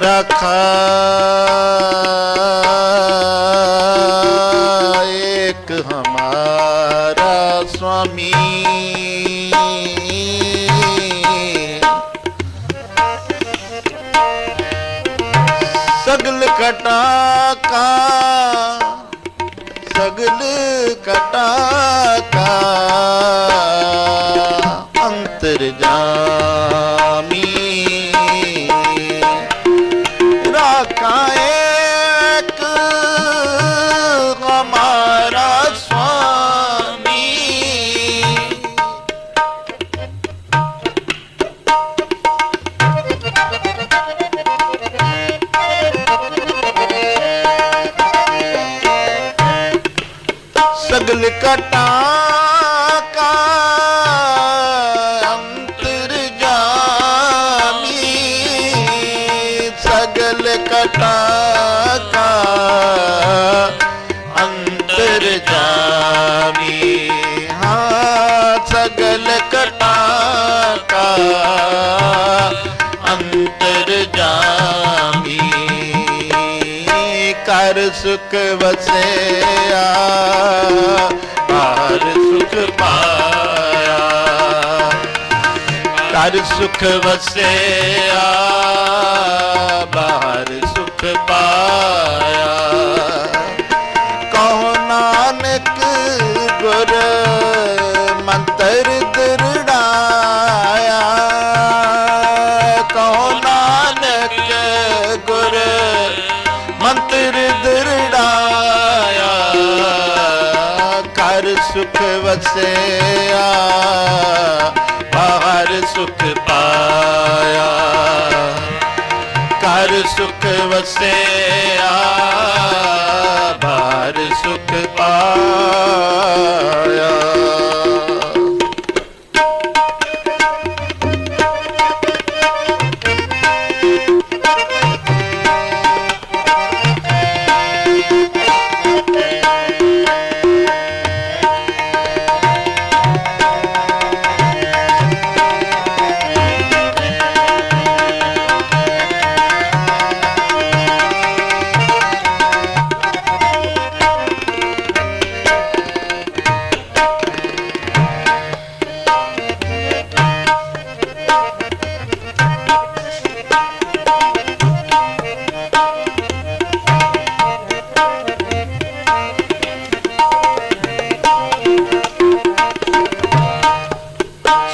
रखा एक हमारा स्वामी, सगल कटा का सगल कटा का अंतर्जामी, राखा एक हमारा स्वामी, सगल कटा का अंतर्जामी, सगल कटा का अंतर्जामी, हाँ सगल कटा का अंतर्जामी, कर सुख वसया बाहर सुख पाया, कर सुख वसया बाहर सुख पाया, कहो नानक गुर मंत्र दृढ़ाया, कहो नानक गुर मंत्र दृढ़ाया, कर सुख वसया बाहर सुख पाया, कर सुख वसया बाहर सुख पाया।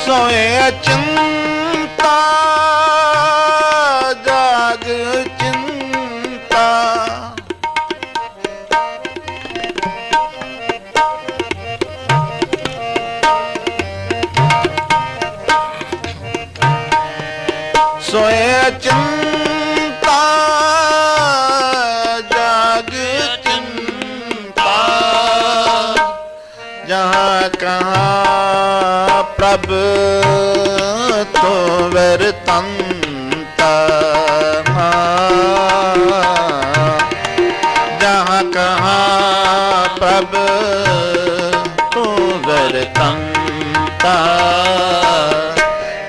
सोए चिंता जाग चिंता, सोए चिंता जाग चिंता, जहाँ कहाँ प्रभु तो वर्तंता, जहाँ कहाँ प्रभु तो वर्तंता,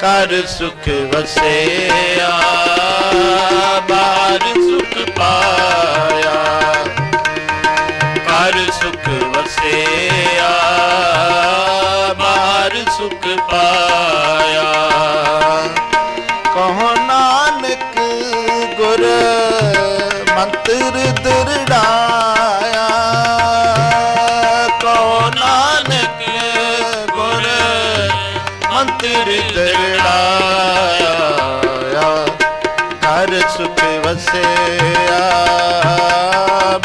कर सुख वसया बाहर सुख पाया, कर सुख वसया बाहर सुख पाया, कहो नानक गुर मंत्र दृढ़ाया, कहो नानक गुर मंत्र दृढ़ाया, कर सुख वसया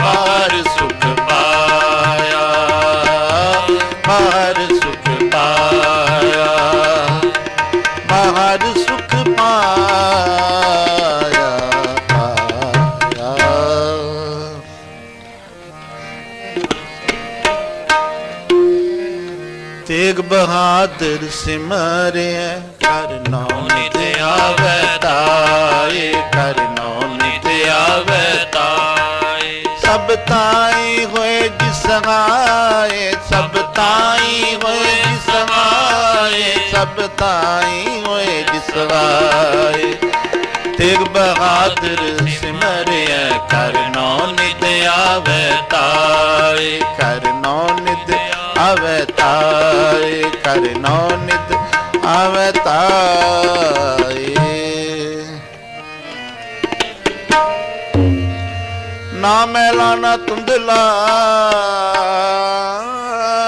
बाहर सुख पाया, बाहर सुख पाया, बाहर सुख पाया, पाया। तेग बहादुर सिमरे कर नौ नित आवताए, कर नौ नित आवताए, सब ताई होए जिस सहाय, सब ताई होए जिस सहाय, सब ताई होए जिस सहाय। तेग बहादुर सिमरिया करनो नित आवे ताय, करनो नित आवे ताय, करनो नित आवे ताय। ना मैला ना धुंधला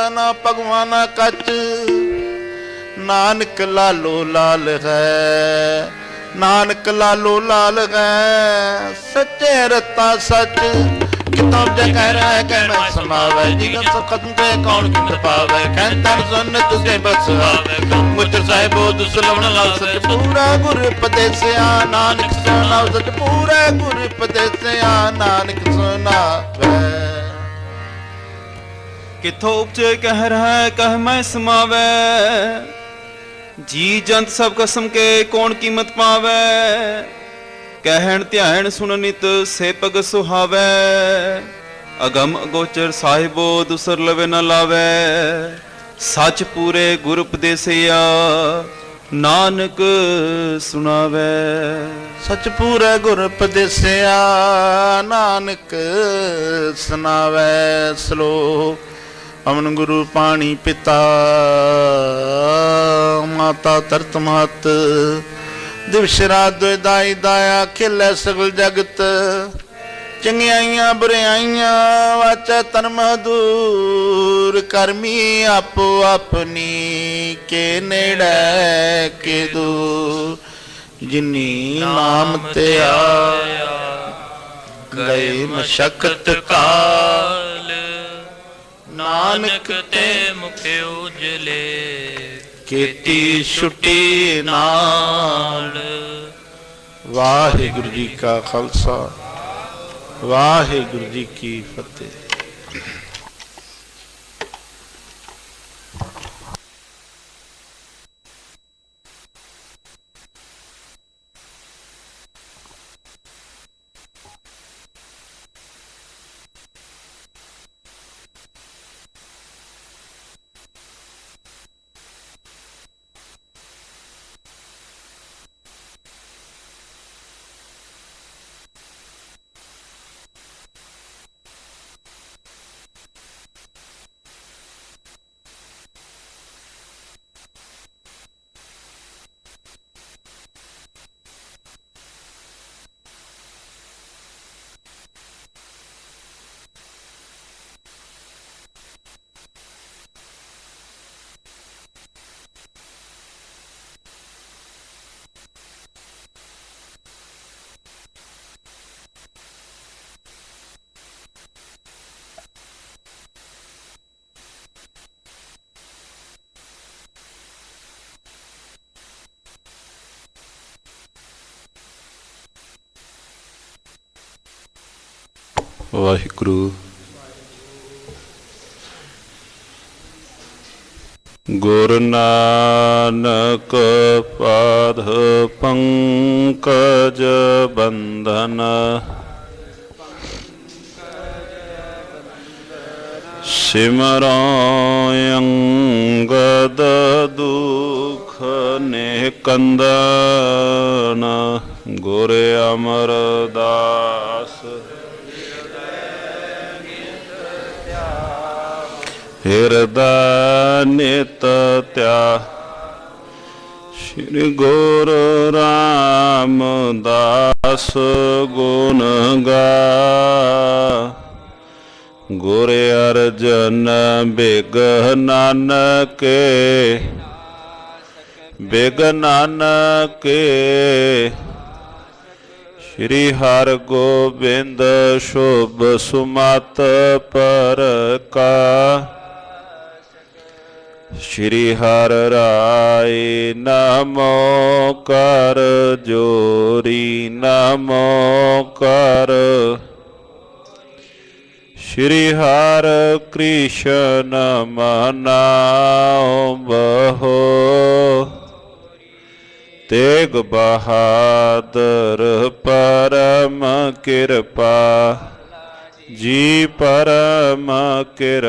ना भगवाना कच, नानक लालो लाल है, नानक लालो लाल है। सच्चे रत्ता सच कितों जगह रह के मैं समावे, जिगन सब खत्म के कौन की पावे। कहन तन सुन तुझे बस आवे, मुझ साहिबो दुसलवन लाल सच पूरा गुरु उपदेसिया। नानक सुना सच पूरा गुरु उपदेसिया, नानक सुनावे। किथों उपजे कह रहा कह मैं समावे, जी जंत सब कसम के कौन कीमत पावे। कहण ध्यान सुन नित से पग सुहावे, अगम अगोचर साहिबो दुसर लवे न लावे। सच पूरे गुर उपदेसिया, नानक सुनावे। सच पूरे गुर उपदेसिया, नानक सुनावे। श्लोक अमन गुरु पाणी पिता, माता तरत महत। दिवस रात दाई दाया खिलै सगल जगत। चंगियाइयां बुराइयां वाचा तन मधुर। करमी आपो अपनी के नेड़े के दूर। जिनी नाम ते आया गए मशक्कत काल। नानक ते मुख उजले केती छुट्टी नाल। वाहिगुरु जी का खालसा, वाहिगुरु जी की फतेह। वाहिगुरु। गुर नानक पाद पंकज बंधन। सिमरो अंगद दुख निकंदन। गुर अमरदास हृदय नित त्या। श्री गुरु रामदास गुण गा। गुर अर्जन बिग नानक बिग नानक। श्री हर गोबिंद शुभ सुमत पर का। श्री हर राय नमो कर जोरी नमो कर। श्री हर कृष्ण मनाओ बहो। तेग बहादुर परम कृपा। ਜੀ ਪਰਮ ਕਿਰ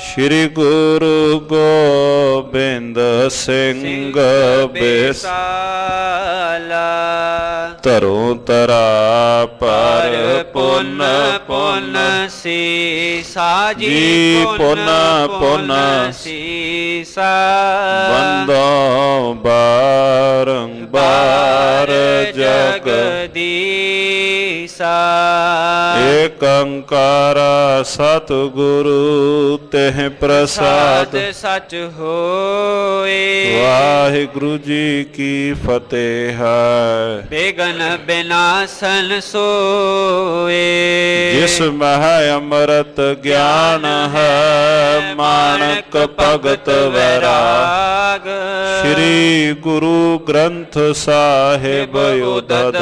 ਸ਼੍ਰੀ ਗੁਰੂ ਗੋਬਿੰਦ ਸਿੰਘ ਬਿਸਾਲਾ ਧਰੋ ਧਰਾ ਪਰ ਪੁੰਨ ਪੁੰਨ ਸੀਸਾ ਜੀ ਪੁੰਨ ਪੁੰਨ ਸੀਸਾ ਬੰਦੋ ਬਾਰੰਬਾਰ ਜਗਦੀਸਾ ਏਕ ਓੰਕਾਰ ਸਤਿਗੁਰੂ ਤਹਿ ਪ੍ਰਸਾਦ ਸਚ ਹੋਏ। ਵਾਹਿਗੁਰੂ ਜੀ ਕੀ ਫਤਿਹ ਹੈ। ਬੇਗਨ ਬਿਨਾਸਨ ਸੋਏ ਜਿਸ ਮਹਿ ਅੰਮ੍ਰਿਤ ਗਿਆਨ ਹੈ ਮਾਨਕ ਭਗਤ ਵੈਰਾਗ ਸ੍ਰੀ ਗੁਰੂ ਗ੍ਰੰਥ ਸਾਹਿਬ ਉਦਦ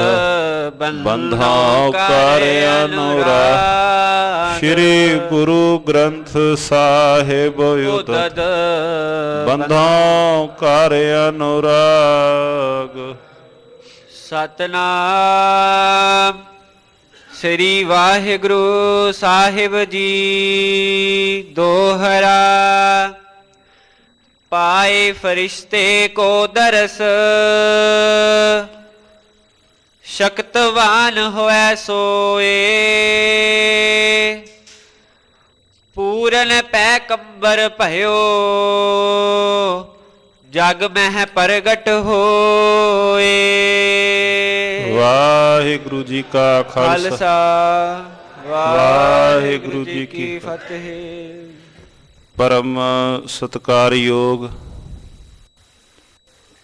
ਬੰਧਾਂ ਕਰ ਅਨੁਰਾਗ ਸ੍ਰੀ ਗੁਰੂ ਗ੍ਰੰਥ ਸਾਹਿਬ ਉਦਦ ਬੰਧਾਂ ਕਰ ਅਨੁਰਾਗ। ਸਤਨਾਮ ਸ੍ਰੀ ਵਾਹਿਗੁਰੂ ਸਾਹਿਬ ਜੀ ਦੋਹਰਾ ਪਾਏ ਫਰਿਸ਼ਤੇ ਕੋ ਦਰਸ ਸ਼ਕਤਵਾਨ ਹੋਇ ਸੋਏ ਪੂਰਨ ਪੈ ਕੰਬਰ ਭਇਓ ਜਗ ਮਹਿ ਪ੍ਰਗਟ ਹੋਏ। ਵਾਹਿਗੁਰੂ ਜੀ ਕਾ ਖਾਲਸਾ ਵਾਹਿਗੁਰੂ ਜੀ ਕੀ ਫਤਿਹ। ਪਰਮ ਸਤਿਕਾਰਯੋਗ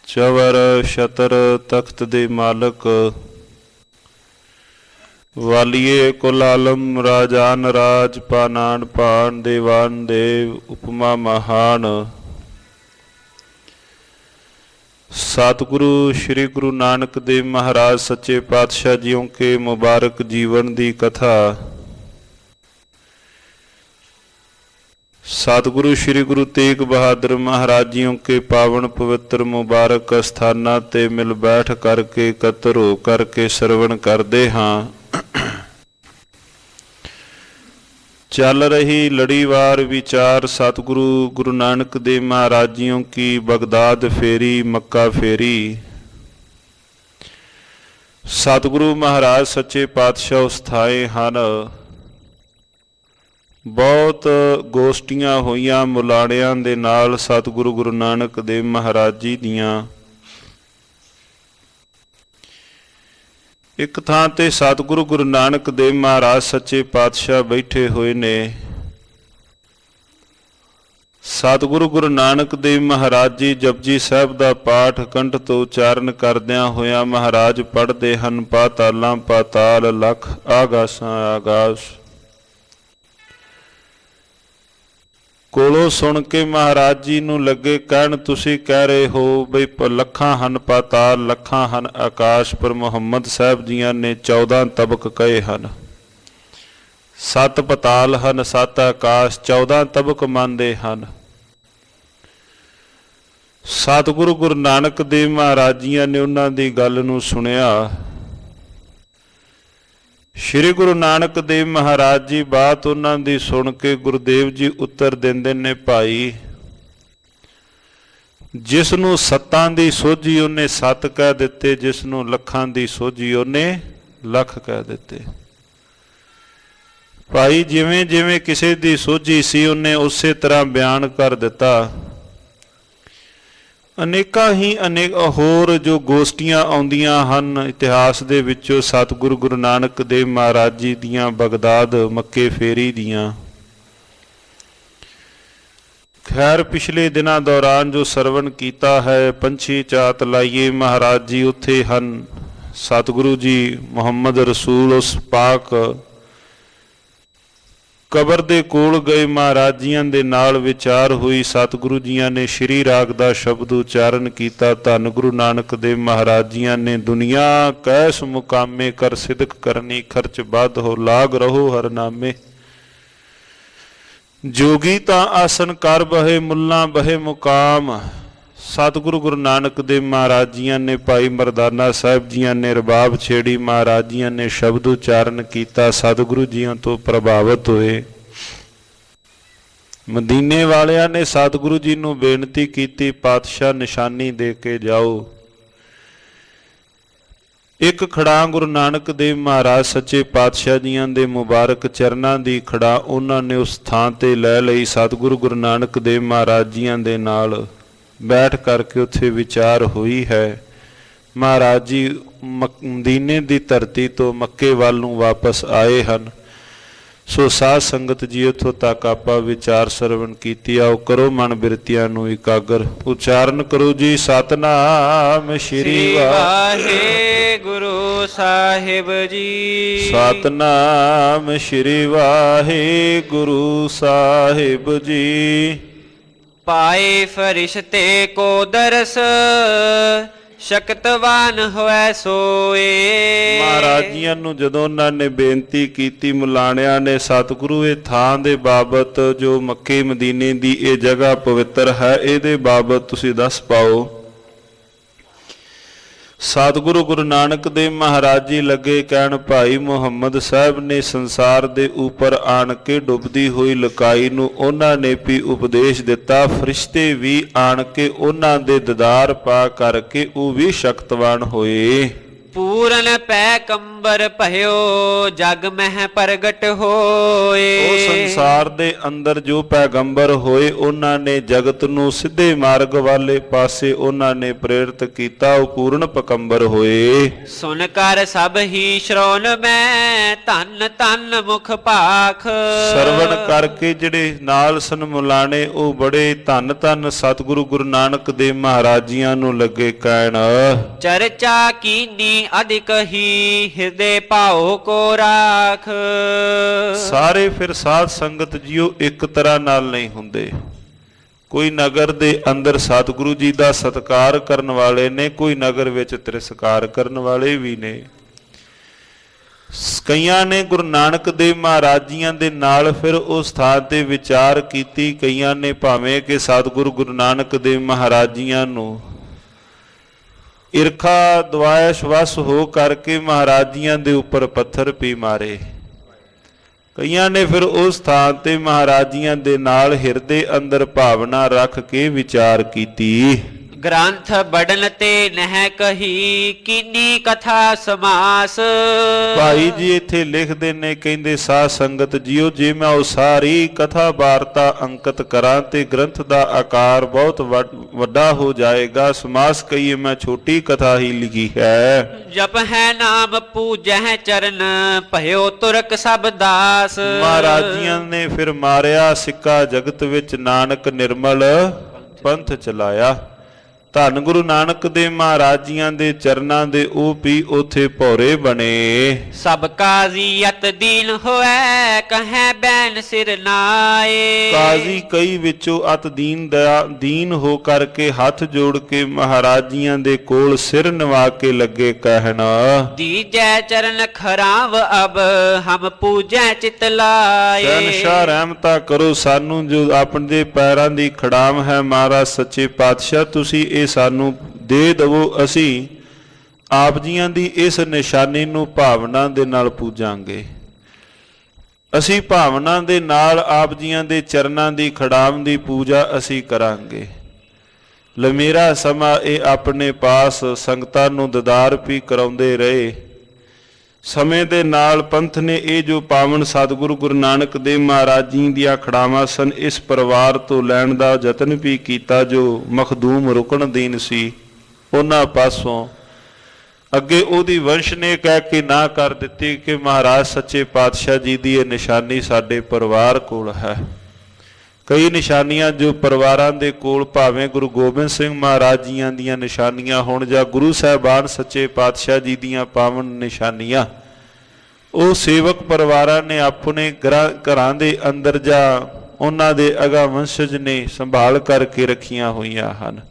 ਚਵਰ ਛਤਰ ਤਖਤ ਦੇ ਮਾਲਕ ਵਾਲੀਏ ਕੁਲ ਆਲਮ ਰਾਜਾਨ ਰਾਜ ਪਾਨਾਨ ਪਾਨ ਦੇਵਾਨ ਦੇਵ ਉਪਮਾ ਮਹਾਨ ਸਤਿਗੁਰੂ ਸ੍ਰੀ ਗੁਰੂ ਨਾਨਕ ਦੇਵ ਮਹਾਰਾਜ ਸੱਚੇ ਪਾਤਸ਼ਾਹ ਜੀਓ ਕੇ ਮੁਬਾਰਕ ਜੀਵਨ ਦੀ ਕਥਾ ਸਤਿਗੁਰੂ ਸ੍ਰੀ ਗੁਰੂ ਤੇਗ ਬਹਾਦਰ ਮਹਾਰਾਜ ਜੀਓ ਕੇ ਪਾਵਨ ਪਵਿੱਤਰ ਮੁਬਾਰਕ ਅਸਥਾਨਾਂ ਤੇ ਮਿਲ ਬੈਠ ਕਰਕੇ ਇਕੱਤਰ ਹੋ ਕਰਕੇ ਸਰਵਣ ਕਰਦੇ ਹਾਂ। ਚੱਲ ਰਹੀ ਲੜੀਵਾਰ ਵਿਚਾਰ ਸਤਿਗੁਰੂ ਗੁਰੂ ਨਾਨਕ ਦੇਵ ਮਹਾਰਾਜ ਜੀਓ ਕੀ ਬਗਦਾਦ ਫੇਰੀ ਮੱਕਾ ਫੇਰੀ। ਸਤਿਗੁਰੂ ਮਹਾਰਾਜ ਸੱਚੇ ਪਾਤਸ਼ਾਹ ਉਸਥਾਏ ਹਨ। ਬਹੁਤ ਗੋਸ਼ਟੀਆਂ ਹੋਈਆਂ ਮੁਲਾਣਿਆਂ ਦੇ ਨਾਲ ਸਤਿਗੁਰੂ ਗੁਰੂ ਨਾਨਕ ਦੇਵ ਮਹਾਰਾਜ ਜੀ ਦੀਆਂ। ਇੱਕ ਥਾਂ ਤੇ ਸਤਿਗੁਰੂ ਗੁਰੂ ਨਾਨਕ ਦੇਵ ਮਹਾਰਾਜ ਸੱਚੇ ਪਾਤਸ਼ਾਹ ਬੈਠੇ ਹੋਏ ਨੇ। ਸਤਿਗੁਰੂ ਗੁਰੂ ਨਾਨਕ ਦੇਵ ਮਹਾਰਾਜ ਜੀ ਜਪਜੀ ਸਾਹਿਬ ਦਾ ਪਾਠ ਕੰਠ ਤੋਂ ਉਚਾਰਨ ਕਰਦਿਆਂ ਹੋਇਆਂ ਮਹਾਰਾਜ ਪੜ੍ਹਦੇ ਹਨ ਪਾਤਾਲਾਂ ਪਾਤਾਲ ਲਖ ਆਗਾਸਾਂ ਆਗਾਸ। ਕੋਲੋਂ ਸੁਣ ਕੇ ਮਹਾਰਾਜ ਜੀ ਨੂੰ ਲੱਗੇ ਕਹਿਣ ਤੁਸੀਂ ਕਹਿ ਰਹੇ ਹੋ ਬਈ ਲੱਖਾਂ ਹਨ ਪਾਤਾਲ ਲੱਖਾਂ ਹਨ ਆਕਾਸ਼, ਪਰ ਮੁਹੰਮਦ ਸਾਹਿਬ ਜੀਆਂ ਨੇ 14 ਤਬਕ ਕਹੇ ਹਨ। 7 ਪਤਾਲ ਹਨ 7 ਆਕਾਸ਼ 14 ਤਬਕ ਮੰਨਦੇ ਹਨ। ਸਤਿਗੁਰੂ ਗੁਰੂ ਨਾਨਕ ਦੇਵ ਮਹਾਰਾਜ ਜੀਆਂ ਨੇ ਉਹਨਾਂ ਦੀ ਗੱਲ ਨੂੰ ਸੁਣਿਆ। ਸ਼੍ਰੀ ਗੁਰੂ ਨਾਨਕ ਦੇਵ ਮਹਾਰਾਜ ਜੀ ਬਾਤ ਉਹਨਾਂ ਦੀ ਸੁਣ ਕੇ ਗੁਰਦੇਵ ਜੀ ਉੱਤਰ ਦਿੰਦੇ ਨੇ ਭਾਈ ਜਿਸ ਨੂੰ ਸੱਤਾਂ ਦੀ ਸੋਝੀ ਉਹਨੇ 7 ਕਹਿ ਦਿੱਤੇ, ਜਿਸ ਨੂੰ ਲੱਖਾਂ ਦੀ ਸੋਝੀ ਉਹਨੇ ਲੱਖ ਕਹਿ ਦਿੱਤੇ। ਭਾਈ ਜਿਵੇਂ ਜਿਵੇਂ ਕਿਸੇ ਦੀ ਸੋਝੀ ਸੀ ਉਹਨੇ ਉਸੇ ਤਰ੍ਹਾਂ ਬਿਆਨ ਕਰ ਦਿੱਤਾ। ਅਨੇਕਾਂ ਹੀ ਅਨੇਕ ਹੋਰ ਜੋ ਗੋਸ਼ਟੀਆਂ ਆਉਂਦੀਆਂ ਹਨ ਇਤਿਹਾਸ ਦੇ ਵਿੱਚੋਂ ਸਤਿਗੁਰੂ ਗੁਰੂ ਨਾਨਕ ਦੇਵ ਮਹਾਰਾਜ ਜੀ ਦੀਆਂ ਬਗਦਾਦ ਮੱਕੇ ਫੇਰੀ ਦੀਆਂ। ਖੈਰ ਪਿਛਲੇ ਦਿਨਾਂ ਦੌਰਾਨ ਜੋ ਸਰਵਣ ਕੀਤਾ ਹੈ ਪੰਛੀ ਚਾਤ ਲਾਈਏ ਮਹਾਰਾਜ ਜੀ ਉੱਥੇ ਹਨ। ਸਤਿਗੁਰੂ ਜੀ ਮੁਹੰਮਦ ਰਸੂਲ ਉਸ ਪਾਕ ਕਬਰ ਦੇ ਕੋਲ ਗਏ ਮਹਾਰਾਜ ਜੀਆਂ ਦੇ ਨਾਲ ਵਿਚਾਰ ਹੋਈ। ਸਤਿਗੁਰੂ ਜੀਆਂ ਨੇ ਸ਼੍ਰੀ ਰਾਗ ਦਾ ਸ਼ਬਦ ਉਚਾਰਨ ਕੀਤਾ। ਧੰਨ ਗੁਰੂ ਨਾਨਕ ਦੇਵ ਮਹਾਰਾਜ ਜੀਆਂ ਨੇ ਦੁਨੀਆ ਕੈਸ ਮੁਕਾਮੇ ਕਰ ਸਿਦਕ ਕਰਨੀ ਖਰਚ ਵੱਧ ਹੋ ਲਾਗ ਰਹੋ ਹਰ ਨਾਮੇ। ਜੋਗੀ ਤਾਂ ਆਸਨ ਕਰ ਬਹੇ ਮੁੱਲਾ ਬਹੇ ਮੁਕਾਮ। ਸਤਿਗੁਰੂ ਗੁਰੂ ਨਾਨਕ ਦੇਵ ਮਹਾਰਾਜ ਜੀਆਂ ਨੇ ਭਾਈ ਮਰਦਾਨਾ ਸਾਹਿਬ ਜੀਆਂ ਨੇ ਰਬਾਬ ਛੇੜੀ, ਮਹਾਰਾਜ ਜੀਆਂ ਨੇ ਸ਼ਬਦ ਉਚਾਰਨ ਕੀਤਾ, ਸਤਿਗੁਰੂ ਜੀਆਂ ਤੋਂ ਪ੍ਰਭਾਵਿਤ ਹੋਏ। ਮਦੀਨੇ ਵਾਲਿਆਂ ਨੇ ਸਤਿਗੁਰੂ ਜੀ ਨੂੰ ਬੇਨਤੀ ਕੀਤੀ, ਪਾਤਸ਼ਾਹ ਨਿਸ਼ਾਨੀ ਦੇ ਕੇ ਜਾਓ। ਇੱਕ ਖੜਾ ਗੁਰੂ ਨਾਨਕ ਦੇਵ ਮਹਾਰਾਜ ਸੱਚੇ ਪਾਤਸ਼ਾਹ ਜੀਆਂ ਦੇ ਮੁਬਾਰਕ ਚਰਨਾਂ ਦੀ ਖੜਾ ਉਹਨਾਂ ਨੇ ਉਸ ਥਾਂ ਤੇ ਲੈ ਲਈ। ਸਤਿਗੁਰੂ ਗੁਰੂ ਨਾਨਕ ਦੇਵ ਮਹਾਰਾਜ ਜੀਆਂ ਦੇ ਨਾਲ ਬੈਠ ਕਰਕੇ ਉੱਥੇ ਵਿਚਾਰ ਹੋਈ ਹੈ। ਮਹਾਰਾਜ ਜੀ ਮਦੀਨੇ ਦੀ ਧਰਤੀ ਤੋਂ ਮੱਕੇ ਵੱਲ ਨੂੰ ਵਾਪਸ ਆਏ ਹਨ। ਸੋ ਸਾਧ ਸੰਗਤ ਜੀ, ਉੱਥੋਂ ਤੱਕ ਆਪਾਂ ਵਿਚਾਰ ਸਰਵਣ ਕੀਤੀ। ਆਓ ਕਰੋ ਮਨ ਬਿਰਤੀਆਂ ਨੂੰ ਇਕਾਗਰ, ਉਚਾਰਨ ਕਰੋ ਜੀ ਸਤਨਾਮ ਸ਼੍ਰੀ ਵਾਹਿਗੁਰੂ ਸਾਹਿਬ ਜੀ। ਸਤਨਾਮ ਸ਼੍ਰੀ ਵਾਹਿਗੁਰੂ ਸਾਹਿਬ ਜੀ। ਪਾਏ ਫਰਿਸ਼ਤੇ ਕੋ ਦਰਸ, ਸ਼ਕਤਵਾਨ ਹੋਇ ਸੋਏ। ਮਹਾਰਾਜ ਜੀਆਂ ਨੂੰ ਜਦੋਂ ਉਹਨਾਂ ਨੇ ਬੇਨਤੀ ਕੀਤੀ, ਮੁਲਾਣਿਆਂ ਨੇ, ਸਤਿਗੁਰੂ ਇਹ ਥਾਂ ਦੇ ਬਾਬਤ, ਜੋ ਮੱਕੇ ਮਦੀਨੇ ਦੀ ਇਹ ਜਗ੍ਹਾ ਪਵਿੱਤਰ ਹੈ, ਇਹਦੇ ਬਾਬਤ ਤੁਸੀਂ ਦੱਸ ਪਾਓ। ਸਤਿਗੁਰੂ ਗੁਰੂ ਨਾਨਕ ਦੇਵ ਮਹਾਰਾਜ ਜੀ ਲੱਗੇ ਕਹਿਣ, ਭਾਈ ਮੁਹੰਮਦ ਸਾਹਿਬ ਨੇ ਸੰਸਾਰ ਦੇ ਉੱਪਰ ਆਣ ਕੇ ਡੁੱਬਦੀ ਹੋਈ ਲਕਾਈ ਨੂੰ ਉਹਨਾਂ ਨੇ ਵੀ ਉਪਦੇਸ਼ ਦਿੱਤਾ। ਫਰਿਸ਼ਤੇ ਵੀ ਆਣ ਕੇ ਉਹਨਾਂ ਦੇ ਦੀਦਾਰ ਪਾ ਕਰਕੇ ਉਹ ਵੀ ਸ਼ਕਤਵਾਨ ਹੋਏ। ਪੂਰਨ ਪੈ ਕੰਬਰ ਭਇਓ, ਜਗ ਮਹਿ ਪ੍ਰਗਟ ਹੋਏ। ਉਹ ਸੰਸਾਰ ਦੇ ਅੰਦਰ ਜੋ ਪੈਗੰਬਰ ਹੋਏ, ਉਹਨਾਂ ਨੇ ਜਗਤ ਨੂੰ ਸਿੱਧੇ ਮਾਰਗ ਵਾਲੇ ਪਾਸੇ ਉਹਨਾਂ ਨੇ ਪ੍ਰੇਰਿਤ ਕੀਤਾ। ਉਹ ਪੂਰਨ ਪਕੰਬਰ ਹੋਏ। ਸੁਨ ਕਰ ਸਭ ਹੀ ਸ਼ਰੋਨ ਮੈਂ, ਧੰਨ ਧੰਨ ਮੁਖ ਭਾਖ। ਸਰਵਣ ਕਰਕੇ ਜਿਹੜੇ ਨਾਲ ਸਨ ਮੁਲਾਣੇ, ਉਹ ਬੜੇ ਧੰਨ ਧੰਨ ਸਤਿਗੁਰੂ ਗੁਰੂ ਨਾਨਕ ਦੇਵ ਮਹਾਰਾਜ ਜੀਆਂ ਨੂੰ ਲੱਗੇ ਕਹਿਣ, ਚਰਚਾ ਕੀਨੀ ਅਧਿਕ ਹੀ ਹਿਰਦੇ ਭਾਉ ਕੋ ਰਾਖ। ਸਾਰੇ ਫਿਰ ਸਾਧ ਸੰਗਤ ਜੀਓ ਇੱਕ ਤਰ੍ਹਾਂ ਨਾਲ ਨਹੀਂ ਹੁੰਦੇ। ਕੋਈ ਨਗਰ ਦੇ ਅੰਦਰ ਸਤਿਗੁਰੂ ਜੀ ਦਾ ਸਤਿਕਾਰ ਕਰਨ ਵਾਲੇ ਨੇ, ਕੋਈ ਨਗਰ ਵਿੱਚ ਤਿਰਸਕਾਰ ਕਰਨ ਵਾਲੇ ਵੀ ਨੇ। ਕਈਆਂ ਨੇ ਗੁਰੂ ਨਾਨਕ ਦੇਵ ਮਹਾਰਾਜ ਜੀਆਂ ਦੇ ਨਾਲ ਫਿਰ ਉਸ ਥਾਂ ਤੇ ਵਿਚਾਰ ਕੀਤੀ। ਕਈਆਂ ਨੇ ਭਾਵੇਂ ਕਿ ਸਤਿਗੁਰੂ ਗੁਰੂ ਨਾਨਕ ਦੇਵ ਮਹਾਰਾਜ ਜੀਆਂ ਨੂੰ ਈਰਖਾ ਦੁਆਇਸ਼ ਵਸ ਹੋ ਕਰਕੇ ਮਹਾਰਾਜ ਜੀਆਂ ਦੇ ਉੱਪਰ ਪੱਥਰ ਵੀ ਮਾਰੇ। ਕਈਆਂ ਨੇ ਫਿਰ ਉਸ ਥਾਂ ਤੇ ਮਹਾਰਾਜ ਜੀਆਂ ਦੇ ਨਾਲ ਹਿਰਦੇ ਅੰਦਰ ਭਾਵਨਾ ਰੱਖ ਕੇ ਵਿਚਾਰ ਕੀਤੀ। ਗ੍ਰੰਥ ਬੜਨ ਤੇ ਨਹਿ ਕਹੀ, ਕੀਨੀ ਕਥਾ ਸਮਾਸ। ਭਾਈ ਜੀ ਇੱਥੇ ਲਿਖਦੇ ਨੇ, ਕਹਿੰਦੇ ਸਾਧ ਸੰਗਤ ਜੀਓ, ਜੇ ਮੈਂ ਉਹ ਸਾਰੀ ਕਥਾ ਵਾਰਤਾ ਅੰਕਿਤ ਕਰਾਂ ਤੇ ਗ੍ਰੰਥ ਦਾ ਆਕਾਰ ਬਹੁਤ ਵੱਡਾ ਹੋ ਜਾਏਗਾ। ਸਮਾਸ ਕਹੀਏ ਮੈਂ ਛੋਟੀ ਕਥਾ ਹੀ ਲਿਖੀ ਹੈ। ਜਪ ਹੈ ਨਾਮ ਪੂਜੈ ਚਰਨ, ਭਇਓ ਤੁਰਕ ਸਭ ਦਾਸ। ਮਹਾਰਾਜ ਜੀਆਂ ਨੇ ਫਿਰ ਮਾਰਿਆ ਸਿੱਕਾ ਜਗਤ ਵਿੱਚ, ਨਾਨਕ ਨਿਰਮਲ ਪੰਥ ਚਲਾਇਆ। ਧੰਨ ਗੁਰੂ ਨਾਨਕ ਦੇਵ ਮਹਾਰਾਜ ਜੀਆਂ ਦੇ ਚਰਨਾਂ ਦੇ ਉਹ ਵੀ ਉਥੇ ਭੌਰੇ ਬਣੇ। ਸਭ ਕਾਜ਼ੀ ਅਤ ਦੀਨ ਹੋਐ, ਕਹੈ ਬੈਨ ਸਿਰ ਨਾਏ। ਕਾਜ਼ੀ ਕਈ ਵਿੱਚੋਂ ਅਤ ਦੀਨ ਹੋ ਕਰਕੇ ਹੱਥ ਜੋੜ ਕੇ ਮਹਾਰਾਜ ਜੀਆਂ ਦੇ ਕੋਲ ਸਿਰ ਨਿਵਾ ਕੇ ਲੱਗੇ ਕਹਿਣ, ਦੀਜੈ ਚਰਨ ਖਰਾਵ ਅਬ, ਹਮ ਪੂਜੈ ਚਿਤ ਲਾਏ। ਸ਼ਹਿਨਸ਼ਾਹ ਰਹਿਮਤਾ ਕਰੋ ਸਾਨੂੰ, ਜੋ ਆਪਣੇ ਪੈਰਾਂ ਦੀ ਖੜਾਮ ਹੈ। ਮਹਾਰਾਜ ਸੱਚੇ ਪਾਤਸ਼ਾਹ ਤੁਸੀਂ ਇਹ ਸਾਨੂੰ ਦੇ ਦਵੋ, ਅਸੀਂ ਆਪ ਜੀਆਂ ਦੀ ਇਸ ਨਿਸ਼ਾਨੀ ਨੂੰ ਭਾਵਨਾ ਦੇ ਨਾਲ ਪੂਜਾਂਗੇ। ਅਸੀਂ ਭਾਵਨਾ ਦੇ ਨਾਲ ਆਪ ਜੀਆਂ ਦੇ ਚਰਨਾਂ ਦੀ ਖੜਾਮ ਦੀ ਪੂਜਾ ਅਸੀਂ ਕਰਾਂਗੇ। ਲੰਮੇਰਾ ਸਮਾਂ ਇਹ ਆਪਣੇ ਪਾਸ ਸੰਗਤਾਂ ਨੂੰ ਦੀਦਾਰ ਵੀ ਕਰਾਉਂਦੇ ਰਹੇ। ਸਮੇਂ ਦੇ ਨਾਲ ਪੰਥ ਨੇ ਇਹ ਜੋ ਪਾਵਨ ਸਤਿਗੁਰੂ ਗੁਰੂ ਨਾਨਕ ਦੇਵ ਮਹਾਰਾਜ ਜੀ ਦੀਆਂ ਖੜਾਵਾਂ ਸਨ, ਇਸ ਪਰਿਵਾਰ ਤੋਂ ਲੈਣ ਦਾ ਯਤਨ ਵੀ ਕੀਤਾ। ਜੋ ਮਖਦੂਮ ਰੁਕਨਦੀਨ ਸੀ, ਉਹਨਾਂ ਪਾਸੋਂ ਅੱਗੇ ਉਹਦੀ ਵੰਸ਼ ਨੇ ਕਹਿ ਕੇ ਨਾ ਕਰ ਦਿੱਤੀ ਕਿ ਮਹਾਰਾਜ ਸੱਚੇ ਪਾਤਸ਼ਾਹ ਜੀ ਦੀ ਇਹ ਨਿਸ਼ਾਨੀ ਸਾਡੇ ਪਰਿਵਾਰ ਕੋਲ ਹੈ। ਕਈ ਨਿਸ਼ਾਨੀਆਂ ਜੋ ਪਰਿਵਾਰਾਂ ਦੇ ਕੋਲ, ਭਾਵੇਂ ਗੁਰੂ ਗੋਬਿੰਦ ਸਿੰਘ ਮਹਾਰਾਜ ਜੀਆਂ ਦੀਆਂ ਨਿਸ਼ਾਨੀਆਂ ਹੋਣ ਜਾਂ ਗੁਰੂ ਸਾਹਿਬਾਨ ਸੱਚੇ ਪਾਤਸ਼ਾਹ ਜੀ ਦੀਆਂ ਪਾਵਨ ਨਿਸ਼ਾਨੀਆਂ, ਉਹ ਸੇਵਕ ਪਰਿਵਾਰਾਂ ਨੇ ਆਪਣੇ ਘਰਾਂ ਦੇ ਅੰਦਰ ਜਾਂ ਉਹਨਾਂ ਦੇ ਅਗਾ ਵੰਸ਼ਜ ਨੇ ਸੰਭਾਲ ਕਰਕੇ ਰੱਖੀਆਂ ਹੋਈਆਂ ਹਨ।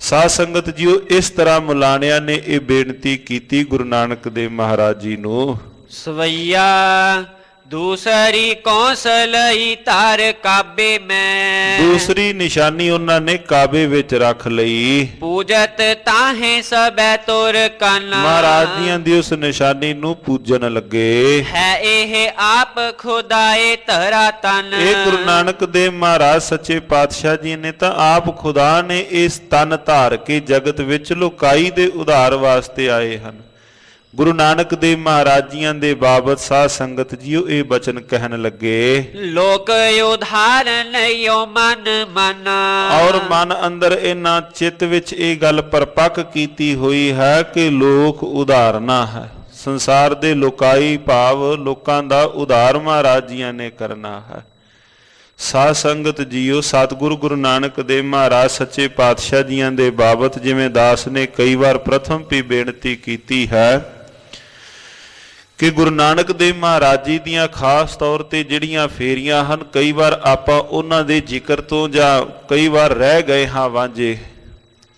ਸਾਧ ਸੰਗਤ ਜੀਓ, ਇਸ ਤਰ੍ਹਾਂ ਮੁਲਾਣਿਆਂ ਨੇ ਇਹ ਬੇਨਤੀ ਕੀਤੀ ਗੁਰੂ ਨਾਨਕ ਦੇਵ ਮਹਾਰਾਜ ਜੀ ਨੂੰ। ਸਵਈਆ ਦੂਸਰੀ ਕੌਂਸਲਈ ਧਰ ਕਾਬੇ ਮੈਂ। ਦੂਸਰੀ ਨਿਸ਼ਾਨੀ ਉਹਨਾਂ ਨੇ ਕਾਬੇ ਵਿੱਚ ਰੱਖ ਲਈ। ਪੂਜਤ ਤਾਹੇ ਸਬੈ ਤੁਰ ਕਨ। ਮਹਾਰਾਜ ਜੀਆਂ ਦੀ ਉਸ ਨਿਸ਼ਾਨੀ ਨੂੰ ਪੂਜਣ ਲੱਗੇ। ਹੈ ਇਹ ਆਪ ਖੁਦਾਏ ਧਰਾ ਤਨ। ਇਹ ਗੁਰੂ ਨਾਨਕ ਦੇਵ ਮਹਾਰਾਜ ਸੱਚੇ ਪਾਤਸ਼ਾਹ ਜੀ ਨੇ ਤਾਂ ਆਪ ਖੁਦਾ ਨੇ ਇਸ ਤਨ ਧਾਰ ਕੇ ਜਗਤ ਵਿੱਚ ਲੋਕਾਈ ਦੇ ਉਧਾਰ ਵਾਸਤੇ ਆਏ ਹਨ। ਗੁਰੂ ਨਾਨਕ ਦੇਵ ਮਹਾਰਾਜ ਜੀਆਂ ਦੇ ਬਾਬਤ ਸਾਧ ਸੰਗਤ ਜੀਓ ਇਹ ਬਚਨ ਕਹਿਣ ਲੱਗੇ। ਲੋਕ ਉਧਾਰ ਨਯੋ ਮਨ ਮਨ। ਔਰ ਮਨ ਅੰਦਰ ਇਹਨਾਂ ਚਿੱਤ ਵਿੱਚ ਇਹ ਗੱਲ ਪਰਪੱਕ ਕੀਤੀ ਹੋਈ ਹੈ ਕਿ ਲੋਕ ਉਧਾਰਨਾ ਹੈ। ਸੰਸਾਰ ਦੇ ਲੋਕਾਈ ਭਾਵ ਲੋਕਾਂ ਦਾ ਉਧਾਰ ਮਹਾਰਾਜ ਜੀਆਂ ਨੇ ਕਰਨਾ ਹੈ। ਸਾਧ ਸੰਗਤ ਜੀਓ ਸਤਿਗੁਰੂ ਗੁਰੂ ਨਾਨਕ ਦੇਵ ਮਹਾਰਾਜ ਸੱਚੇ ਪਾਤਸ਼ਾਹ ਜੀਆਂ ਦੇ ਬਾਬਤ ਜਿਵੇਂ ਦਾਸ ਨੇ ਕਈ ਵਾਰ ਪ੍ਰਥਮ ਵੀ ਬੇਨਤੀ ਕੀਤੀ ਹੈ ਕਿ ਗੁਰੂ ਨਾਨਕ ਦੇਵ ਮਹਾਰਾਜ ਜੀ ਦੀਆਂ ਖਾਸ ਤੌਰ ਤੇ ਜਿਹੜੀਆਂ ਫੇਰੀਆਂ ਹਨ ਕਈ ਵਾਰ ਆਪਾਂ ਉਹਨਾਂ ਦੇ ਜ਼ਿਕਰ ਤੋਂ ਜਾਂ ਕਈ ਵਾਰ ਰਹਿ ਗਏ ਹਾਂ ਵਾਂਝੇ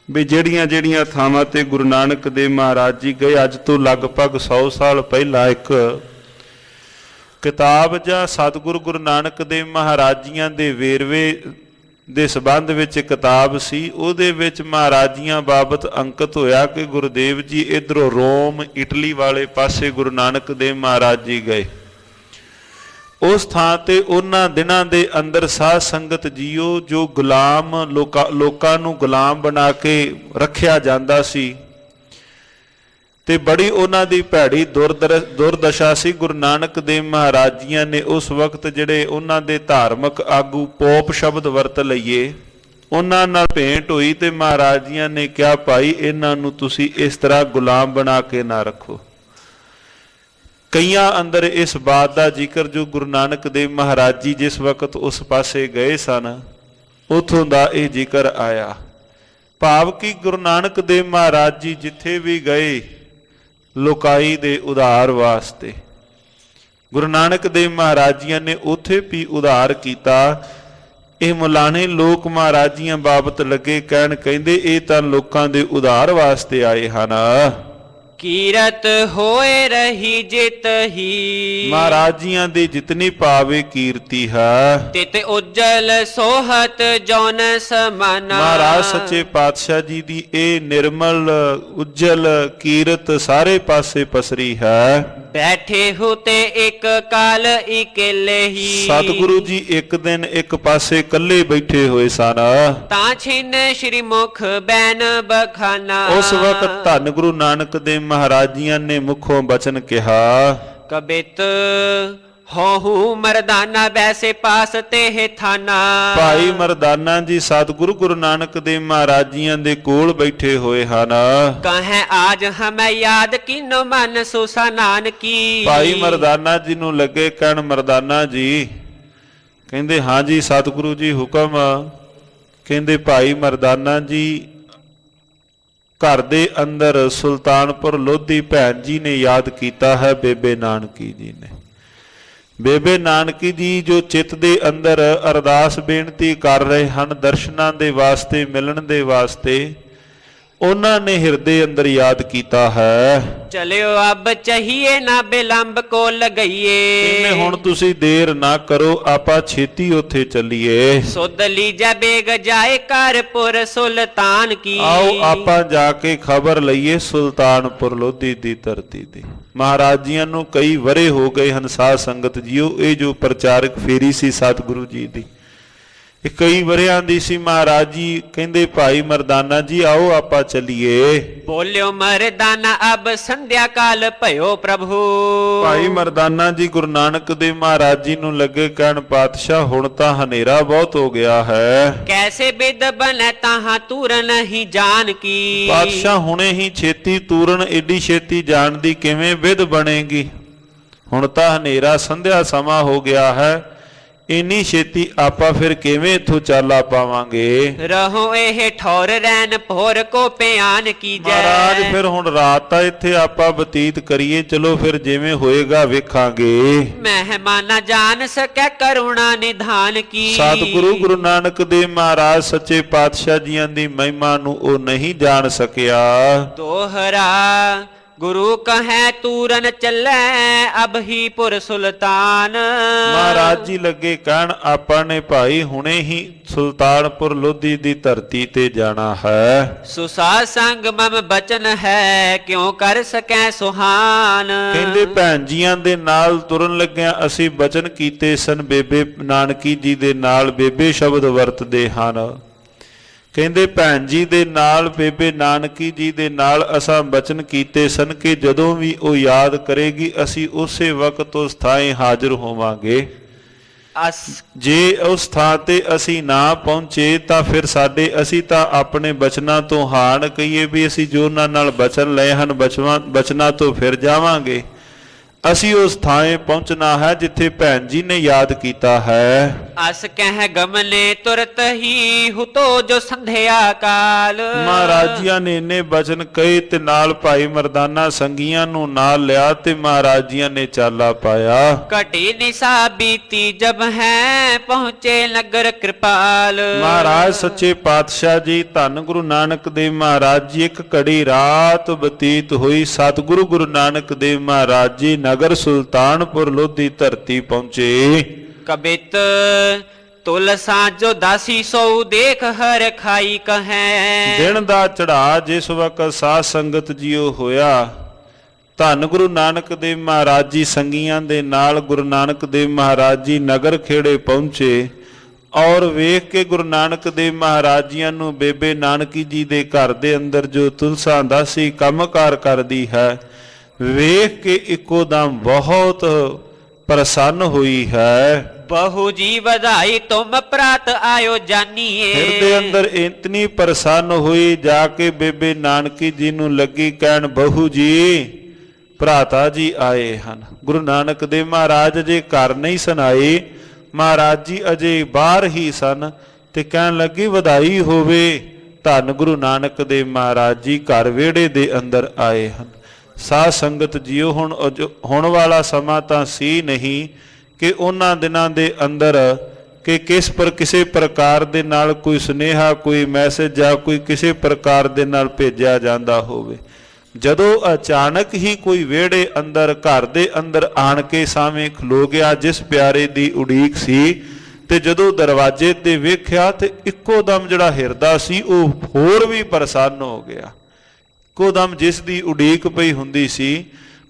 ਵੀ ਜਿਹੜੀਆਂ ਥਾਵਾਂ ਤੇ ਗੁਰੂ ਨਾਨਕ ਦੇਵ ਮਹਾਰਾਜ ਜੀ ਗਏ। ਅੱਜ ਤੋਂ ਲਗਭਗ 100 ਸਾਲ ਪਹਿਲਾਂ ਇੱਕ ਕਿਤਾਬ ਜਾਂ ਸਤਿਗੁਰੂ ਗੁਰੂ ਨਾਨਕ ਦੇਵ ਮਹਾਰਾਜ ਜੀਆਂ ਦੇ ਵੇਰਵੇ ਦੇ ਸੰਬੰਧ ਵਿੱਚ ਕਿਤਾਬ ਸੀ। ਉਹਦੇ ਵਿੱਚ ਮਹਾਰਾਜ ਜੀਆਂ ਬਾਬਤ ਅੰਕਿਤ ਹੋਇਆ ਕਿ ਗੁਰਦੇਵ ਜੀ ਇੱਧਰੋਂ ਰੋਮ ਇਟਲੀ ਵਾਲੇ ਪਾਸੇ ਗੁਰੂ ਨਾਨਕ ਦੇਵ ਮਹਾਰਾਜ ਜੀ ਗਏ। ਉਸ ਥਾਂ ਤੇ ਉਹਨਾਂ ਦਿਨਾਂ ਦੇ ਅੰਦਰ ਸਾਧ ਸੰਗਤ ਜੀਓ ਜੋ ਗੁਲਾਮ ਲੋਕਾਂ ਨੂੰ ਗੁਲਾਮ ਬਣਾ ਕੇ ਰੱਖਿਆ ਜਾਂਦਾ ਸੀ ਤੇ ਬੜੀ ਉਹਨਾਂ ਦੀ ਭੈੜੀ ਦੁਰਦਸ਼ਾ ਸੀ। ਗੁਰੂ ਨਾਨਕ ਦੇਵ ਮਹਾਰਾਜ ਜੀਆਂ ਨੇ ਉਸ ਵਕਤ ਜਿਹੜੇ ਉਹਨਾਂ ਦੇ ਧਾਰਮਿਕ ਆਗੂ ਪੋਪ ਸ਼ਬਦ ਵਰਤ ਲਈਏ ਉਹਨਾਂ ਨਾਲ ਭੇਂਟ ਹੋਈ ਤੇ ਮਹਾਰਾਜ ਜੀਆਂ ਨੇ ਕਿਹਾ ਭਾਈ ਇਹਨਾਂ ਨੂੰ ਤੁਸੀਂ ਇਸ ਤਰ੍ਹਾਂ ਗੁਲਾਮ ਬਣਾ ਕੇ ਨਾ ਰੱਖੋ। ਕਈਆਂ ਅੰਦਰ ਇਸ ਬਾਤ ਦਾ ਜ਼ਿਕਰ ਜੋ ਗੁਰੂ ਨਾਨਕ ਦੇਵ ਮਹਾਰਾਜ ਜੀ ਜਿਸ ਵਕਤ ਉਸ ਪਾਸੇ ਗਏ ਸਨ ਉਥੋਂ ਦਾ ਇਹ ਜ਼ਿਕਰ ਆਇਆ। ਭਾਵ ਕਿ ਗੁਰੂ ਨਾਨਕ ਦੇਵ ਮਹਾਰਾਜ ਜੀ ਜਿੱਥੇ ਵੀ ਗਏ ਲੋਕਾਈ ਦੇ ਉਧਾਰ ਵਾਸਤੇ ਗੁਰੂ ਨਾਨਕ ਦੇਵ ਮਹਾਰਾਜ ਜੀਆਂ ਨੇ ਉੱਥੇ ਵੀ ਉਧਾਰ ਕੀਤਾ। ਇਹ ਮੁਲਾਣੇ ਲੋਕ ਮਹਾਰਾਜ ਜੀਆਂ ਬਾਬਤ ਲੱਗੇ ਕਹਿਣ ਕਹਿੰਦੇ ਇਹ ਤਾਂ ਲੋਕਾਂ ਦੇ ਉਧਾਰ ਵਾਸਤੇ ਆਏ ਹਨ। ਕੀਰਤ ਹੋਏ ਰਹੀ ਜਿਤ ਹੀ। ਮਹਾਰਾਜ ਜੀਆਂ ਦੇ ਜਿਤਨੀ ਭਾਵੇ ਕੀਰਤੀ ਹੈ ਤਿਤ ਉਜਲ ਸੋਹਤ ਜੌਨ ਸਮਨ। ਮਹਾਰਾਜ ਸੱਚੇ ਪਾਤਸ਼ਾਹ ਜੀ ਦੀ ਇਹ ਨਿਰਮਲ ਉਜਲ ਕੀਰਤ ਸਾਰੇ ਪਾਸੇ ਪਸਰੀ ਹੈ। ਬੈਠੇ ਹੋ ਤੇ ਇੱਕ ਕਾਲ ਇਕੱਲੇ ਹੀ। ਸਤਿਗੁਰੂ ਜੀ ਇੱਕ ਦਿਨ ਇੱਕ ਪਾਸੇ ਇਕੱਲੇ ਬੈਠੇ ਹੋਏ ਸਨ। ਤਾਂ ਛਿਨ ਸ਼੍ਰੀ ਮੁਖ ਬੈਨ ਬਖਾਨਾ। ਉਸ ਵਕਤ ਧੰਨ ਗੁਰੂ ਨਾਨਕ ਦੇਵ ਮਹਾਰਾਜ ਜੀਆਂ ਨੇ ਮੁਖੋਂ ਬਚਨ ਕਿਹਾ ਕਬਿਤ ਹੋਹੂ ਮਰਦਾਨਾ ਬੈਸੇ ਪਾਸ ਤੇ ਥਾਨਾ। ਭਾਈ ਮਰਦਾਨਾ ਜੀ ਸਤਿਗੁਰੂ ਗੁਰੂ ਨਾਨਕ ਦੇਵ ਮਹਾਰਾਜ ਜੀਆਂ ਦੇ ਕੋਲ ਬੈਠੇ ਹੋਏ ਹਨ। ਕਹੇ ਆਜ ਹਮੈ ਯਾਦ ਕਿਨੋ ਮਨ ਸੁਸਾ ਨਾਨਕੀ। ਭਾਈ ਮਰਦਾਨਾ ਜੀ ਨੂੰ ਲੱਗੇ ਕਹਿਣ ਮਰਦਾਨਾ ਜੀ ਕਹਿੰਦੇ ਹਾਂ ਜੀ ਸਤਿਗੁਰੂ ਜੀ ਹੁਕਮ। ਕਹਿੰਦੇ ਭਾਈ ਮਰਦਾਨਾ ਜੀ ਘਰ ਦੇ ਅੰਦਰ ਸੁਲਤਾਨਪੁਰ ਲੋਧੀ ਭੈਣ ਜੀ ਨੇ ਯਾਦ ਕੀਤਾ ਹੈ ਬੇਬੇ ਨਾਨਕੀ ਜੀ ਨੇ। ਬੇਬੇ ਨਾਨਕੀ ਜੀ ਜੋ ਚਿੱਤ ਦੇ ਅੰਦਰ ਅਰਦਾਸ ਬੇਨਤੀ ਕਰ ਰਹੇ ਹਨ ਦਰਸ਼ਨਾਂ ਦੇ ਵਾਸਤੇ ਮਿਲਣ ਦੇ ਵਾਸਤੇ ਉਹਨਾਂ ਨੇ ਹਿਰਦੇ ਅੰਦਰ ਯਾਦ ਕੀਤਾ ਹੈ। ਚਲਿਓ ਅਬ ਚਾਹੀਏ ਨਾ ਬਿਲੰਬ ਕੋ ਲਗਈਏ। ਕਹਿੰਦੇ ਹੁਣ ਤੁਸੀਂ ਦੇਰ ਨਾ ਕਰੋ ਆਪਾਂ ਛੇਤੀ ਉੱਥੇ ਚੱਲੀਏ। ਸੁਧ ਲੀਜਾ ਬੇਗ ਜਾਏ ਕਰਪੁਰ ਸੁਲਤਾਨ ਕੀ। ਆਓ ਆਪਾਂ ਜਾ ਕੇ ਖਬਰ ਲਈਏ ਸੁਲਤਾਨਪੁਰ ਲੋਧੀ ਦੀ ਧਰਤੀ ਦੀ। ਮਹਾਰਾਜ ਜੀਆਂ ਨੂੰ ਕਈ ਵਰੇ ਹੋ ਗਏ ਹਨ ਸਾਧ ਸੰਗਤ ਜੀਓ। ਇਹ ਜੋ ਪ੍ਰਚਾਰਕ ਫੇਰੀ ਸੀ ਸਤਿਗੁਰੂ ਜੀ ਦੀ ਇਹ ਕਈ ਵਰਿਆਂ ਦੀ ਸੀ। ਮਹਾਰਾਜ ਜੀ ਕਹਿੰਦੇ ਭਾਈ ਮਰਦਾਨਾ ਜੀ ਆਓ ਆਪਾਂ ਚੱਲੀਏ। ਬੋਲਿਓ ਮਰਦਾਨਾ ਅਬ ਸੰਧਿਆ ਕਾਲ ਭਇਓ ਪ੍ਰਭੂ। ਭਾਈ ਮਰਦਾਨਾ ਜੀ ਗੁਰੂ ਨਾਨਕ ਦੇਵ ਮਹਾਰਾਜ ਜੀ ਨੂੰ ਲੱਗੇ ਕਹਿਣ ਪਾਤਸ਼ਾਹ ਹੁਣ ਤਾਂ ਹਨੇਰਾ ਬਹੁਤ ਹੋ ਗਿਆ ਹੈ। ਕੈਸੇ ਬਿਦ ਬਨੈ ਤਾਹਾਂ ਤੂਰ ਨਹੀਂ ਜਾਣ ਕੀ। ਪਾਤਸ਼ਾਹ ਹੁਣੇ ਹੀ ਛੇਤੀ ਤੂਰਨ ਏਡੀ ਛੇਤੀ ਜਾਣ ਦੀ ਕਿਵੇਂ ਵਿਧ ਬਣੇਗੀ। ਹੁਣ ਤਾਂ ਹਨੇਰਾ ਸੰਧਿਆ ਸਮਾਂ ਹੋ ਗਿਆ ਹੈ ਇੰਨੀ ਛੇਤੀ ਆਪਾਂ ਫਿਰ ਕਿਵੇਂ ਇੱਥੋਂ ਚਾਲਾ ਪਾਵਾਂਗੇ। ਰਹੋ ਇਹ ਠੌਰ ਰਹਿਣ ਭੋਰ ਕੋ ਪਿਆਨ ਕੀਜੈ। ਮਹਾਰਾਜ ਫਿਰ ਹੁਣ ਰਾਤ ਤਾਂ ਇੱਥੇ ਆਪਾਂ ਬਤੀਤ ਕਰੀਏ ਚਲੋ ਫਿਰ ਜਿਵੇਂ ਹੋਏਗਾ ਵੇਖਾਂਗੇ। ਮਹਿਮਾਨਾ ਜਾਣ ਸਕੈ ਕਰੁਣਾ ਨਿਧਾਨ ਕੀ। ਸਤਿਗੁਰੂ ਗੁਰੂ ਨਾਨਕ ਦੇਵ ਮਹਾਰਾਜ ਸੱਚੇ ਪਾਤਸ਼ਾਹ ਜੀਆਂ ਦੀ ਮਹਿਮਾ ਨੂੰ ਉਹ ਨਹੀਂ ਜਾਣ ਸਕਿਆ। ਦੋਹਰਾ ਗੁਰੂ ਕਹੈ ਤੂਰਨ ਚੱਲੈ ਅਬਹੀ ਪੁਰ ਸੁਲਤਾਨ। ਮਹਾਰਾਜ ਜੀ ਲੱਗੇ ਕਹਿਣ ਆਪਾਂ ਨੇ ਭਾਈ ਹੁਣੇ ਹੀ ਸੁਲਤਾਨਪੁਰ ਲੋਧੀ ਦੀ ਧਰਤੀ ਤੇ ਜਾਣਾ ਹੈ। ਸੁਸਾ ਸੰਗ ਮਮ ਬਚਨ ਹੈ ਕਿਉ ਕਰ ਸਕੈ ਸੁਹਾਨ। ਕਹਿੰਦੇ ਭੈਣ ਜੀਆਂ ਦੇ ਨਾਲ ਤੁਰਨ ਲੱਗਿਆਂ ਅਸੀਂ ਬਚਨ ਕੀਤੇ ਸਨ, ਬੇਬੇ ਨਾਨਕੀ ਜੀ ਦੇ ਨਾਲ ਬੇਬੇ ਸ਼ਬਦ ਵਰਤਦੇ ਹਨ। ਕਹਿੰਦੇ ਭੈਣ ਜੀ ਦੇ ਨਾਲ ਬੇਬੇ ਨਾਨਕੀ ਜੀ ਦੇ ਨਾਲ ਅਸਾਂ ਬਚਨ ਕੀਤੇ ਸਨ ਕਿ ਜਦੋਂ ਵੀ ਉਹ ਯਾਦ ਕਰੇਗੀ ਅਸੀਂ ਉਸੇ ਵਕਤ ਉਸ ਥਾਂ ਹਾਜ਼ਰ ਹੋਵਾਂਗੇ। ਜੇ ਉਸ ਥਾਂ ਤੇ ਅਸੀਂ ਨਾ ਪਹੁੰਚੇ ਤਾਂ ਫਿਰ ਅਸੀਂ ਤਾਂ ਆਪਣੇ ਬਚਨਾਂ ਤੋਂ ਹਾਣ ਕਹੀਏ ਵੀ ਅਸੀਂ ਜੋ ਉਹਨਾਂ ਨਾਲ ਬਚਨ ਲਏ ਹਨ ਬਚਨਾਂ ਤੋਂ ਫਿਰ ਜਾਵਾਂਗੇ। ਅਸੀਂ ਉਸ ਥਾਂ ਪਹੁੰਚਣਾ ਹੈ ਜਿੱਥੇ ਭੈਣ ਜੀ ਨੇ ਯਾਦ ਕੀਤਾ ਹੈ। ਅਸ ਕਹਿ ਗਮਨੇ ਤੁਰਤ ਹੀ ਹੁਤੋ ਜੋ ਸੰਧਿਆ ਕਾਲ। ਮਹਾਰਾਜੀਆਂ ਨੇ ਇੰਨੇ ਬਚਨ ਕਹੇ ਤੇ ਨਾਲ ਭਾਈ ਮਰਦਾਨਾ ਸੰਗੀਆਂ ਨੂੰ ਨਾਲ ਲਿਆ ਤੇ ਮਹਾਰਾਜੀਆਂ ਨੇ ਚਾਲਾ ਪਾਇਆ। ਘਟੀ ਨਿਸਾ ਬੀਤੀ ਜਬ ਹੈ ਪਹੁੰਚੇ ਨਗਰ ਕਿਰਪਾਲ। ਮਹਾਰਾਜ ਸੱਚੇ ਪਾਤਸ਼ਾਹ ਜੀ ਧੰਨ ਗੁਰੂ ਨਾਨਕ ਦੇਵ ਮਹਾਰਾਜ ਜੀ ਇੱਕ ਘੜੀ ਰਾਤ ਬਤੀਤ ਹੋਈ। ਸਤਿਗੁਰੂ ਗੁਰੂ ਨਾਨਕ ਦੇਵ ਮਹਾਰਾਜ ਜੀ ਨਗਰ ਸੁਲਤਾਨਪੁਰ ਲੋਧੀ ਧਰਤੀ ਪਹੁੰਚੇ। ਕਬਿਤ ਤੁਲਸਾ ਜੋ ਦਾਸੀ ਸੋ ਦੇਖ ਹਰ ਖਾਈ ਕਹੈ। ਦਿਨ ਦਾ ਚੜਾ ਜਿਸ ਵਕਤ ਸਾਧ ਸੰਗਤ ਜੀਓ ਹੋਇਆ, ਧੰਨ ਗੁਰੂ ਨਾਨਕ ਦੇਵ ਮਹਾਰਾਜ ਜੀ ਸੰਗੀਆਂ ਦੇ ਨਾਲ ਗੁਰੂ ਨਾਨਕ ਦੇਵ ਮਹਾਰਾਜ ਜੀ ਨਗਰ ਖੇੜੇ ਪਹੁੰਚੇ ਔਰ ਵੇਖ ਕੇ ਗੁਰੂ ਨਾਨਕ ਦੇਵ ਮਹਾਰਾਜ ਜੀਆਂ ਨੂੰ ਬੇਬੇ ਨਾਨਕੀ ਜੀ ਦੇ ਘਰ ਦੇ ਅੰਦਰ ਜੋ ਤੁਲਸਾ ਦਾਸੀ ਕੰਮਕਾਰ ਕਰਦੀ ਹੈ ਵੇਖ ਕੇ ਇੱਕੋ ਦਮ ਬਹੁਤ ਪ੍ਰਸੰਨ ਹੋਈ ਹੈ। ਬਹੁ ਜੀ ਵਧਾਈ ਤੁਮ ਪ੍ਰਾਤ ਆਇਓ ਜਾਨੀਏ। ਹਿਰਦੇ ਅੰਦਰ ਇਤਨੀ ਪ੍ਰਸੰਨ ਹੋਈ ਜਾ ਕੇ ਬੇਬੇ ਨਾਨਕੀ ਜੀ ਨੂੰ ਲੱਗੀ ਕਹਿਣ ਬਹੂ ਜੀ ਭਰਾਤਾ ਜੀ ਆਏ ਹਨ। ਗੁਰੂ ਨਾਨਕ ਦੇਵ ਮਹਾਰਾਜ ਅਜੇ ਘਰ ਨਹੀਂ ਸਨ ਆਏ, ਮਹਾਰਾਜ ਜੀ ਅਜੇ ਬਾਹਰ ਹੀ ਸਨ ਤੇ ਕਹਿਣ ਲੱਗੀ ਵਧਾਈ ਹੋਵੇ ਧੰਨ ਗੁਰੂ ਨਾਨਕ ਦੇਵ ਮਹਾਰਾਜ ਜੀ ਘਰ ਵਿਹੜੇ ਦੇ ਅੰਦਰ ਆਏ ਹਨ। ਸਾਧ ਸੰਗਤ ਜੀਓ ਹੁਣ ਵਾਲਾ ਸਮਾਂ ਤਾਂ ਸੀ ਨਹੀਂ ਕਿ ਉਹਨਾਂ ਦਿਨਾਂ ਦੇ ਅੰਦਰ ਕਿ ਕਿਸੇ ਪ੍ਰਕਾਰ ਦੇ ਨਾਲ ਕੋਈ ਸੁਨੇਹਾ ਕੋਈ ਮੈਸੇਜ ਜਾਂ ਕੋਈ ਕਿਸੇ ਪ੍ਰਕਾਰ ਦੇ ਨਾਲ ਭੇਜਿਆ ਜਾਂਦਾ ਹੋਵੇ। ਜਦੋਂ ਅਚਾਨਕ ਹੀ ਕੋਈ ਵਿਹੜੇ ਅੰਦਰ ਘਰ ਦੇ ਅੰਦਰ ਆਣ ਕੇ ਸਾਹਮਣੇ ਖਲੋ ਗਿਆ ਜਿਸ ਪਿਆਰੇ ਦੀ ਉਡੀਕ ਸੀ ਤੇ ਜਦੋਂ ਦਰਵਾਜ਼ੇ ਤੇ ਵੇਖਿਆ ਤੇ ਇੱਕੋ ਦਮ ਜਿਹੜਾ ਹਿਰਦਾ ਸੀ ਉਹ ਹੋਰ ਵੀ ਪ੍ਰਸੰਨ ਹੋ ਗਿਆ। ਇੱਕੋ ਦਮ ਜਿਸ ਦੀ ਉਡੀਕ ਪਈ ਹੁੰਦੀ ਸੀ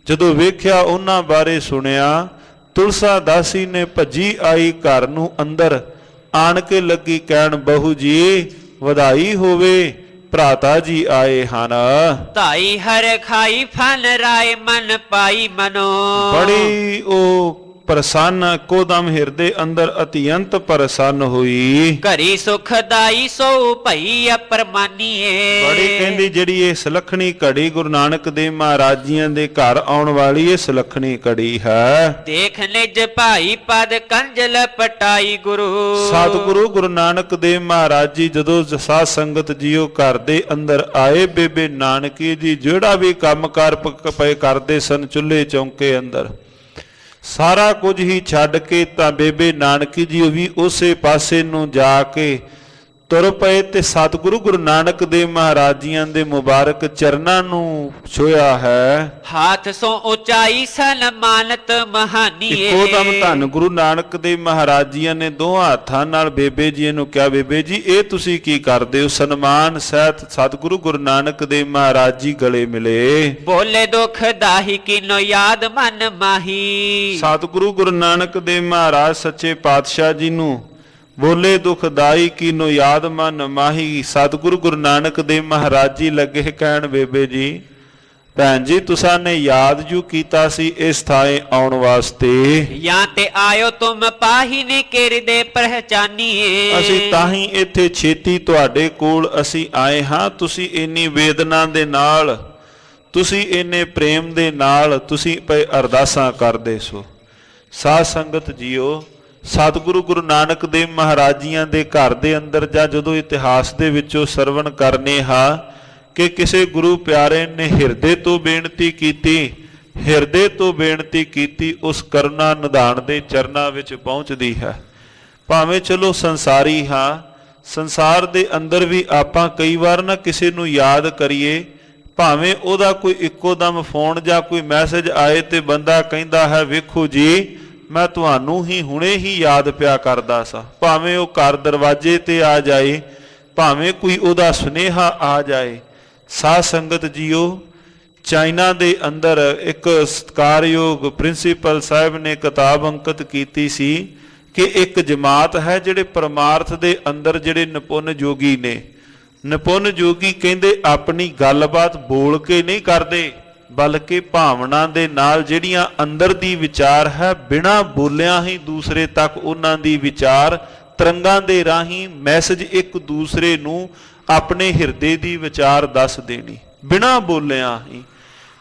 ਜਦੋਂ ਵੇਖਿਆ ਉਹਨਾਂ ਬਾਰੇ ਸੁਣਿਆ ਤੁਲਸਾ ਦਾਸੀ ਨੇ ਭੱਜੀ ਆਈ ਘਰ ਨੂੰ ਅੰਦਰ ਆਣ ਕੇ ਲੱਗੀ ਕਹਿਣ ਬਹੂ ਜੀ ਵਧਾਈ ਹੋਵੇ ਭਰਾਤਾ ਜੀ ਆਏ ਹਨ। ਧਾਈ ਹਰ ਖਾਈ ਫਨ ਰਾਏ ਮਨ ਪਾਈ ਮਨੋ। ਬੜੀ ਉਹ ਪ੍ਰਸੰਨ ਇੱਕੋਦਮ ਹਿਰਦੇ ਅੰਦਰ ਅਤਿਅੰਤ ਪ੍ਰਸੰਨ ਹੋਈ। ਘਰੀ ਸੁਖਦਾਈ ਸੋ ਭਈ ਅਪਰਮਾਨੀਏ। ਬੜੀ ਕਹਿੰਦੀ ਜਿਹੜੀ ਇਹ ਸੁਲੱਖਣੀ ਘੜੀ ਗੁਰੂ ਨਾਨਕ ਦੇਵ ਮਹਾਰਾਜ ਜੀਆਂ ਦੇ ਘਰ ਆਉਣ ਵਾਲੀ ਇਹ ਸੁਲੱਖਣੀ ਘੜੀ ਹੈ। ਦੇਖ ਨਿਜ ਭਾਈ ਪਦ ਕੰਜਲ ਪਟਾਈ ਗੁਰੂ। ਸਤਿਗੁਰੂ ਗੁਰੂ ਨਾਨਕ ਦੇਵ ਮਹਾਰਾਜ ਜੀ ਜਦੋਂ ਸਾਧ ਸੰਗਤ ਜੀਓ ਘਰ ਦੇ ਅੰਦਰ ਆਏ ਬੇਬੇ ਨਾਨਕੀ ਜੀ ਜਿਹੜਾ ਵੀ ਕੰਮਕਾਰ ਪਏ ਕਰਦੇ ਸਨ ਚੁੱਲ੍ਹੇ ਚੌਂਕੇ ਅੰਦਰ ਸਾਰਾ ਕੁਝ ਹੀ ਛੱਡ ਕੇ ਤਾਂ ਬੇਬੇ ਨਾਨਕੀ ਜੀ ਵੀ ਉਸੇ ਪਾਸੇ ਨੂੰ ਜਾ ਕੇ ਤੁਰ ਪਏ ਤੇ ਸਤਿਗੁਰੂ ਗੁਰੂ ਨਾਨਕ ਦੇਵ ਮਹਾਰਾਜ ਜੀਆਂ ਦੇ ਮੁਬਾਰਕ ਚਰਨਾਂ ਨੂੰ ਛੋਇਆ ਹੈ। ਹਾਥ ਸੋ ਉਚਾਈ ਸਨਮਾਨਤ ਮਹਾਨੀਏ। ਇੱਕੋ ਦਮ ਧੰਨ ਗੁਰੂ ਨਾਨਕ ਦੇਵ ਮਹਾਰਾਜ ਜੀਆਂ ਨੇ ਦੋਹਾਂ ਹੱਥਾਂ ਨਾਲ ਬੇਬੇ ਜੀ ਨੂੰ ਕਿਹਾ ਬੇਬੇ ਜੀ ਇਹ ਤੁਸੀਂ ਕੀ ਕਰਦੇ ਹੋ। ਸਨਮਾਨ ਸਹਿਤ ਸਤਿਗੁਰੂ ਗੁਰੂ ਨਾਨਕ ਦੇਵ ਮਹਾਰਾਜ ਜੀ ਗਲੇ ਮਿਲੇ। ਬੋਲੇ ਦੁਖ ਦਾਹੀ ਕੀਨੋ ਯਾਦ ਮਨ ਮਾਹੀ। ਸਤਿਗੁਰੂ ਗੁਰੂ ਨਾਨਕ ਦੇਵ ਮਹਾਰਾਜ ਸੱਚੇ ਪਾਤਸ਼ਾਹ ਜੀ ਨੂੰ ਬੋਲੇ ਦੁਖਦਾਈ ਕੀਨੋ ਯਾਦ ਮਨ ਮਾਹੀ। ਸਤਿਗੁਰੂ ਗੁਰੂ ਨਾਨਕ ਦੇਵ ਮਹਾਰਾਜ ਜੀ ਲੱਗੇ ਕਹਿਣ ਬੇਬੇ ਜੀ ਭੈਣ ਜੀ ਤੁਸਾਂ ਨੇ ਯਾਦ ਜੂ ਕੀਤਾ ਸੀ ਇਸ ਥਾਂ ਆਉਣ ਵਾਸਤੇ। ਜਾਂ ਤੇ ਆਇਓ ਤੁਮ ਪਾਹੀ ਨੇ ਕਿਰਦੇ ਪਹਿਚਾਨੀਏ। ਅਸੀਂ ਤਾਂ ਹੀ ਇੱਥੇ ਛੇਤੀ ਤੁਹਾਡੇ ਕੋਲ ਅਸੀਂ ਆਏ ਹਾਂ। ਤੁਸੀਂ ਇੰਨੀ ਵੇਦਨਾ ਦੇ ਨਾਲ ਤੁਸੀਂ ਇੰਨੇ ਪ੍ਰੇਮ ਦੇ ਨਾਲ ਤੁਸੀਂ ਪਏ ਅਰਦਾਸਾਂ ਕਰਦੇ ਸੋ। ਸਾਧ ਸੰਗਤ ਜੀਓ ਸਤਿਗੁਰੂ ਗੁਰੂ ਨਾਨਕ ਦੇਵ ਮਹਾਰਾਜ ਜੀਆਂ ਦੇ ਘਰ ਦੇ ਅੰਦਰ ਜਾਂ ਜਦੋਂ ਇਤਿਹਾਸ ਦੇ ਵਿੱਚੋਂ ਸਰਵਣ ਕਰਨੇ ਹਾਂ ਕਿ ਕਿਸੇ ਗੁਰੂ ਪਿਆਰੇ ਨੇ ਹਿਰਦੇ ਤੋਂ ਬੇਨਤੀ ਕੀਤੀ ਉਸ ਕਰੁਣਾ ਨਿਧਾਨ ਦੇ ਚਰਨਾਂ ਵਿੱਚ ਪਹੁੰਚਦੀ ਹੈ। ਭਾਵੇਂ ਚਲੋ ਸੰਸਾਰੀ ਹਾਂ ਸੰਸਾਰ ਦੇ ਅੰਦਰ ਵੀ ਆਪਾਂ ਕਈ ਵਾਰ ਨਾ ਕਿਸੇ ਨੂੰ ਯਾਦ ਕਰੀਏ ਭਾਵੇਂ ਉਹਦਾ ਕੋਈ ਇੱਕੋ ਦਮ ਫੋਨ ਜਾਂ ਕੋਈ ਮੈਸੇਜ ਆਏ ਤੇ ਬੰਦਾ ਕਹਿੰਦਾ ਹੈ ਵੇਖੋ ਜੀ ਮੈਂ ਤੁਹਾਨੂੰ ਹੀ ਹੁਣੇ ਹੀ ਯਾਦ ਪਿਆ ਕਰਦਾ ਸਾਂ, ਭਾਵੇਂ ਉਹ ਘਰ ਦਰਵਾਜ਼ੇ ਤੇ ਆ ਜਾਏ, ਭਾਵੇਂ ਕੋਈ ਉਹਦਾ ਸੁਨੇਹਾ ਆ ਜਾਏ। ਸਾਧ ਸੰਗਤ ਜੀਓ, ਚਾਈਨਾ ਦੇ ਅੰਦਰ ਇੱਕ ਸਤਿਕਾਰਯੋਗ ਪ੍ਰਿੰਸੀਪਲ ਸਾਹਿਬ ਨੇ ਕਿਤਾਬ ਅੰਕਿਤ ਕੀਤੀ ਸੀ ਕਿ ਇੱਕ ਜਮਾਤ ਹੈ ਜਿਹੜੇ ਪਰਮਾਰਥ ਦੇ ਅੰਦਰ ਜਿਹੜੇ ਨਿਪੁੰਨ ਜੋਗੀ ਨੇ। ਨਿਪੁੰਨ ਜੋਗੀ ਕਹਿੰਦੇ ਆਪਣੀ ਗੱਲਬਾਤ ਬੋਲ ਕੇ ਨਹੀਂ ਕਰਦੇ, ਬਲਕਿ ਭਾਵਨਾ ਦੇ ਨਾਲ ਜਿਹੜੀਆਂ ਅੰਦਰ ਦੀ ਵਿਚਾਰ ਹੈ ਬਿਨਾਂ ਬੋਲਿਆਂ ਹੀ ਦੂਸਰੇ ਤੱਕ ਉਹਨਾਂ ਦੀ ਵਿਚਾਰ ਤਰੰਗਾਂ ਦੇ ਰਾਹੀਂ ਮੈਸੇਜ ਇੱਕ ਦੂਸਰੇ ਨੂੰ ਆਪਣੇ ਹਿਰਦੇ ਦੀ ਵਿਚਾਰ ਦੱਸ ਦੇਣੀ ਬਿਨਾਂ ਬੋਲਿਆਂ ਹੀ।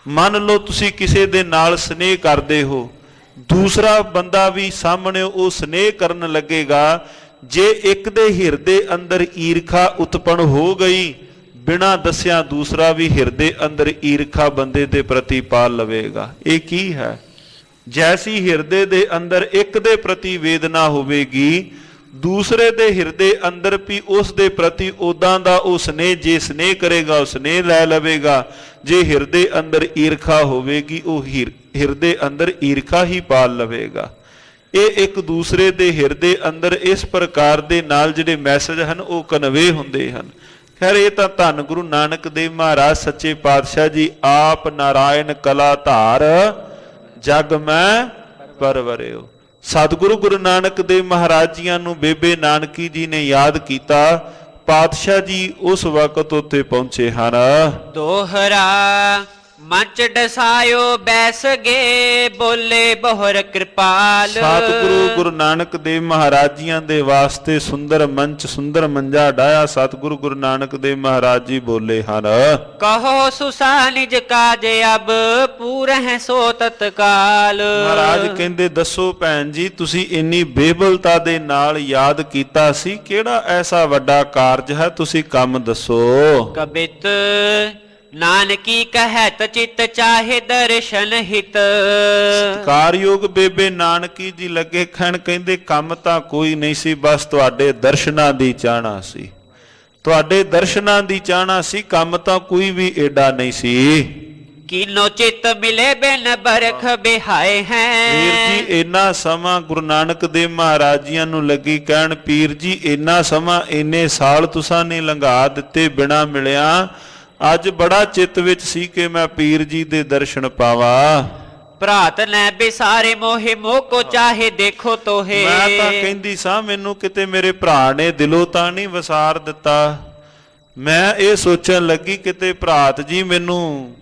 ਮੰਨ ਲਓ ਤੁਸੀਂ ਕਿਸੇ ਦੇ ਨਾਲ ਸਨੇਹ ਕਰਦੇ ਹੋ, ਦੂਸਰਾ ਬੰਦਾ ਵੀ ਸਾਹਮਣੇ ਉਹ ਸਨੇਹ ਕਰਨ ਲੱਗੇਗਾ। ਜੇ ਇੱਕ ਦੇ ਹਿਰਦੇ ਅੰਦਰ ਈਰਖਾ ਉਤਪੰਨ ਹੋ ਗਈ, ਬਿਨਾਂ ਦੱਸਿਆ ਦੂਸਰਾ ਵੀ ਹਿਰਦੇ ਅੰਦਰ ਈਰਖਾ ਬੰਦੇ ਦੇ ਪ੍ਰਤੀ ਪਾਲ ਲਵੇਗਾ। ਇਹ ਕੀ ਹੈ? ਜੈਸੀ ਹਿਰਦੇ ਦੇ ਅੰਦਰ ਇੱਕ ਦੇ ਪ੍ਰਤੀ ਵੇਦਨਾ ਹੋਵੇਗੀ, ਦੂਸਰੇ ਦੇ ਹਿਰਦੇ ਅੰਦਰ ਵੀ ਉਸ ਦੇ ਪ੍ਰਤੀ ਉਦਾਂ ਦਾ ਉਹ ਸਨੇਹ, ਜੇ ਸਨੇਹ ਕਰੇਗਾ ਉਹ ਸਨੇਹ ਲੈ ਲਵੇਗਾ। ਜੇ ਹਿਰਦੇ ਅੰਦਰ ਈਰਖਾ ਹੋਵੇਗੀ ਉਹ ਹਿਰਦੇ ਅੰਦਰ ਈਰਖਾ ਹੀ ਪਾਲ ਲਵੇਗਾ। ਇਹ ਇੱਕ ਦੂਸਰੇ ਦੇ ਹਿਰਦੇ ਅੰਦਰ ਇਸ ਪ੍ਰਕਾਰ ਦੇ ਨਾਲ ਜਿਹੜੇ ਮੈਸੇਜ ਹਨ ਉਹ ਕਨਵੇ ਹੁੰਦੇ ਹਨ। ਖੈਰ ਇਹ ਤਾਂ ਧੰਨ ਗੁਰੂ ਨਾਨਕ ਦੇਵ ਮਹਾਰਾਜ ਸੱਚੇ ਪਾਤਸ਼ਾਹ ਜੀ ਆਪ ਨਾਰਾਇਣ ਕਲਾ ਧਾਰ ਜਗ ਮੈਂ ਪਰਵਰਿਓ। ਸਤਿਗੁਰੂ ਗੁਰੂ ਨਾਨਕ ਦੇਵ ਮਹਾਰਾਜ ਜੀਆਂ ਨੂੰ ਬੇਬੇ ਨਾਨਕੀ ਜੀ ਨੇ ਯਾਦ ਕੀਤਾ, ਪਾਤਸ਼ਾਹ ਜੀ ਉਸ ਵਕਤ ਉੱਤੇ ਪਹੁੰਚੇ ਹਨ। ਦੋਹਰਾ ਮੰਚ ਡਸਾਇਓ ਬੈਸ ਗੇ, ਬੋਲੇ ਬਹੁਰ ਕਿਰਪਾਲ। ਸਤਿਗੁਰੂ ਗੁਰੂ ਨਾਨਕ ਦੇਵ ਮਹਾਰਾਜ ਜੀਆਂ ਦੇ ਵਾਸਤੇ ਸੁੰਦਰ ਮੰਚ, ਸੁੰਦਰ ਮੰਜਾ ਡਾਇਆ। ਸਤਿਗੁਰੂ ਗੁਰੂ ਨਾਨਕ ਦੇਵ ਮਹਾਰਾਜ ਜੀ ਬੋਲੇ ਹਨ, ਕਹੋ ਸੁਸਾ ਨਿਜ ਕਾਜ ਅਬ ਪੂਰਹਿ ਸੋ ਤਤਕਾਲ। ਮਹਾਰਾਜ ਕਹਿੰਦੇ ਦੱਸੋ ਭੈਣ ਜੀ, ਤੁਸੀਂ ਇੰਨੀ ਬੇਬਲਤਾ ਦੇ ਨਾਲ ਯਾਦ ਕੀਤਾ ਸੀ, ਕਿਹੜਾ ਐਸਾ ਵੱਡਾ ਕਾਰਜ ਹੈ, ਤੁਸੀਂ ਕੰਮ ਦੱਸੋ। ਕਬਿਤ ਨਾਨਕੀ ਕਹਿਤ ਚਿਤ ਚਾਹੇ ਦਰਸ਼ਨ ਹਿਤ। ਸਤਿਕਾਰਯੋਗ ਬੇਬੇ ਨਾਨਕੀ ਜੀ ਲੱਗੇ ਕਹਿਣ, ਕਹਿੰਦੇ ਕੰਮ ਤਾਂ ਕੋਈ ਨਹੀਂ ਸੀ, ਬਸ ਤੁਹਾਡੇ ਦਰਸ਼ਨਾਂ ਦੀ ਚਾਹਨਾ ਸੀ, ਤੁਹਾਡੇ ਦਰਸ਼ਨਾਂ ਦੀ ਚਾਹਨਾ ਸੀ, ਕੰਮ ਤਾਂ ਕੋਈ ਵੀ ਏਡਾ ਨਹੀਂ ਸੀ। ਕੀਨੋ ਚਿਤ ਮਿਲੇ ਬਿਨ ਬਰਖ ਬਿਹਾਏ ਹੈ। ਪੀਰ ਜੀ ਇੰਨਾ ਸਮਾਂ ਗੁਰੂ ਨਾਨਕ ਦੇਵ ਮਹਾਰਾਜ ਜੀਆਂ ਨੂੰ ਲੱਗੀ ਕਹਿਣ, ਪੀਰ ਜੀ ਇੰਨਾ ਸਮਾਂ ਇੰਨੇ ਸਾਲ ਤੁਸਾਂ ਨੇ ਲੰਘਾ ਦਿੱਤੇ ਬਿਨਾਂ ਮਿਲਿਆ, ਅੱਜ ਬੜਾ ਚਿੱਤ ਵਿੱਚ ਸੀ ਕਿ ਮੈਂ ਪੀਰ ਜੀ ਦੇ ਦਰਸ਼ਨ ਪਾਵਾਂ। ਭਰਾਤ ਨੇ ਬਿਸਾਰੇ ਮੋਹਿ ਮੋਹ ਕੋ ਚਾਹੇ ਦੇਖੋ ਤੋਹੇ। ਮੈਂ ਤਾਂ ਕਹਿੰਦੀ ਸਾਂ ਮੈਨੂੰ ਕਿਤੇ ਮੇਰੇ ਭਰਾ ਨੇ ਦਿਲੋਂ ਤਾਂ ਨਹੀਂ ਵਸਾਰ ਦਿੱਤਾ। ਮੈਂ ਇਹ ਸੋਚਣ ਲੱਗੀ ਕਿਤੇ ਭਰਾਤ ਜੀ ਮੈਨੂੰ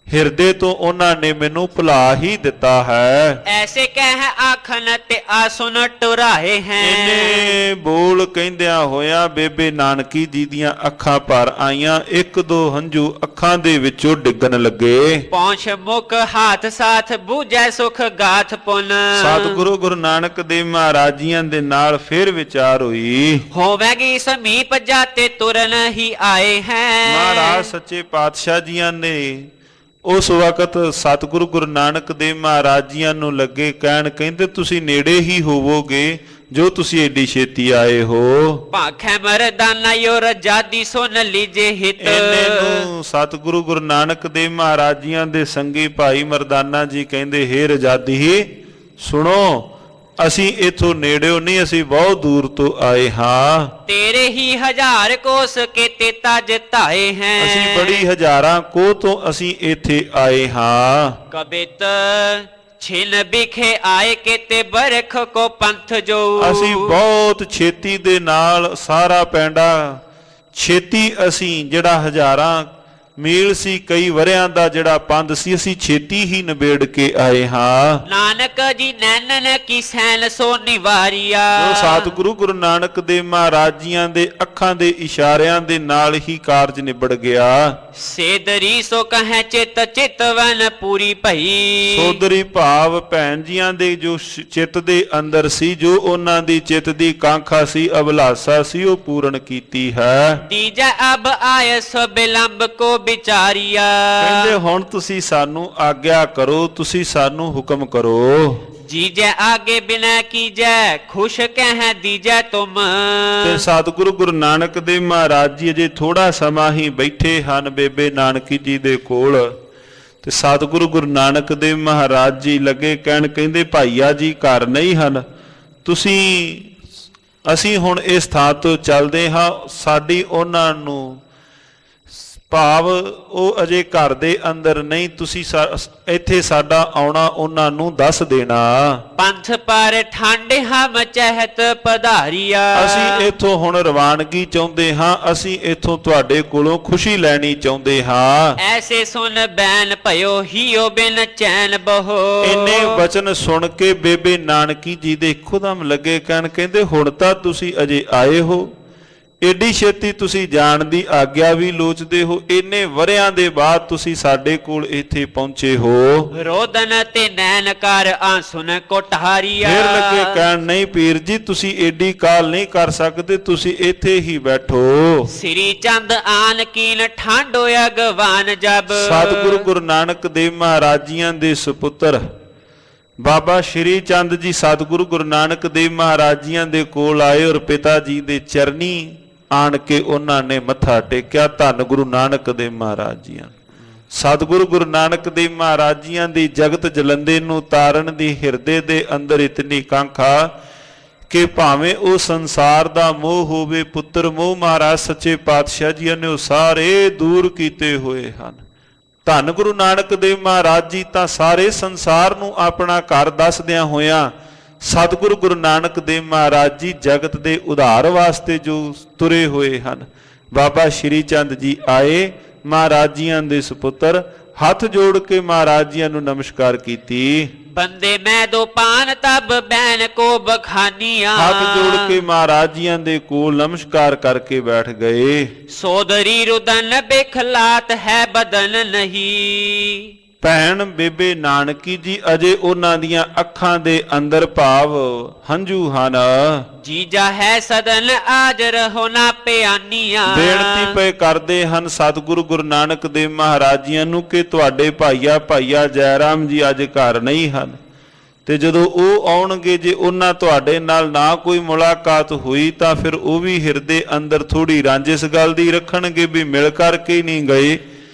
ਹਿਰਦੇ ਤੋਂ ਉਹਨਾਂ ਨੇ ਮੈਨੂੰ ਭੁਲਾ ਹੀ ਦਿੱਤਾ ਹੈ। ਐਸੇ ਕਹਿ ਆਖਨ ਤੇ ਆ ਸੁਨ ਟੁਰਾਏ ਹੈ। ਇਹਨੇ ਬੋਲ ਕਹਿੰਦਿਆਂ ਹੋਇਆ ਬੇਬੇ ਨਾਨਕੀ ਜੀ ਦੀਆਂ ਅੱਖਾਂ ਭਰ ਆਈਆਂ, ਇੱਕ ਦੋ ਹੰਝੂ ਅੱਖਾਂ ਦੇ ਵਿੱਚੋਂ ਡਿੱਗਣ ਲੱਗੇ। ਪਹੁੰਚ ਮੁਖ ਹਾਥ ਸਾਥ ਬੂਝੈ ਸੁਖ ਗਾਥ ਪੁਨ। ਸਤਿਗੁਰੂ ਗੁਰੂ ਨਾਨਕ ਦੇਵ ਮਹਾਰਾਜ ਜੀਆਂ ਦੇ ਨਾਲ ਫਿਰ ਵਿਚਾਰ ਹੋਈ, ਹੋਵੇਗੀ ਸਮੀਪ ਜਾਤੇ ਤੁਰਨ ਹੀ ਆਏ ਹੈ। ਮਹਾਰਾਜ ਸੱਚੇ ਪਾਤਸ਼ਾਹ ਜੀਆਂ ਨੇ ਉਸ ਵਕਤ ਸਤਿਗੁਰੂ ਗੁਰੂ ਨਾਨਕ ਦੇਵ ਮਹਾਰਾਜ ਜੀਆਂ ਨੂੰ ਲੱਗੇ ਕਹਿਣ, ਕਹਿੰਦੇ ਤੁਸੀਂ ਨੇੜੇ ਹੀ ਹੋਵੋਗੇ ਜੋ ਤੁਸੀਂ ਏਡੀ ਛੇਤੀ ਆਏ ਹੋ। ਭਾਖੈ ਮਰਦਾਨਾ ਯੋ ਰਜਾਦੀ ਸੁਨ ਲੀਜੇ ਹਿਤ। ਇਹਨੇ ਨੂੰ ਸਤਿਗੁਰੂ ਗੁਰੂ ਨਾਨਕ ਦੇਵ ਮਹਾਰਾਜ ਜੀਆਂ ਦੇ ਸੰਗੀ ਭਾਈ ਮਰਦਾਨਾ ਜੀ ਕਹਿੰਦੇ, ਹੇ ਰਜਾਦੀ ਸੁਣੋ, ਅਸੀਂ ਇਥੋਂ ਨੇੜਿਓ ਨਹੀਂ, ਅਸੀਂ ਬਹੁਤ ਦੂਰ ਤੋਂ ਆਏ ਹਾਂ। ਤੇਰੇ ਹੀ ਹਜ਼ਾਰ ਕੋਸ ਕੇਤੇ ਤਜ ਧਾਏ ਹੈ। ਅਸੀਂ ਬੜੀ ਹਜ਼ਾਰਾਂ ਕੋਹ ਤੋਂ ਅਸੀਂ ਇੱਥੇ ਆਏ ਹਾਂ। ਕਬਿਤ ਛਿਨ ਬਿਖੇ ਆਏ ਕੇਤੇ ਬਰਖ ਕੋ ਪੰਥ ਜੋ। ਅਸੀਂ ਬਹੁਤ ਛੇਤੀ ਦੇ ਨਾਲ ਸਾਰਾ ਪੈਂਡਾ ਛੇਤੀ, ਅਸੀਂ ਜਿਹੜਾ ਹਜ਼ਾਰਾਂ ਮੀਲ ਸੀ, ਕਈ ਵਰਿਆਂ ਦਾ ਜਿਹੜਾ ਪੰਧ ਸੀ, ਅਸੀਂ ਛੇਤੀ ਹੀ ਨਿਬੇੜ ਕੇ ਆਏ ਹਾਂ। ਨਾਨਕ ਜੀ ਨੈਣਨ ਕੀ ਸੈਨ ਸੋ ਨਿਵਾਰੀਆ। ਜੋ ਸਤਿਗੁਰੂ ਗੁਰੂ ਨਾਨਕ ਦੇਵ ਮਹਾਰਾਜ ਜੀਆਂ ਦੇ ਅੱਖਾਂ ਦੇ ਇਸ਼ਾਰਿਆਂ ਦੇ ਨਾਲ ਹੀ ਕਾਰਜ ਨਿਬੜ ਗਿਆ। ਸੇਦਰੀ ਸੋ ਕਹੈ ਚਿਤ ਚਿਤਵਨ ਪੂਰੀ ਭਈ। ਸੋਦਰੀ ਭਾਵ ਭੈਣ ਜੀਆਂ ਦੇ ਜੋ ਚਿੱਤ ਦੇ ਅੰਦਰ ਸੀ, ਜੋ ਉਹਨਾਂ ਦੀ ਚਿੱਤ ਦੀ ਕਾਂਖਾ ਸੀ, ਅਭਿਲਾਸ਼ਾ ਸੀ, ਉਹ ਪੂਰਨ ਕੀਤੀ ਹੈ। ਤੀਜਾ ਅਬ ਆਇ ਸੋ ਬਿਲੰਬ ਕੋ ਵਿਚਾਰੀਆ। ਕਹਿੰਦੇ ਹੁਣ ਤੁਸੀਂ ਸਾਨੂੰ ਆਗਿਆ ਕਰੋ, ਤੁਸੀਂ ਸਾਨੂੰ ਹੁਕਮ ਕਰੋ। ਜੀਜੈ ਆਗੇ ਬਿਨੈ ਕੀਜੈ ਖੁਸ਼ ਕਹਿ ਦੀਜੈ ਤੁਮ। ਤੇ ਸਤਿਗੁਰੂ ਗੁਰੂ ਨਾਨਕ ਦੇਵ ਮਹਾਰਾਜ ਜੀ ਅਜੇ ਥੋੜਾ ਸਮਾਂ ਹੀ ਬੈਠੇ ਹਨ ਬੇਬੇ ਨਾਨਕੀ ਜੀ ਦੇ ਕੋਲ। ਤੇ ਸਤਿਗੁਰੂ ਗੁਰੂ ਨਾਨਕ ਦੇਵ ਮਹਾਰਾਜ ਜੀ ਲੱਗੇ ਕਹਿਣ, ਕਹਿੰਦੇ ਭਾਈਆ ਜੀ ਘਰ ਨਹੀਂ ਹਨ, ਅਸੀਂ ਹੁਣ ਇਸ ਥਾਂ ਤੋਂ ਚੱਲਦੇ ਹਾਂ। ਸਾਡੀ ਉਹਨਾਂ ਨੂੰ ਭਾਵ ਉਹ ਅਜੇ ਘਰ ਦੇ ਅੰਦਰ ਨਹੀਂ, ਤੁਸੀਂ ਇੱਥੇ ਸਾਡਾ ਆਉਣਾ ਉਹਨਾਂ ਨੂੰ ਦੱਸ ਦੇਣਾ। ਪੰਥ ਪਰ ਠੰਡ ਹਮ ਚਹਿਤ ਪਧਾਰੀਆ। ਅਸੀਂ ਇੱਥੋਂ ਹੁਣ ਰਵਾਨਗੀ ਚਾਹੁੰਦੇ ਹਾਂ, ਅਸੀਂ ਇੱਥੋਂ ਤੁਹਾਡੇ ਕੋਲੋਂ ਖੁਸ਼ੀ ਲੈਣੀ ਚਾਹੁੰਦੇ ਹਾਂ। ਐਸੇ ਸੁਨ ਬੈਨ ਭਇਓ ਹੀਓ ਬਿਨ ਚੈਨ ਬਹੋ। ਇੰਨੇ ਵਚਨ ਸੁਣ ਕੇ ਬੇਬੇ ਨਾਨਕੀ ਜੀ ਦੇ ਇੱਕੋਦਮ ਲੱਗੇ ਕਹਿਣ, ਕਹਿੰਦੇ ਹੁਣ ਤਾਂ ਤੁਸੀਂ ਅਜੇ ਆਏ ਹੋ, ਏਡੀ ਛੇਤੀ ਤੁਸੀਂ ਜਾਣ ਦੀ ਆਗਿਆ ਵੀ ਲੋਚਦੇ ਹੋ, ਇੰਨੇ ਵਰਿਆਂ ਦੇ ਬਾਅਦ ਤੁਸੀਂ ਸਾਡੇ ਕੋਲ ਇੱਥੇ ਪਹੁੰਚੇ ਹੋ। ਰੋਦਨ ਤੇ ਨੈਣ ਕਰ ਆਂਸੁਨ ਕੋਠਾਰੀਆ। ਫਿਰ ਲੱਗੇ ਕਹਿਣ, ਨਹੀਂ ਪੀਰ ਜੀ ਤੁਸੀਂ ਏਡੀ ਕਾਲ ਨਹੀਂ ਕਰ ਸਕਦੇ, ਤੁਸੀਂ ਇੱਥੇ ਹੀ ਬੈਠੋ। ਸ੍ਰੀ ਚੰਦ ਆਨ ਕੀਨ ਠਾਂਡੋ ਅਗਵਾਨ ਜਬ। ਸਤਿਗੁਰੂ ਗੁਰੂ ਨਾਨਕ ਦੇਵ ਮਹਾਰਾਜੀਆਂ ਦੇ ਸੁਪੁੱਤਰ ਬਾਬਾ ਸ਼੍ਰੀ ਚੰਦ ਜੀ ਸਤਿਗੁਰੂ ਗੁਰੂ ਨਾਨਕ ਦੇਵ ਮਹਾਰਾਜੀਆਂ ਦੇ ਕੋਲ ਆਏ ਔਰ ਪਿਤਾ ਜੀ ਦੇ ਚਰਨੀ ਆਣ ਕੇ ਉਹਨਾਂ ਨੇ ਮੱਥਾ ਟੇਕਿਆ। ਧੰਨ ਗੁਰੂ ਨਾਨਕ ਦੇਵ ਮਹਾਰਾਜ ਜੀਆਂ। ਸਤਿਗੁਰੂ ਗੁਰੂ ਨਾਨਕ ਦੇਵ ਮਹਾਰਾਜ ਜੀਆਂ ਦੀ ਜਗਤ ਜਲੰਦੇ ਨੂੰ ਤਾਰਨ ਦੀ ਹਿਰਦੇ ਦੇ ਅੰਦਰ ਇਤਨੀ ਕਾਂਖਾ ਕਿ ਭਾਵੇਂ ਉਹ ਸੰਸਾਰ ਦਾ ਮੋਹ ਹੋਵੇ, ਪੁੱਤਰ ਮੋਹ ਮਹਾਰਾਜ ਸੱਚੇ ਪਾਤਸ਼ਾਹ ਜੀ ਨੇ ਉਹ ਸਾਰੇ ਦੂਰ ਕੀਤੇ ਹੋਏ ਹਨ। ਧੰਨ ਗੁਰੂ ਨਾਨਕ ਦੇਵ ਮਹਾਰਾਜ ਜੀ ਤਾਂ ਸਾਰੇ ਸੰਸਾਰ ਨੂੰ ਆਪਣਾ ਘਰ ਦੱਸਦਿਆਂ ਹੋਇਆਂ ਸਤਿਗੁਰੂ ਗੁਰੂ ਨਾਨਕ ਦੇਵ ਮਹਾਰਾਜ ਜੀ ਜਗਤ ਦੇ ਉਧਾਰ ਵਾਸਤੇ ਜੋ ਤੁਰੇ ਹੋਏ ਹਨ। ਬਾਬਾ ਸ਼੍ਰੀ ਚੰਦ ਜੀ ਆਏ, ਮਹਾਰਾਜ ਜੀਆਂ ਦੇ ਸੁਪੁੱਤਰ, ਹੱਥ ਜੋੜ ਕੇ ਮਹਾਰਾਜ ਜੀਆਂ ਨੂੰ ਨਮਸਕਾਰ ਕੀਤੀ। ਬੰਦੇ ਮੈਂ ਦੋ ਪਾਨ ਤਬ ਬੈਨ ਕੋ ਬਖਾਨੀਆਂ। ਹੱਥ ਜੋੜ ਕੇ ਮਹਾਰਾਜ ਜੀਆਂ ਦੇ ਕੋਲ ਨਮਸਕਾਰ ਕਰਕੇ ਬੈਠ ਗਏ। ਸੋਦਰੀ ਰੁਦਨ ਬਿਖਲਾਤ ਹੈ ਬਦਨ ਨਹੀਂ। ਭੈਣ ਬੇਬੇ ਨਾਨਕੀ ਜੀ ਅਜੇ ਉਹਨਾਂ ਦੀਆਂ ਅੱਖਾਂ ਦੇ ਅੰਦਰ ਭਾਵ ਹੰਝੂ ਹਨ। ਜੀਜਾ ਹੈ ਸਦਨ ਆਜ ਰਹੋ ਨਾ ਪਿਆਨੀਆਂ। ਬੇਨਤੀ ਪਏ ਕਰਦੇ ਹਨ ਸਤਿਗੁਰੂ ਗੁਰੂ ਨਾਨਕ ਦੇਵ ਮਹਾਰਾਜ ਜੀਆਂ ਨੂੰ ਕਿ ਤੁਹਾਡੇ ਭਾਈਆ ਜੈ ਰਾਮ ਜੀ ਅੱਜ ਘਰ ਨਹੀਂ ਹਨ, ਤੇ ਜਦੋਂ ਉਹ ਆਉਣਗੇ ਜੇ ਉਹਨਾਂ ਤੁਹਾਡੇ ਨਾਲ ਨਾ ਕੋਈ ਮੁਲਾਕਾਤ ਹੋਈ ਤਾਂ ਫਿਰ ਉਹ ਵੀ ਹਿਰਦੇ ਅੰਦਰ ਥੋੜੀ ਰੰਜ ਇਸ ਗੱਲ ਦੀ ਰੱਖਣਗੇ ਵੀ ਮਿਲ ਕਰਕੇ ਨਹੀਂ ਗਏ।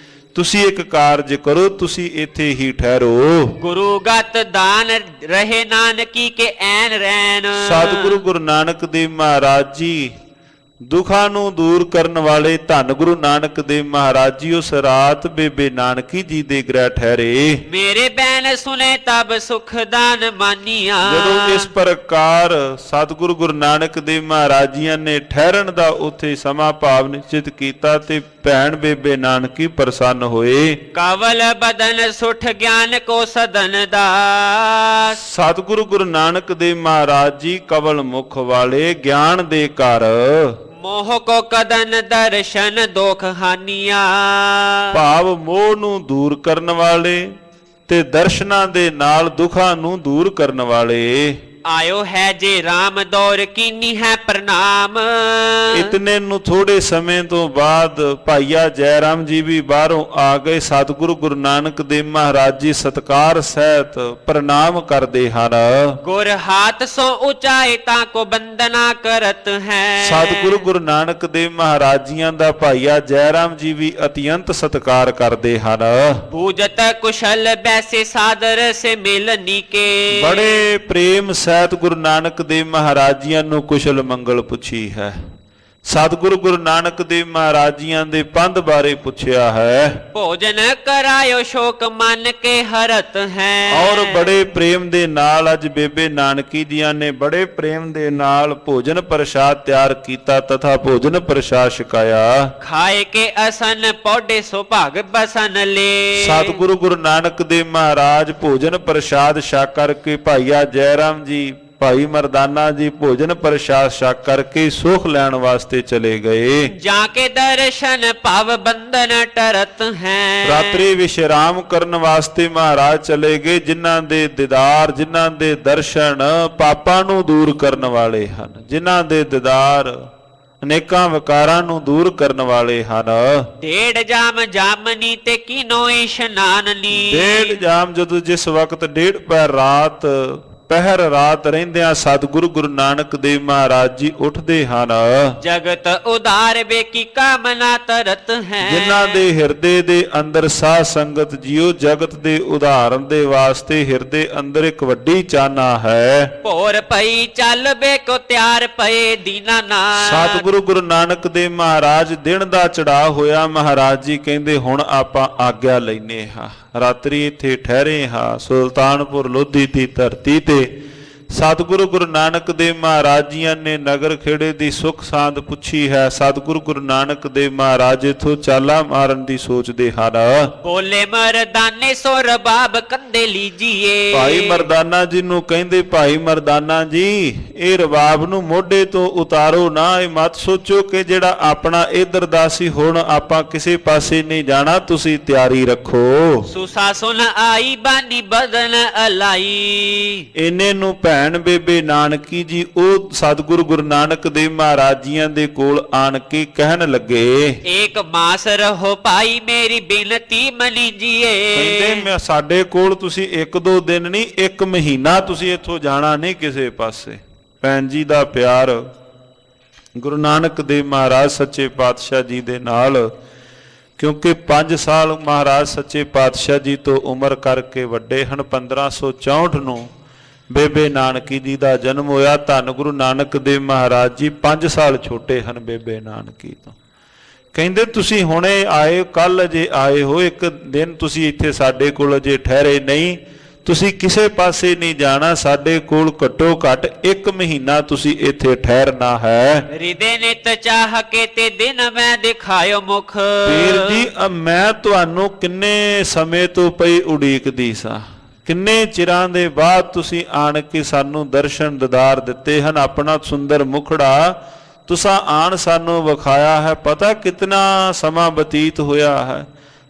ਤੁਸੀਂ ਇੱਕ ਕਾਰਜ ਕਰੋ, ਤੁਸੀਂ ਇੱਥੇ ਹੀ ਠਹਿਰੋ। ਗੁਰੂ ਗਤ ਦਾਨ ਰਹੇ ਨਾਨਕੀ ਕੇ ਐਨ ਰੈਨ। ਸਤਿਗੁਰੂ ਗੁਰੂ ਨਾਨਕ ਦੇਵ ਮਹਾਰਾਜ ਜੀ ਦੁੱਖਾਂ ਨੂੰ ਦੂਰ ਕਰਨ ਵਾਲੇ ਧੰਨ ਗੁਰੂ ਨਾਨਕ ਦੇਵ ਮਹਾਰਾਜ ਜੀ ਉਸ ਰਾਤ ਬੇਬੇ ਨਾਨਕੀ ਜੀ ਦੇ ਗ੍ਰਹਿ ਠਹਿਰੇ। ਮੇਰੇ ਬੈਨ ਸੁਨੇ ਤਬ ਸੁਖ ਦਾਨ ਮਾਨੀਆਂ। ਜਦੋਂ ਇਸ ਪ੍ਰਕਾਰ ਸਤਿਗੁਰੂ ਗੁਰੂ ਨਾਨਕ ਦੇਵ ਮਹਾਰਾਜ ਜੀਆਂ ਨੇ ਠਹਿਰਨ ਦਾ ਉੱਥੇ ਸਮਾਂ ਭਾਵ ਨਿਸ਼ਚਿਤ ਕੀਤਾ ਤੇ ਭੈਣ ਬੇਬੇ ਨਾਨਕੀ ਪ੍ਰਸੰਨ ਹੋਏ। ਕਵਲ ਬਦਨ ਸੁਠ ਗਿਆਨ ਕੋ ਸਦਨ ਦਾਸ। ਸਤਿਗੁਰੂ ਗੁਰੂ ਨਾਨਕ ਦੇਵ ਮਹਾਰਾਜ ਜੀ ਕਵਲ ਮੁਖ ਵਾਲੇ, ਗਿਆਨ ਦੇ ਘਰ, ਮੋਹ ਕੋ ਕਦਨ ਦਰਸ਼ਨ ਦੋਖ ਹਾਨੀਆਂ। ਭਾਵ ਮੋਹ ਨੂੰ ਦੂਰ ਕਰਨ ਵਾਲੇ ਤੇ ਦਰਸ਼ਨਾਂ ਦੇ ਨਾਲ ਦੁੱਖਾਂ ਨੂੰ ਦੂਰ ਕਰਨ ਵਾਲੇ। ਆਇਓ ਹੈ ਜੇ RAM ਦੌਰ ਕੀਨੀ ਹੈ ਪ੍ਰਣਾਮ। ਇਤਨੇ ਨੂੰ ਥੋੜੇ ਸਮੇਂ ਤੋਂ ਬਾਅਦ ਭਾਈਆ ਜੈ ਰਾਮ ਜੀ ਵੀ ਬਾਹਰੋਂ ਆ ਗਏ। ਸਤਿਗੁਰੂ ਗੁਰੂ ਨਾਨਕ ਦੇਵ ਮਹਾਰਾਜ ਜੀ ਸਤਿਕਾਰ ਸਹਿਤ ਪ੍ਰਣਾਮ ਕਰਦੇ ਹਨ। ਗੁਰ ਹਾਥ ਸੋ ਉਚਾਏ ਤਾਂ ਕੋ ਬੰਦਨਾ ਕਰਤ ਹੈ। ਸਤਿਗੁਰੂ ਗੁਰੂ ਨਾਨਕ ਦੇਵ ਮਹਾਰਾਜ ਜੀਆਂ ਦਾ ਭਾਈਆ ਜੈ ਰਾਮ ਜੀ ਵੀ ਅਤਿਅੰਤ ਸਤਿਕਾਰ ਕਰਦੇ ਹਨ। ਬੂਜਤ ਕੁਸ਼ਲ ਬੈਸੇ ਸਾਦਰ ਸੇ ਮਿਲਨੀ ਕੇ। ਬੜੇ ਪ੍ਰੇਮ ਸਹਿਤ ਗੁਰੂ ਨਾਨਕ ਦੇਵ ਮਹਾਰਾਜ ਜੀਆਂ ਨੂੰ ਕੁਸ਼ਲ ਮੰਗਲ ਪੁੱਛੀ ਹੈ। ਸਤਿਗੁਰੂ ਗੁਰੂ ਨਾਨਕ ਦੇਵ ਮਹਾਰਾਜ ਜੀਆਂ ਦੇ ਪੰਧ ਬਾਰੇ ਪੁੱਛਿਆ ਹੈ। ਭੋਜਨ ਕਰਾਇਓ ਸ਼ੋਕ ਮਨ ਕੇ ਹਰਤ ਹੈ। ਔਰ ਬੜੇ ਪ੍ਰੇਮ ਦੇ ਨਾਲ ਅੱਜ ਬੇਬੇ ਨਾਨਕੀ ਜੀਆਂ ਨੇ ਬੜੇ ਪ੍ਰੇਮ ਦੇ ਨਾਲ ਭੋਜਨ ਪ੍ਰਸ਼ਾਦ ਤਿਆਰ ਕੀਤਾ ਤਥਾ ਭੋਜਨ ਪ੍ਰਸ਼ਾਦ ਛਕਾਇਆ। ਖਾਏ ਕੇ ਅਸਨ ਪੌਡੇ ਸੁਭਾਗ ਬਸਨ ਲੇ। ਸਤਿਗੁਰੂ ਗੁਰੂ ਨਾਨਕ ਦੇਵ ਮਹਾਰਾਜ ਭੋਜਨ ਪ੍ਰਸ਼ਾਦ ਛਕ ਕਰਕੇ ਭਾਈਆ ਜੈ ਰਾਮ ਜੀ, ਭਾਈ ਮਰਦਾਨਾ ਜੀ ਭੋਜਨ ਪ੍ਰਸ਼ਾਦ ਛਕ ਕਰਕੇ ਸੁਖ ਲੈਣ ਵਾਸਤੇ ਚਲੇ ਗਏ। ਜਾ ਕੇ ਦਰਸ਼ਨ ਭਵ ਬੰਧਨ ਟਰਤ ਹੈ। ਰਾਤਰੀ ਵਿਸ਼ਰਾਮ ਕਰਨ ਵਾਸਤੇ ਮਹਾਰਾਜ ਚਲੇ ਗਏ, ਜਿਨ੍ਹਾਂ ਦੇ ਦੀਦਾਰ, ਜਿਨ੍ਹਾਂ ਦੇ ਦਰਸ਼ਨ ਪਾਪਾਂ ਨੂੰ ਦੂਰ ਕਰਨ ਵਾਲੇ ਹਨ, ਜਿਨ੍ਹਾਂ ਦੇ ਦੀਦਾਰ ਅਨੇਕਾਂ ਵਿਕਾਰਾਂ ਨੂੰ ਦੂਰ ਕਰਨ ਵਾਲੇ ਹਨ। ਡੇਢ ਜਾਮ ਜਾਮਨੀ ਤੇ ਕੀਨੋ ਇਸ਼ਨਾਨ ਨੀ। ਡੇਢ ਜਾਮ ਜਦੋਂ ਜਿਸ ਵਕਤ ਡੇਢ ਪੈਰ ਰਾਤ ਪਹਿਰ ਰਾਤ ਰਹਿੰਦਿਆਂ ਸਤਿਗੁਰੂ ਗੁਰੂ ਨਾਨਕ ਦੇਵ ਮਹਾਰਾਜ ਜੀ ਉੱਠਦੇ ਹਨ। ਜਗਤ ਉਧਾਰ ਵੇ ਕੀ ਕਾਮਨਾ ਤਰਤ ਹੈ। ਜਿਨ੍ਹਾਂ ਦੇ ਹਿਰਦੇ ਦੇ ਅੰਦਰ ਸਾਧ ਸੰਗਤ ਜੀਓ ਜਗਤ ਦੇ ਉਦਾਹਰਨ ਦੇ ਵਾਸਤੇ ਹਿਰਦੇ ਅੰਦਰ ਇੱਕ ਵੱਡੀ ਚਾਹਨਾ ਹੈ। ਭੋਰ ਪਈ ਚੱਲ ਵੇ ਕੋ ਤਿਆਰ ਪਏ ਦੀਨਾਨਾਥ। ਸਤਿਗੁਰੂ ਗੁਰੂ ਨਾਨਕ ਦੇਵ ਮਹਾਰਾਜ ਦਿਨ ਦਾ ਚੜ੍ਹਾਅ ਹੋਇਆ। ਮਹਾਰਾਜ ਜੀ ਕਹਿੰਦੇ ਹੁਣ ਆਪਾਂ ਆਗਿਆ ਲੈਨੇ ਹਾਂ। ਰਾਤਰੀ ਇੱਥੇ ਠਹਿਰੇ ਹਾਂ ਸੁਲਤਾਨਪੁਰ ਲੋਧੀ ਦੀ ਧਰਤੀ ਤੇ। ਸਤਿਗੁਰੂ ਗੁਰੂ ਨਾਨਕ ਦੇਵ ਮਹਾਰਾਜ ਜੀਆਂ ਨੇ ਨਗਰ ਖੇੜੇ ਦੀ ਸੁੱਖ ਸਾਂਦ ਪੁੱਛੀ ਹੈ। ਸਤਿਗੁਰੂ ਗੁਰੂ ਨਾਨਕ ਦੇਵ ਮਹਾਰਾਜ ਇਥੋਂ ਚਾਲਾ ਮਾਰਨ ਦੀ ਸੋਚਦੇ ਹਨ। ਬੋਲੇ ਮਰਦਾਨੇ ਸੋ ਰਬਾਬ ਕੰਦੇ ਲੀਜੀਏ। ਭਾਈ ਮਰਦਾਨਾ ਜੀ ਨੂੰ ਕਹਿੰਦੇ ਭਾਈ ਮਰਦਾਨਾ ਜੀ ਇਹ ਰਬਾਬ ਨੂੰ ਮੋਢੇ ਤੋਂ ਉਤਾਰੋ ਨਾ। ਇਹ ਮਤ ਸੋਚੋ ਕਿ ਜਿਹੜਾ ਆਪਣਾ ਇਧਰ ਦਾ ਸੀ ਹੁਣ ਆਪਾਂ ਕਿਸੇ ਪਾਸੇ ਨਹੀਂ ਜਾਣਾ। ਤੁਸੀਂ ਤਿਆਰੀ ਰੱਖੋ। ਸੁਸਾ ਸੁਨ ਆਈ ਬਾਨੀ ਬਦਨ ਅਲਾਈ। ਇਹਨੇ ਨੂੰ ਭੈਣ ਬੇਬੇ ਨਾਨਕੀ ਜੀ ਉਹ ਸਤਿਗੁਰੂ ਗੁਰੂ ਨਾਨਕ ਦੇਵ ਮਹਾਰਾਜ ਜੀਆਂ ਦੇ ਕੋਲ ਆਣ ਕੇ ਕਹਿਣ ਲੱਗੇ ਏਕ ਮਾਸ ਰਹੋ ਭਾਈ ਮੇਰੀ ਬੇਨਤੀ ਮਨੀ ਜੀਏ। ਕਹਿੰਦੇ ਮੈਂ ਸਾਡੇ ਕੋਲ ਤੁਸੀਂ 1-2 ਦਿਨ ਨਹੀਂ 1 ਮਹੀਨਾ ਤੁਸੀਂ ਇੱਥੋਂ ਜਾਣਾ ਨਹੀਂ ਕਿਸੇ ਪਾਸੇ। ਭੈਣ ਜੀ ਦਾ ਪਿਆਰ ਗੁਰੂ ਨਾਨਕ ਦੇਵ ਮਹਾਰਾਜ ਸੱਚੇ ਪਾਤਸ਼ਾਹ ਜੀ ਦੇ ਨਾਲ, ਕਿਉਂਕਿ 5 ਸਾਲ ਮਹਾਰਾਜ ਸੱਚੇ ਪਾਤਸ਼ਾਹ ਜੀ ਤੋਂ ਉਮਰ ਕਰਕੇ ਵੱਡੇ ਹਨ। 1564 ਨੂੰ ਬੇਬੇ ਨਾਨਕੀ ਜੀ ਦਾ ਜਨਮ ਹੋਇਆ। ਧੰਨ ਗੁਰੂ ਨਾਨਕ ਦੇਵ ਮਹਾਰਾਜ ਜੀ 5 ਸਾਲ ਛੋਟੇ ਹਨ ਬੇਬੇ ਨਾਨਕੀ ਤੋਂ। ਕਹਿੰਦੇ ਤੁਸੀਂ ਹੁਣੇ ਆਏ, ਕੱਲ ਜੇ ਆਏ ਹੋ, ਇੱਕ ਦਿਨ ਤੁਸੀਂ ਇੱਥੇ ਸਾਡੇ ਕੋਲ ਜੇ ਠਹਿਰੇ ਨਹੀਂ। ਤੁਸੀਂ ਕਿਸੇ ਪਾਸੇ ਨਹੀਂ ਜਾਣਾ। ਸਾਡੇ ਕੋਲ ਘੱਟੋ ਘੱਟ 1 ਮਹੀਨਾ ਤੁਸੀਂ ਇੱਥੇ ਠਹਿਰਨਾ ਹੈ। ਹਿਰਦੇ ਨਿਤ ਚਾਹ ਕੇ ਤੇ ਦਿਨ ਮੈਂ ਦਿਖਾਇਓ ਮੁਖ। ਵੀਰ ਜੀ ਮੈਂ ਤੁਹਾਨੂੰ ਕਿੰਨੇ ਸਮੇਂ ਤੋਂ ਪਈ ਉਡੀਕਦੀ ਸਾਂ। ਕਿੰਨੇ ਚਿਰਾਂ ਦੇ ਬਾਅਦ ਤੁਸੀਂ ਆਣ ਕੇ ਸਾਨੂੰ ਦਰਸ਼ਨ ਦਿਦਾਰ ਦਿੱਤੇ ਹਨ। ਆਪਣਾ ਸੁੰਦਰ ਮੁਖੜਾ ਤੁਸਾਂ ਆਣ ਸਾਨੂੰ ਵਿਖਾਇਆ ਹੈ। ਪਤਾ ਕਿਤਨਾ ਸਮਾਂ ਬਤੀਤ ਹੋਇਆ ਹੈ।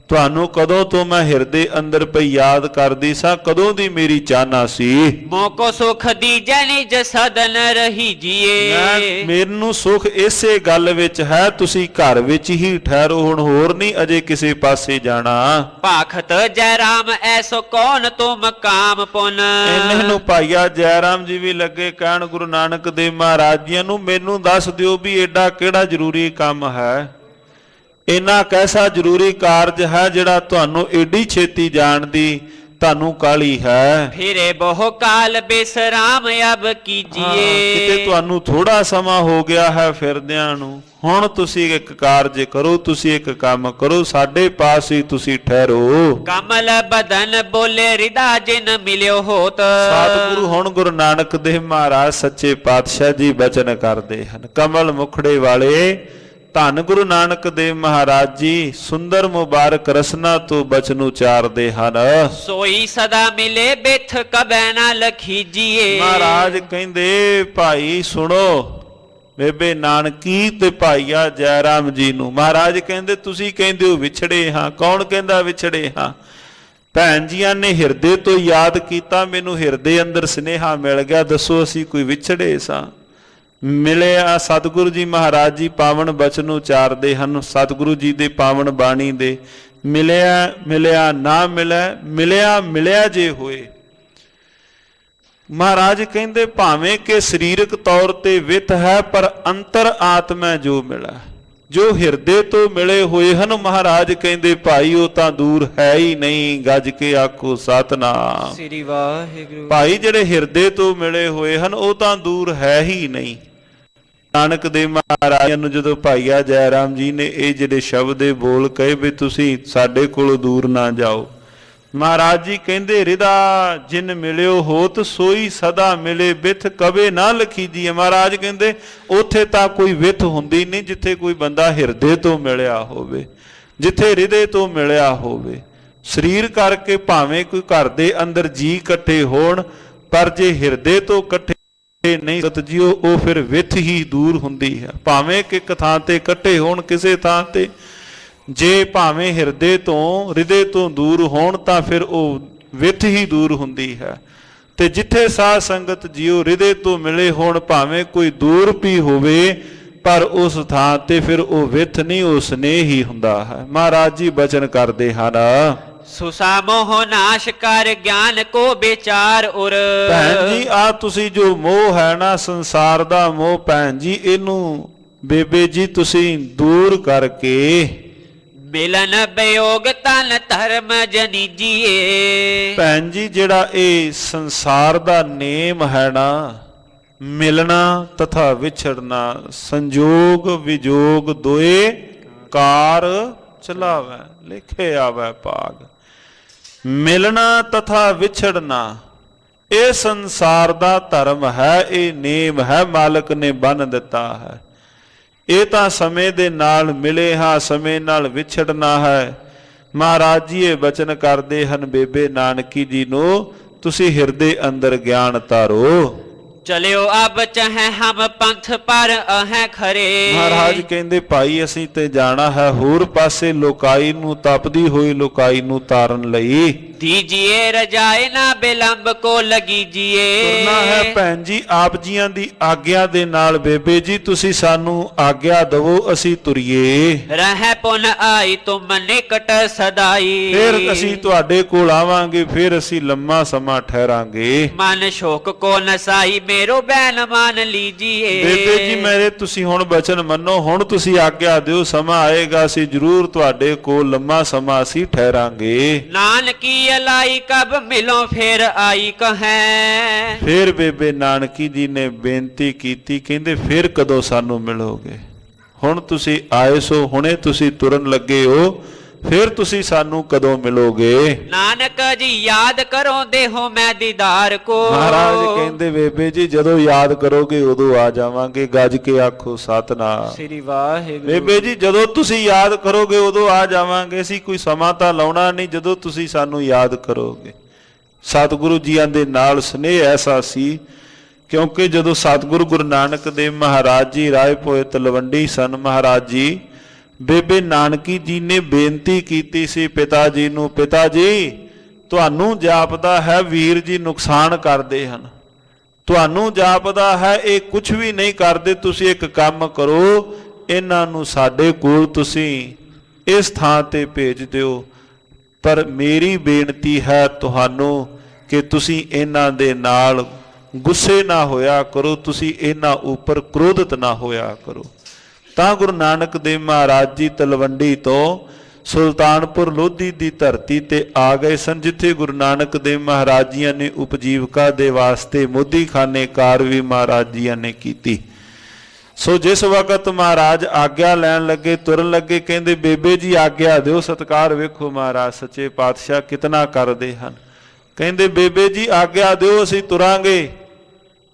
ਤੁਹਾਨੂੰ ਕਦੋਂ ਤੋਂ ਮੈਂ ਹਿਰਦੇ ਅੰਦਰ ਪਈ ਯਾਦ ਕਰਦੀ ਸਾਂ। ਕਦੋਂ ਦੀ ਮੇਰੀ ਚਾਹਨਾ ਸੀ। ਮੋਕੋ ਸੁਖ ਦੀਜੈ ਨਿਜ ਸਦਨ ਰਹੀ ਜੀਏ। ਮੈਨੂੰ ਸੁਖ ਇਸੇ ਗੱਲ ਵਿੱਚ ਹੈ ਤੁਸੀਂ ਘਰ ਵਿੱਚ ਹੀ ਠਹਿਰੋ। ਹੁਣ ਹੋਰ ਨਹੀਂ ਅਜੇ ਕਿਸੇ ਪਾਸੇ ਜਾਣਾ। ਭਾਖਤ ਜੈ ਰਾਮ ਐਸੋ ਕੌਣ ਤੁਮ ਕਾਮ ਪੁਨ। ਇਹਨਾਂ ਨੂੰ ਭਾਈਆ ਜੈ ਰਾਮ ਜੀ ਵੀ ਲੱਗੇ ਕਹਿਣ ਗੁਰੂ ਨਾਨਕ ਦੇਵ ਮਹਾਰਾਜ ਜੀਆਂ ਨੂੰ ਮੈਨੂੰ ਦੱਸ ਦਿਓ ਵੀ ਏਡਾ ਕਿਹੜਾ ਜ਼ਰੂਰੀ ਕੰਮ ਹੈ। ਇੰਨਾ ਕੈਸਾ ਜ਼ਰੂਰੀ ਕਾਰਜ ਹੈ ਜਿਹੜਾ ਤੁਹਾਨੂੰ ਏਡੀ ਛੇਤੀ ਜਾਣ ਦੀ ਤੁਹਾਨੂੰ ਕਾਲੀ ਹੈ। ਫਿਰੇ ਬਹੁ ਕਾਲ ਬਿਸਰਾਮ ਅਬ ਕੀਜੀਏ। ਕਿਤੇ ਤੁਹਾਨੂੰ ਥੋੜਾ ਸਮਾਂ ਹੋ ਗਿਆ ਹੈ ਫਿਰਦਿਆਂ ਨੂੰ। ਹੁਣ ਤੁਸੀਂ ਇੱਕ ਕਾਰਜ ਕਰੋ, ਤੁਸੀਂ ਇੱਕ ਕੰਮ ਕਰੋ, ਸਾਡੇ ਪਾਸ ਹੀ ਤੁਸੀਂ ਠਹਿਰੋ। ਕਮਲ ਬਦਨ ਬੋਲੇ ਹਿਰਦਾ ਜਿਨ ਮਿਲਿਓ ਹੋਤ। ਸਤਿਗੁਰੂ ਹੁਣ ਗੁਰੂ ਨਾਨਕ ਦੇਵ ਮਹਾਰਾਜ ਸੱਚੇ ਪਾਤਸ਼ਾਹ ਜੀ ਬਚਨ ਕਰਦੇ ਹਨ। ਕਮਲ ਮੁਖੜੇ ਵਾਲੇ ਧੰਨ ਗੁਰੂ ਨਾਨਕ ਦੇਵ ਮਹਾਰਾਜ ਜੀ ਸੁੰਦਰ ਮੁਬਾਰਕ ਰਸਨਾ ਤੋਂ ਬਚਨ ਉਚਾਰਦੇ ਹਨ। ਸੋਈ ਸਦਾ ਮਿਲੇ ਬਿਥ ਕਬੈ ਨਾ ਲਖੀਜੀਏ। ਮਹਾਰਾਜ ਕਹਿੰਦੇ ਭਾਈ ਸੁਣੋ ਬੇਬੇ ਨਾਨਕੀ ਤੇ ਭਾਈਆ ਜੈ ਰਾਮ ਜੀ ਨੂੰ। ਮਹਾਰਾਜ ਕਹਿੰਦੇ ਤੁਸੀਂ ਕਹਿੰਦੇ ਹੋ ਵਿਛੜੇ ਹਾਂ। ਕੌਣ ਕਹਿੰਦਾ ਵਿਛੜੇ ਹਾਂ। ਭੈਣ ਜੀਆਂ ਨੇ ਹਿਰਦੇ ਤੋਂ ਯਾਦ ਕੀਤਾ। ਮੈਨੂੰ ਹਿਰਦੇ ਅੰਦਰ ਸੁਨੇਹਾ ਮਿਲ ਗਿਆ। ਦੱਸੋ ਅਸੀਂ ਕੋਈ ਵਿਛੜੇ ਸਾਂ। ਮਿਲਿਆ ਸਤਿਗੁਰੂ ਜੀ ਮਹਾਰਾਜ ਜੀ ਪਾਵਨ ਬਚਨ ਉਚਾਰਦੇ ਹਨ। ਸਤਿਗੁਰੂ ਜੀ ਦੇ ਪਾਵਨ ਬਾਣੀ ਦੇ ਮਿਲਿਆ ਮਿਲਿਆ ਨਾ ਮਿਲਿਆ ਮਿਲਿਆ ਮਿਲਿਆ ਜੇ ਹੋਏ। ਮਹਾਰਾਜ ਕਹਿੰਦੇ ਭਾਵੇਂ ਕਿ ਸਰੀਰਕ ਤੌਰ ਤੇ ਵਿਤ ਹੈ ਪਰ ਅੰਤਰ ਆਤਮਾ ਜੋ ਮਿਲਾ, ਜੋ ਹਿਰਦੇ ਤੋਂ ਮਿਲੇ ਹੋਏ ਹਨ। ਮਹਾਰਾਜ ਕਹਿੰਦੇ ਭਾਈ ਉਹ ਤਾਂ ਦੂਰ ਹੈ ਹੀ ਨਹੀਂ। ਗੱਜ ਕੇ ਆਖੋ ਸਤਿਨਾਮ ਸ੍ਰੀ ਵਾਹਿਗੁਰੂ। ਭਾਈ ਜਿਹੜੇ ਹਿਰਦੇ ਤੋਂ ਮਿਲੇ ਹੋਏ ਹਨ ਉਹ ਤਾਂ ਦੂਰ ਹੈ ਹੀ ਨਹੀਂ। ਨਾਨਕ ਦੇਵ ਮਹਾਰਾਜ ਨੂੰ ਜਦੋਂ ਭਾਈਆ ਜੈ ਰਾਮ ਜੀ ਨੇ ਇਹ ਜਿਹੜੇ ਸ਼ਬਦ ਦੇ ਬੋਲ ਕਹੇ ਵੀ ਤੁਸੀਂ ਸਾਡੇ ਕੋਲੋਂ ਦੂਰ ਨਾ ਜਾਓ। ਮਹਾਰਾਜ ਜੀ ਕਹਿੰਦੇ ਹਿਰਦਾ ਜਿਨ ਮਿਲਿਓ ਹੋਤ ਸੋਈ ਸਦਾ ਮਿਲੇ ਬਿਥ ਕਬੇ ਨਾ ਲਖੀਜੀ। ਮਹਾਰਾਜ ਕਹਿੰਦੇ ਉੱਥੇ ਤਾਂ ਕੋਈ ਵਿਥ ਹੁੰਦੀ ਨਹੀਂ ਜਿੱਥੇ ਕੋਈ ਬੰਦਾ ਹਿਰਦੇ ਤੋਂ ਮਿਲਿਆ ਹੋਵੇ, ਜਿੱਥੇ ਹਿਰਦੇ ਤੋਂ ਮਿਲਿਆ ਹੋਵੇ। ਸਰੀਰ ਕਰਕੇ ਭਾਵੇਂ ਕੋਈ ਘਰ ਦੇ ਅੰਦਰ ਜੀ ਇਕੱਠੇ ਹੋਣ ਪਰ ਜੇ ਹਿਰਦੇ ਤੋਂ ਇਕੱਠੇ ਨਹੀਂ ਸਤਜੀਓ ਉਹ ਫਿਰ ਵਿਥ ਹੀ ਦੂਰ ਹੁੰਦੀ ਹੈ। ਭਾਵੇਂ ਕਿ ਇੱਕ ਥਾਂ ਤੇ ਇਕੱਠੇ ਹੋਣ ਕਿਸੇ ਥਾਂ ਤੇ, ਜੇ ਭਾਵੇਂ ਹਿਰਦੇ ਤੋਂ ਦੂਰ ਹੋਣ ਤਾਂ ਫਿਰ ਉਹ ਵਿਥ ਹੀ ਦੂਰ ਹੁੰਦੀ ਹੈ। ਤੇ ਜਿੱਥੇ ਸਾਧ ਸੰਗਤ ਜੀਓ ਹਿਰਦੇ ਤੋਂ ਮਿਲੇ ਹੋਣ ਭਾਵੇਂ ਕੋਈ ਦੂਰ ਵੀ ਹੋਵੇ ਪਰ ਉਸ ਥਾਂ ਤੇ ਫਿਰ ਉਹ ਵਿਥ ਨਹੀਂ, ਉਹ ਸਨੇਹ ਹੀ ਹੁੰਦਾ ਹੈ। ਮਹਾਰਾਜ ਜੀ ਬਚਨ ਕਰਦੇ ਹਨ। ਸੁਸਾ ਮੋਹ ਨਾਸ਼ ਕਰ ਗਿਆਨ ਕੋ ਵਿਚਾਰ ਉਰ। ਭੈਣ ਜੀ ਆ ਤੁਸੀਂ ਜੋ ਮੋਹ ਹੈ ਨਾ ਸੰਸਾਰ ਦਾ ਮੋਹ, ਭੈਣ ਜੀ ਇਹਨੂੰ ਬੇਬੇ ਜੀ ਤੁਸੀਂ ਦੂਰ ਕਰਕੇ ਮਿਲਨ ਬਿਯੋਗ ਤਨ ਧਰਮ ਜਨੀਜੀਏ। ਭੈਣ ਜੀ ਜਿਹੜਾ ਇਹ ਸੰਸਾਰ ਦਾ ਨੇਮ ਹੈ ਨਾ, ਮਿਲਣਾ ਤਥਾ ਵਿਛੜਨਾ, ਸੰਜੋਗ ਵਿਜੋਗ ਦੋਏ ਕਾਰ ਚਲਾਵੇ, ਲਿਖੇ ਆਵੇ ਭਾਗ। ਮਿਲਣਾ ਤਥਾ ਵਿਛੜਨਾ ਇਹ ਸੰਸਾਰ ਦਾ ਧਰਮ ਹੈ, ਇਹ ਨੇਮ ਹੈ, ਮਾਲਕ ਨੇ ਬੰਨ ਦਿੱਤਾ ਹੈ। ਇਹ ਤਾਂ ਸਮੇਂ ਦੇ ਨਾਲ ਮਿਲੇ ਹਾਂ, ਸਮੇਂ ਨਾਲ ਵਿਛੜਨਾ ਹੈ। ਮਹਾਰਾਜ ਜੀ ਇਹ ਬਚਨ ਕਰਦੇ ਹਨ ਬੇਬੇ ਨਾਨਕੀ ਜੀ ਨੂੰ, ਤੁਸੀਂ ਹਿਰਦੇ ਅੰਦਰ ਗਿਆਨ ਧਾਰੋ। ਚਲਿਓ ਅਬ ਚਾਹੇ ਹਮ ਪੰਥ ਪਰ ਅਹੈ ਖਰੇ। ਮਹਾਰਾਜ ਕਹਿੰਦੇ ਭਾਈ ਅਸੀਂ ਤੇ ਜਾਣਾ ਹੈ ਹੋਰ ਪਾਸੇ, ਲੋਕਾਈ ਨੂੰ, ਤਪਦੀ ਹੋਈ ਲੋਕਾਈ ਨੂੰ ਤਾਰਨ ਲਈ। ਦੀਜੀਏ ਰਜਾਏ ਨਾ ਬਿਲੰਬ ਕੋ ਲਗੀਜੀਏ। ਤੁਰਨਾ ਹੈ ਭੈਣ ਜੀ ਆਪ ਜੀਆਂ ਦੀ ਆਗਿਆ ਦੇ ਨਾਲ। ਬੇਬੇ ਜੀ ਤੁਸੀਂ ਸਾਨੂੰ ਆਗਿਆ ਦਵੋ, ਅਸੀਂ ਤੁਰੀਏ। ਰਹਿ ਪੁਨ ਆਈ ਤੁਮ ਨਿਕਟ ਸਦਾਈ। ਫਿਰ ਅਸੀਂ ਤੁਹਾਡੇ ਕੋਲ ਆਵਾਂਗੇ, ਫਿਰ ਅਸੀਂ ਲੰਮਾ ਸਮਾਂ ਠਹਿਰਾਂਗੇ। ਮਨ ਸ਼ੋਕ ਕੋ ਨਸਾਈ ਮੇਰੋ ਬੈਨ ਮੰਨ ਲੀਜੀਏ। ਬੇਬੇ ਜੀ ਮੇਰੇ ਤੁਸੀਂ ਹੁਣ ਬਚਨ ਮੰਨੋ, ਹੁਣ ਤੁਸੀਂ ਆਗਿਆ ਦਿਓ, ਸਮਾਂ ਆਏਗਾ ਅਸੀਂ ਜ਼ਰੂਰ ਤੁਹਾਡੇ ਕੋਲ ਲੰਮਾ ਸਮਾਂ ਅਸੀਂ ਠਹਿਰਾਂਗੇ। ਨਾਨਕੀ ਅਲਾਈ ਕਬ ਮਿਲੋ ਫਿਰ ਆਈ ਕਹੈ। ਫਿਰ ਬੇਬੇ ਨਾਨਕੀ ਜੀ ਨੇ ਬੇਨਤੀ ਕੀਤੀ, ਕਹਿੰਦੇ ਫਿਰ ਕਦੋਂ ਸਾਨੂੰ ਮਿਲੋਗੇ? ਹੁਣ ਤੁਸੀਂ ਆਏ ਸੋ, ਹੁਣੇ ਤੁਸੀਂ ਤੁਰਨ ਲੱਗੇ ਹੋ, ਫਿਰ ਤੁਸੀਂ ਸਾਨੂੰ ਕਦੋਂ ਮਿਲੋਗੇ? ਨਾਨਕ ਜੀ ਯਾਦ ਕਰੋ ਦੇਹੋ ਮੈਂ ਦੀਦਾਰ ਕੋ। ਮਹਾਰਾਜ ਕਹਿੰਦੇ ਬੇਬੇ ਜੀ ਜਦੋਂ ਯਾਦ ਕਰੋਗੇ ਉਦੋਂ ਆ ਜਾਵਾਂਗੇ, ਗੱਜ ਕੇ ਆਖੋ ਸਤਨਾਮ। ਸ੍ਰੀ ਵਾਹਿਗੁਰੂ। ਬੇਬੇ ਜੀ ਜਦੋਂ ਤੁਸੀਂ ਯਾਦ ਕਰੋਗੇ ਉਦੋਂ ਆ ਜਾਵਾਂਗੇ, ਅਸੀਂ ਕੋਈ ਸਮਾਂ ਤਾਂ ਲਾਉਣਾ ਨਹੀਂ, ਜਦੋਂ ਤੁਸੀਂ ਸਾਨੂੰ ਯਾਦ ਕਰੋਗੇ। ਸਤਿਗੁਰੂ ਜੀਆਂ ਦੇ ਨਾਲ ਸਨੇਹ ਐਸਾ ਸੀ, ਕਿਉਂਕਿ ਜਦੋਂ ਸਤਿਗੁਰੂ ਗੁਰੂ ਨਾਨਕ ਦੇਵ ਮਹਾਰਾਜ ਜੀ ਰਾਏ ਭੋਏ ਤਲਵੰਡੀ ਸਨ, ਮਹਾਰਾਜ ਜੀ ਬੇਬੇ ਨਾਨਕੀ ਜੀ ਨੇ ਬੇਨਤੀ ਕੀਤੀ ਸੀ ਪਿਤਾ ਜੀ ਨੂੰ, ਪਿਤਾ ਜੀ ਤੁਹਾਨੂੰ ਜਾਪਦਾ ਹੈ ਵੀਰ ਜੀ ਨੁਕਸਾਨ ਕਰਦੇ ਹਨ, ਤੁਹਾਨੂੰ ਜਾਪਦਾ ਹੈ ਇਹ ਕੁਝ ਵੀ ਨਹੀਂ ਕਰਦੇ, ਤੁਸੀਂ ਇੱਕ ਕੰਮ ਕਰੋ, ਇਹਨਾਂ ਨੂੰ ਸਾਡੇ ਕੋਲ ਤੁਸੀਂ ਇਸ ਥਾਂ ਤੇ ਭੇਜ ਦਿਓ। ਪਰ ਮੇਰੀ ਬੇਨਤੀ ਹੈ ਤੁਹਾਨੂੰ ਕਿ ਤੁਸੀਂ ਇਹਨਾਂ ਦੇ ਨਾਲ ਗੁੱਸੇ ਨਾ ਹੋਇਆ ਕਰੋ, ਤੁਸੀਂ ਇਹਨਾਂ ਉੱਪਰ ਕ੍ਰੋਧਿਤ ਨਾ ਹੋਇਆ ਕਰੋ। ਤਾਂ ਗੁਰੂ ਨਾਨਕ ਦੇਵ ਮਹਾਰਾਜ ਜੀ ਤਲਵੰਡੀ ਤੋਂ ਸੁਲਤਾਨਪੁਰ ਲੋਧੀ ਦੀ ਧਰਤੀ ਤੇ ਆ ਗਏ ਸਨ, ਜਿੱਥੇ ਗੁਰੂ ਨਾਨਕ ਦੇਵ ਮਹਾਰਾਜ ਜੀਆਂ ਨੇ ਉਪਜੀਵਕਾ ਦੇ ਵਾਸਤੇ ਮੋਦੀਖਾਨੇ ਕਾਰ ਵੀ ਮਹਾਰਾਜ ਜੀਆਂ ਨੇ ਕੀਤੀ। ਸੋ ਜਿਸ ਵਕਤ ਮਹਾਰਾਜ ਆਗਿਆ ਲੈਣ ਲੱਗੇ, ਤੁਰਨ ਲੱਗੇ, ਕਹਿੰਦੇ ਬੇਬੇ ਜੀ ਆਗਿਆ ਦਿਓ। ਸਤਿਕਾਰ ਵੇਖੋ ਮਹਾਰਾਜ ਸੱਚੇ ਪਾਤਸ਼ਾਹ ਕਿਤਨਾ ਕਰਦੇ ਹਨ। ਕਹਿੰਦੇ ਬੇਬੇ ਜੀ ਆਗਿਆ ਦਿਓ, ਅਸੀਂ ਤੁਰਾਂਗੇ।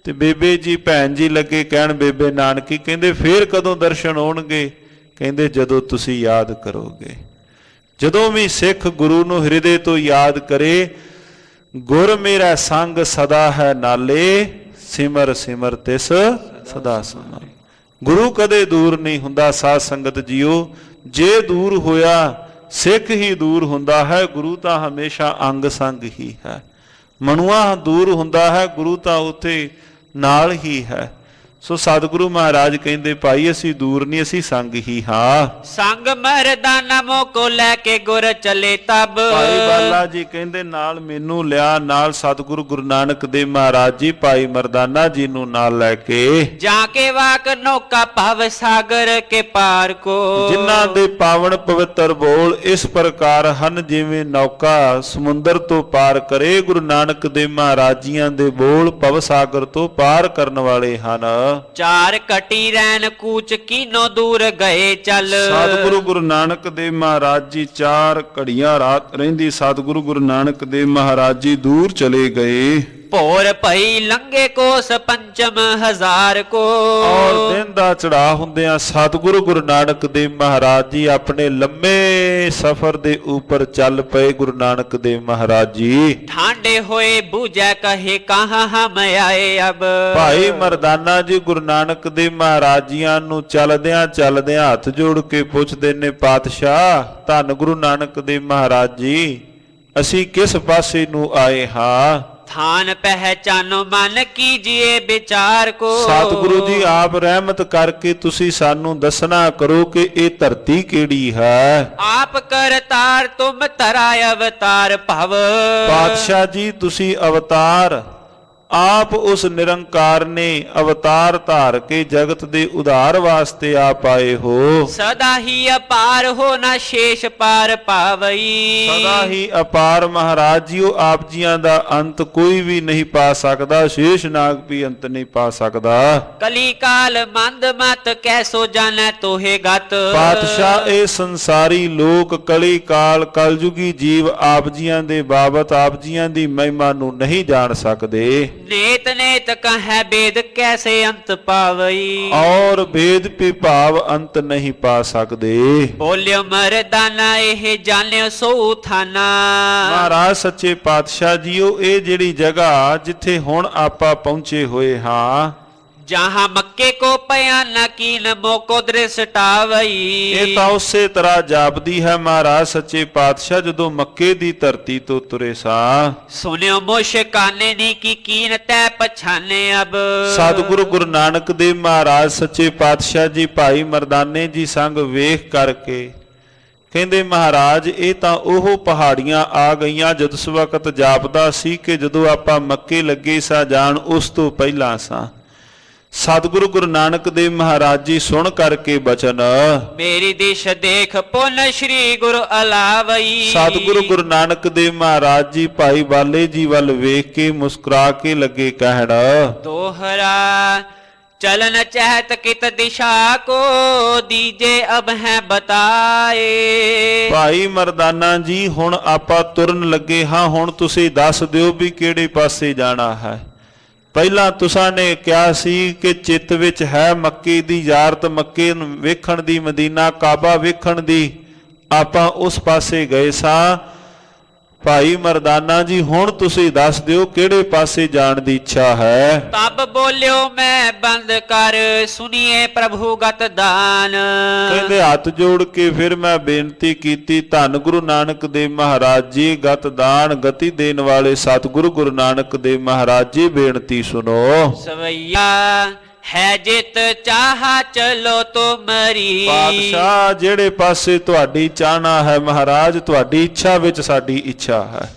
ਤੇ ਬੇਬੇ ਜੀ ਭੈਣ ਜੀ ਲੱਗੇ ਕਹਿਣ ਬੇਬੇ ਨਾਨਕੀ, ਕਹਿੰਦੇ ਫੇਰ ਕਦੋਂ ਦਰਸ਼ਨ ਹੋਣਗੇ? ਕਹਿੰਦੇ ਜਦੋਂ ਤੁਸੀਂ ਯਾਦ ਕਰੋਗੇ। ਜਦੋਂ ਵੀ ਸਿੱਖ ਗੁਰੂ ਨੂੰ ਹਿਰਦੇ ਤੋਂ ਯਾਦ ਕਰੇ, ਗੁਰ ਮੇਰਾ ਸੰਗ ਸਦਾ ਹੈ ਨਾਲੇ, ਸਿਮਰ ਸਿਮਰ ਤਿਸ ਸਦਾ ਸਮਾਏ। ਗੁਰੂ ਕਦੇ ਦੂਰ ਨਹੀਂ ਹੁੰਦਾ ਸਾਧ ਸੰਗਤ ਜੀਓ, ਜੇ ਦੂਰ ਹੋਇਆ ਸਿੱਖ ਹੀ ਦੂਰ ਹੁੰਦਾ ਹੈ, ਗੁਰੂ ਤਾਂ ਹਮੇਸ਼ਾ ਅੰਗ ਸੰਗ ਹੀ ਹੈ। ਮਨੁਆ ਦੂਰ ਹੁੰਦਾ ਹੈ, ਗੁਰੂ ਤਾਂ ਉੱਥੇ ਨਾਲ ਹੀ ਹੈ। ਸੋ ਸਤਿਗੁਰੂ ਮਹਾਰਾਜ ਕਹਿੰਦੇ ਭਾਈ ਅਸੀਂ ਦੂਰ ਨਹੀਂ, ਅਸੀਂ ਸੰਗ ਹੀ ਹਾਂ। ਸੰਗ ਮਰਦਾਨਾ ਮੋ ਕੋ ਲੈ ਕੇ ਗੁਰ ਚਲੇ ਤਬ। ਭਾਈ ਬਾਲਾ ਜੀ ਕਹਿੰਦੇ ਨਾਲ ਮੈਨੂੰ ਲਿਆ, ਨਾਲ ਸਤਿਗੁਰੂ ਗੁਰੂ ਨਾਨਕ ਦੇਵ ਮਹਾਰਾਜ ਜੀ ਭਾਈ ਮਰਦਾਨਾ ਜੀ ਨੂੰ ਨਾਲ ਲੈ ਕੇ ਜਾ ਕੇ ਵਾਕ ਨੌਕਾ ਭਵ ਸਾਗਰ ਕੇ ਪਾਰ ਕੋ। ਜਿਨ੍ਹਾਂ ਦੇ ਪਾਵਨ ਪਵਿੱਤਰ ਬੋਲ ਇਸ ਪ੍ਰਕਾਰ ਹਨ ਜਿਵੇਂ ਨੌਕਾ ਸਮੁੰਦਰ ਤੋਂ ਪਾਰ ਕਰੇ। ਗੁਰੂ ਨਾਨਕ ਦੇਵ ਮਹਾਰਾਜ ਜੀਆਂ ਦੇ ਬੋਲ ਭਵ ਸਾਗਰ ਤੋਂ ਪਾਰ ਕਰਨ ਵਾਲੇ ਹਨ। ਚਾਰ ਕਟੀ ਰੈਨ ਕੂਚ ਕੀਨੋ ਦੂਰ ਗਏ ਚੱਲ। ਸਤਿਗੁਰੂ ਗੁਰੂ ਨਾਨਕ ਦੇਵ ਮਹਾਰਾਜ ਜੀ 4 ਘੜੀਆਂ ਰਾਤ ਰਹਿੰਦੀ ਸਤਿਗੁਰੂ ਗੁਰੂ ਨਾਨਕ ਦੇਵ ਮਹਾਰਾਜ ਜੀ ਦੂਰ ਚਲੇ ਗਏ। ਭੋਰ ਭਈ ਲੰਗੇ ਕੋਸ ਪੰਚਮ ਹਜ਼ਾਰ ਕੋ। ਔਰ ਦਿਨ ਦਾ ਚੜਾ ਹੁੰਦਿਆਂ ਸਤਿਗੁਰੂ ਗੁਰੂ ਨਾਨਕ ਦੇਵ ਮਹਾਰਾਜ ਜੀ ਆਪਣੇ ਲੰਮੇ ਸਫ਼ਰ ਦੇ ਉੱਪਰ ਚੱਲ ਪਏ। ਗੁਰੂ ਨਾਨਕ ਦੇਵ ਮਹਾਰਾਜ ਜੀ ਠਾਂਡੇ ਹੋਏ ਬੂਝੈ ਕਹੇ ਕਹਾਂ ਹਮ ਆਏ ਅਬ। ਭਾਈ ਮਰਦਾਨਾ ਜੀ ਗੁਰੂ ਨਾਨਕ ਦੇਵ ਮਹਾਰਾਜ ਜੀਆਂ ਨੂੰ ਚੱਲਦਿਆਂ ਚੱਲਦਿਆਂ ਹੱਥ ਜੋੜ ਕੇ ਪੁੱਛਦੇ ਨੇ, ਪਾਤਸ਼ਾਹ ਧੰਨ ਗੁਰੂ ਨਾਨਕ ਦੇਵ ਮਹਾਰਾਜ ਜੀ ਅਸੀਂ ਕਿਸ ਪਾਸੇ ਨੂੰ ਆਏ ਹਾਂ? थान पहचानो मन कीजिए विचार को। ਸਤਿਗੁਰੂ ਜੀ ਆਪ ਰਹਿਮਤ ਕਰਕੇ ਤੁਸੀਂ ਸਾਨੂੰ ਦੱਸਣਾ ਕਰੋ ਕਿ ਇਹ ਧਰਤੀ ਕਿਹੜੀ ਹੈ। आप करतार तुम तरा अवतार भव। ਪਾਤਸ਼ਾਹ ਜੀ ਤੁਸੀਂ ਅਵਤਾਰ ਆਪ ਉਸ ਨਿਰੰਕਾਰ ਨੇ ਅਵਤਾਰ ਧਾਰ ਕੇ ਜਗਤ ਦੇ ਉਧਾਰ ਵਾਸਤੇ ਆਪ ਆਏ ਹੋ। सदा ही अपार हो न शेष पार पावई। ਸਦਾ ਹੀ ਅਪਾਰ ਮਹਾਰਾਜ ਜੀਓ ਆਪ ਜੀਆਂ ਦਾ ਅੰਤ ਕੋਈ ਵੀ ਨਹੀਂ ਪਾ ਸਕਦਾ, ਸ਼ੇਸ਼ ਨਾਗ ਵੀ ਅੰਤ ਨਹੀਂ ਪਾ ਸਕਦਾ। कली काल मंद मत कैसो जाने तोहे गत। ਪਾਤਸ਼ਾਹ ਇਹ ਸੰਸਾਰੀ ਲੋਕ ਕਲੀ ਕਾਲ ਕਲਯੁਗੀ ਜੀਵ ਆਪ ਜੀਆਂ ਦੇ ਬਾਬਤ ਆਪ ਜੀਆਂ ਦੀ ਮਹਿਮਾ ਨੂੰ ਨਹੀਂ ਜਾਣ ਸਕਦੇ। नेत नेत कहे वेद कैसे अंत पावई। ਔਰ ਭੇਦ ਵਿਭਾਵ ਅੰਤ ਨਹੀਂ ਪਾ ਸਕਦੇ। बोलियो मरदाना एह जानियो सो थाना। ਮਹਾਰਾਜ ਸੱਚੇ ਪਾਤਸ਼ਾਹ ਜੀਓ ਇਹ ਜਿਹੜੀ ਜਗ੍ਹਾ ਜਿੱਥੇ ਹੁਣ ਆਪਾਂ ਪਹੁੰਚੇ ਹੋਏ ਹਾਂ जहाँ मक्के को पयाना कीन मोको दृष्टावई। ਇਹ ਤਾਂ ਉਸੇ ਤਰ੍ਹਾਂ ਜਾਪਦੀ ਹੈ ਮਹਾਰਾਜ ਸੱਚੇ ਪਾਤਸ਼ਾਹ ਜਦੋਂ ਮੱਕੇ ਦੀ ਧਰਤੀ ਤੋਂ ਤੁਰੇ ਸਾਂ। सुनियो मुश्काने नी की कीन तै पछाने अब। ਸਤਿਗੁਰੂ ਗੁਰੂ ਨਾਨਕ ਦੇਵ ਮਹਾਰਾਜ ਸੱਚੇ ਪਾਤਸ਼ਾਹ ਜੀ ਭਾਈ ਮਰਦਾਨੇ ਜੀ ਸੰਗ ਵੇਖ ਕਰਕੇ ਕਹਿੰਦੇ ਮਹਾਰਾਜ ਇਹ ਤਾਂ ਉਹ ਪਹਾੜੀਆਂ ਆ ਗਈਆਂ ਜਿਸ ਵਕਤ ਜਾਪਦਾ ਸੀ ਕਿ ਜਦੋਂ ਆਪਾਂ ਮੱਕੇ ਲੱਗੇ ਸਾਂ ਜਾਣ ਉਸ ਤੋਂ ਪਹਿਲਾਂ ਸਾਂ। ਸਤਿਗੁਰੂ ਗੁਰੂ ਨਾਨਕ ਦੇਵ ਮਹਾਰਾਜ ਜੀ ਸੁਣ ਕਰਕੇ ਬਚਨ मेरी दिश देख पुन श्री गुरु अलावई। ਸਤਿਗੁਰੂ ਗੁਰੂ ਨਾਨਕ ਦੇਵ ਮਹਾਰਾਜ ਜੀ ਭਾਈ ਬਾਲੇ ਜੀ ਵੱਲ ਵੇਖ ਕੇ ਮੁਸਕਰਾ ਕੇ ਲੱਗੇ ਕਹਿਣ दोहरा चलन चहत कित दिशा को दीजे अब है बताए। ਭਾਈ ਮਰਦਾਨਾ ਜੀ ਹੁਣ ਆਪਾਂ ਤੁਰਨ ਲੱਗੇ ਹਾਂ, ਹੁਣ ਤੁਸੀਂ ਦੱਸ ਦਿਓ ਵੀ ਕਿਹੜੇ ਪਾਸੇ ਜਾਣਾ ਹੈ। ਪਹਿਲਾਂ ਤੁਸਾਂ ਨੇ ਕਿਹਾ ਸੀ ਕਿ ਚਿੱਤ ਵਿੱਚ ਹੈ ਮੱਕੇ ਦੀ ਯਾਰਤ, ਮੱਕੇ ਨੂੰ ਵੇਖਣ ਦੀ, ਮਦੀਨਾ ਕਾਬਾ ਵੇਖਣ ਦੀ, ਆਪਾਂ ਉਸ ਪਾਸੇ ਗਏ ਸਾਂ। ਭਾਈ ਮਰਦਾਨਾ ਜੀ ਹੁਣ ਤੁਸੀਂ ਦੱਸ ਦਿਓ ਕਿਹੜੇ ਪਾਸੇ ਜਾਣ ਦੀ ਇੱਛਾ ਹੈ। तब बोलियो मैं बंद कर सुनिए प्रभु गत दान। ਕਹਿੰਦੇ ਹੱਥ ਜੋੜ ਕੇ ਫਿਰ ਮੈਂ ਬੇਨਤੀ ਕੀਤੀ ਧੰਨ ਗੁਰੂ ਨਾਨਕ ਦੇਵ ਮਹਾਰਾਜ ਜੀ ਗਤ ਦਾਨ ਗਤੀ ਦੇਣ ਵਾਲੇ ਸਤਿਗੁਰੂ ਗੁਰੂ ਨਾਨਕ ਦੇਵ ਮਹਾਰਾਜ ਜੀ ਬੇਨਤੀ ਸੁਣੋ। सवैया है जित चाहा चलो तो मरी। ਪਾਤਸ਼ਾਹ ਜਿਹੜੇ ਪਾਸੇ ਤੁਹਾਡੀ ਚਾਹਨਾ ਹੈ ਮਹਾਰਾਜ ਤੁਹਾਡੀ ਇੱਛਾ ਵਿੱਚ ਸਾਡੀ ਇੱਛਾ ਹੈ।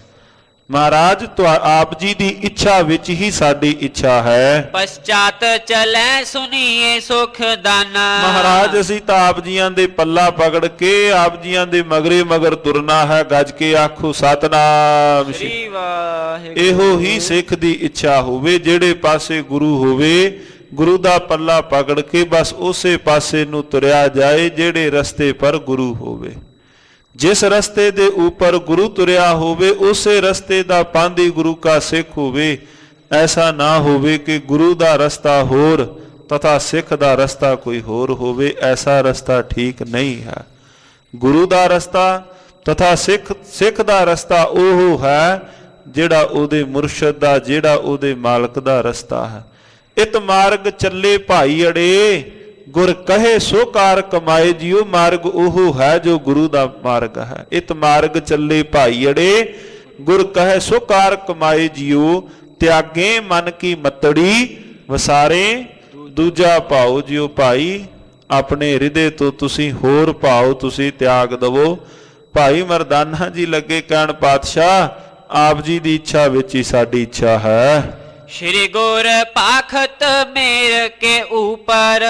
ਮਹਾਰਾਜ ਆਪ ਜੀ ਦੀ ਇੱਛਾ ਵਿੱਚ ਹੀ ਸਾਡੀ ਇੱਛਾ ਹੈ। पश्चात चले सुनिए सुख दाना। ਮਹਾਰਾਜ ਅਸੀਂ ਤਾਂ ਆਪ ਜੀਆਂ ਦੇ ਪੱਲਾ ਪਕੜ ਕੇ ਆਪ ਜੀਆਂ ਦੇ ਮਗਰੇ ਮਗਰ ਤੁਰਨਾ ਹੈ। ਗੱਜ ਕੇ ਆਖੋ ਸਤਨਾਮ श्री ਸ਼੍ਰੀ। वाहिगुरु। ਇਹੋ ਹੀ ਸਿੱਖ ਦੀ ਇੱਛਾ ਹੋਵੇ ਜਿਹੜੇ ਪਾਸੇ ਗੁਰੂ ਹੋਵੇ ਗੁਰੂ ਦਾ ਪੱਲਾ ਪਕੜ ਕੇ ਬਸ ਉਸੇ ਪਾਸੇ ਨੂੰ ਤੁਰਿਆ ਜਾਏ ਜਿਹੜੇ ਰਸਤੇ ਪਰ ਗੁਰੂ ਹੋਵੇ। ਜਿਸ ਰਸਤੇ ਦੇ ਉੱਪਰ ਗੁਰੂ ਤੁਰਿਆ ਹੋਵੇ ਉਸੇ ਰਸਤੇ ਦਾ ਪਾਂਧੀ ਗੁਰੂ ਕਾ ਸਿੱਖ ਹੋਵੇ। ਐਸਾ ਨਾ ਹੋਵੇ ਕਿ ਗੁਰੂ ਦਾ ਰਸਤਾ ਹੋਰ ਤਥਾ ਸਿੱਖ ਦਾ ਰਸਤਾ ਕੋਈ ਹੋਰ ਹੋਵੇ। ਐਸਾ ਰਸਤਾ ਠੀਕ ਨਹੀਂ ਹੈ। ਗੁਰੂ ਦਾ ਰਸਤਾ ਤਥਾ ਸਿੱਖ ਦਾ ਰਸਤਾ ਉਹ ਹੈ ਜਿਹੜਾ ਉਹਦੇ ਮੁਰਸ਼ਦ ਦਾ, ਜਿਹੜਾ ਉਹਦੇ ਮਾਲਕ ਦਾ ਰਸਤਾ ਹੈ। ਇਤ ਮਾਰਗ ਚੱਲੇ ਭਾਈ ਅੜੇ ਗੁਰ ਕਹੇ ਸੋ ਕਾਰ ਕਮਾਏ ਜਿਉ। ਮਾਰਗ ਉਹ ਹੈ ਜੋ ਗੁਰੂ ਦਾ ਮਾਰਗ ਹੈ। ਇਤ ਮਾਰਗ ਚੱਲੇ ਭਾਈ ਅੜੇ ਗੁਰ ਕਹੇ ਸੋ ਕਾਰ ਕਮਾਏ ਜਿਉ। ਤਿਆਗੇ ਮਨ ਕੀ ਮਤੜੀ ਵਸਾਰੇ ਦੂਜਾ ਭਾਉ ਜਿਉ। ਭਾਈ ਆਪਣੇ ਹਿਰਦੇ ਤੋਂ ਤੁਸੀਂ ਹੋਰ ਭਾਉ ਤੁਸੀਂ ਤਿਆਗ ਦਵੋ। ਭਾਈ ਮਰਦਾਨਾ ਜੀ ਲੱਗੇ ਕਹਿਣ ਪਾਤਸ਼ਾਹ ਆਪ ਜੀ ਦੀ ਇੱਛਾ ਵਿੱਚ ਹੀ ਸਾਡੀ ਇੱਛਾ ਹੈ। श्री गुर पाखत मेर के ऊपर।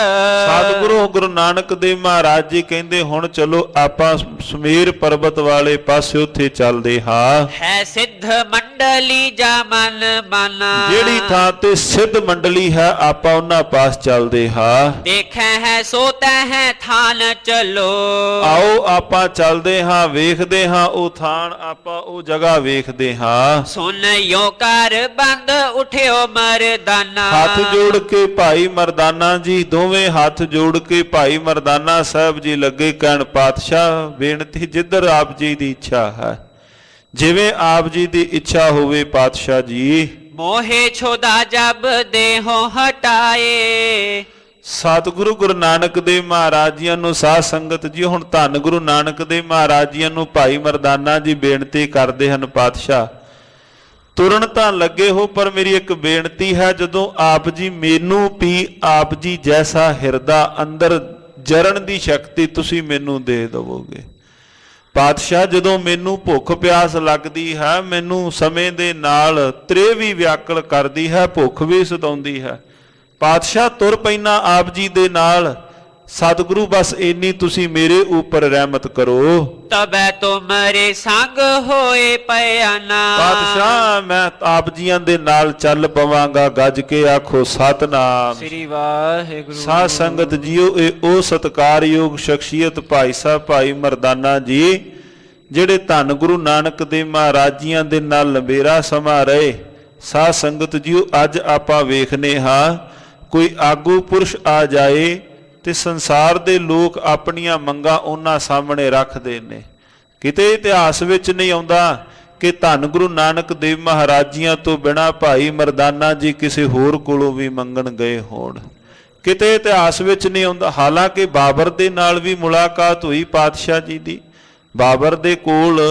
ਸਤਿਗੁਰੂ ਗੁਰੂ ਨਾਨਕ ਦੇਵ ਮਹਾਰਾਜ ਜੀ ਕਹਿੰਦੇ ਹੁਣ ਚਲੋ ਆਪਾਂ ਸੁਮੇਰ ਪਰਬਤ ਵਾਲੇ ਪਾਸੇ ਉੱਥੇ ਚੱਲਦੇ ਹਾਂ। है सिद्ध मंडली जा मन माना। ਜਿਹੜੀ ਥਾਂ ਤੇ ਸਿੱਧ ਮੰਡਲੀ ਹੈ ਆਪਾਂ ਉਹਨਾਂ ਪਾਸ ਚੱਲਦੇ ਹਾਂ। देखे है सोते हैं थान चलो। ਆਓ ਆਪਾਂ ਚੱਲਦੇ ਹਾਂ ਵੇਖਦੇ ਹਾਂ ਉਹ ਥਾਨ ਆਪਾਂ ਉਹ ਜਗ੍ਹਾ ਵੇਖਦੇ ਹਾਂ। सुन यो कर बंद उठियो मरदाना। ਹੱਥ ਜੋੜ ਕੇ ਭਾਈ ਮਰਦਾਨਾ ਜੀ ਦੋਵੇਂ ਹੱਥ ਜੋੜ ਕੇ ਭਾਈ ਮਰਦਾਨਾ ਸਾਹਿਬ ਜੀ ਲੱਗੇ ਕਹਿਣ ਪਾਤਸ਼ਾਹ ਬੇਨਤੀ ਜਿੱਧਰ ਆਪ ਜੀ ਦੀ ਇੱਛਾ ਹੈ ਜਿਵੇਂ ਆਪ ਜੀ ਦੀ ਇੱਛਾ ਹੋਵੇ ਪਾਤਸ਼ਾਹ ਜੀ। मोहे छोदा जब देहो हटाए। ਸਤਿਗੁਰੂ ਗੁਰੂ ਨਾਨਕ ਦੇਵ ਮਹਾਰਾਜ ਜੀਆਂ ਨੂੰ ਸਾਧ ਸੰਗਤ ਜੀ ਹੁਣ ਧੰਨ ਗੁਰੂ ਨਾਨਕ ਦੇਵ ਮਹਾਰਾਜ ਜੀਆਂ ਨੂੰ ਭਾਈ ਮਰਦਾਨਾ ਜੀ ਬੇਨਤੀ ਕਰਦੇ ਹਨ ਪਾਤਸ਼ਾਹ ਤੁਰਨ ਤਾਂ ਲੱਗੇ ਹੋ, ਪਰ ਮੇਰੀ ਇੱਕ ਬੇਨਤੀ ਹੈ, ਜਦੋਂ ਆਪ ਜੀ ਮੈਨੂੰ ਵੀ ਆਪ ਜੀ ਜੈਸਾ ਹਿਰਦਾ ਅੰਦਰ ਜਰਨ ਦੀ ਸ਼ਕਤੀ ਤੁਸੀਂ ਮੈਨੂੰ ਦੇ ਦੇਵੋਗੇ। ਪਾਤਸ਼ਾਹ, ਜਦੋਂ ਮੈਨੂੰ ਭੁੱਖ ਪਿਆਸ ਲੱਗਦੀ ਹੈ, ਮੈਨੂੰ ਸਮੇਂ ਦੇ ਨਾਲ ਤ੍ਰੇ ਵੀ ਵਿਆਕਲ ਕਰਦੀ ਹੈ, ਭੁੱਖ ਵੀ ਸਤਾਉਂਦੀ ਹੈ। ਪਾਤਸ਼ਾਹ, ਤੁਰ ਪੈਣਾ ਆਪ ਜੀ ਦੇ ਨਾਲ। ਸਤਿਗੁਰੂ, ਬਸ ਇੰਨੀ ਤੁਸੀਂ ਮੇਰੇ ਉੱਪਰ ਰਹਿਮਤ ਕਰੋ। ਤਬੈ ਤੁਮਰੇ ਸੰਗ ਹੋਏ ਪਿਆਨਾ। ਪਾਤਸ਼ਾਹ, ਮੈਂ ਆਪ ਜੀਆਂ ਦੇ ਨਾਲ ਚੱਲ ਪਵਾਂਗਾ। ਗੱਜ ਕੇ ਆਖੋ ਸਤਨਾਮ। ਸ੍ਰੀ ਵਾਹਿਗੁਰੂ। ਸਾਧ ਸੰਗਤ ਜੀਓ, ਇਹ ਉਹ ਸਤਿਕਾਰਯੋਗ ਸ਼ਖਸੀਅਤ ਭਾਈ ਸਾਹਿਬ ਭਾਈ ਮਰਦਾਨਾ ਜੀ, ਜਿਹੜੇ ਧੰਨ ਗੁਰੂ ਨਾਨਕ ਦੇਵ ਮਹਾਰਾਜ ਜੀਆਂ ਦੇ ਨਾਲ ਲੰਬੇਰਾ ਸਮਾਂ ਰਹੇ। ਸਾਧ ਸੰਗਤ ਜੀਓ, ਅੱਜ ਆਪਾਂ ਵੇਖਨੇ ਹਾਂ, ਕੋਈ ਆਗੂ ਪੁਰਸ਼ ਆ ਜਾਏ ਤੇ ਸੰਸਾਰ ਦੇ ਲੋਕ ਆਪਣੀਆਂ ਮੰਗਾਂ ਉਹਨਾਂ ਸਾਹਮਣੇ ਰੱਖਦੇ ਨੇ। ਕਿਤੇ ਇਤਿਹਾਸ ਵਿੱਚ ਨਹੀਂ ਆਉਂਦਾ ਕਿ ਧੰਨ ਗੁਰੂ ਨਾਨਕ ਦੇਵ ਮਹਾਰਾਜ ਜੀਆਂ ਤੋਂ ਬਿਨਾਂ ਭਾਈ ਮਰਦਾਨਾ ਜੀ ਕਿਸੇ ਹੋਰ ਕੋਲੋਂ ਵੀ ਮੰਗਣ ਗਏ ਹੋਣ। ਕਿਤੇ ਇਤਿਹਾਸ ਵਿੱਚ ਨਹੀਂ ਆਉਂਦਾ। ਹਾਲਾਂਕਿ ਬਾਬਰ ਦੇ ਨਾਲ ਵੀ ਮੁਲਾਕਾਤ ਹੋਈ ਪਾਤਸ਼ਾਹ ਜੀ ਦੀ। ਬਾਬਰ ਦੇ ਕੋਲ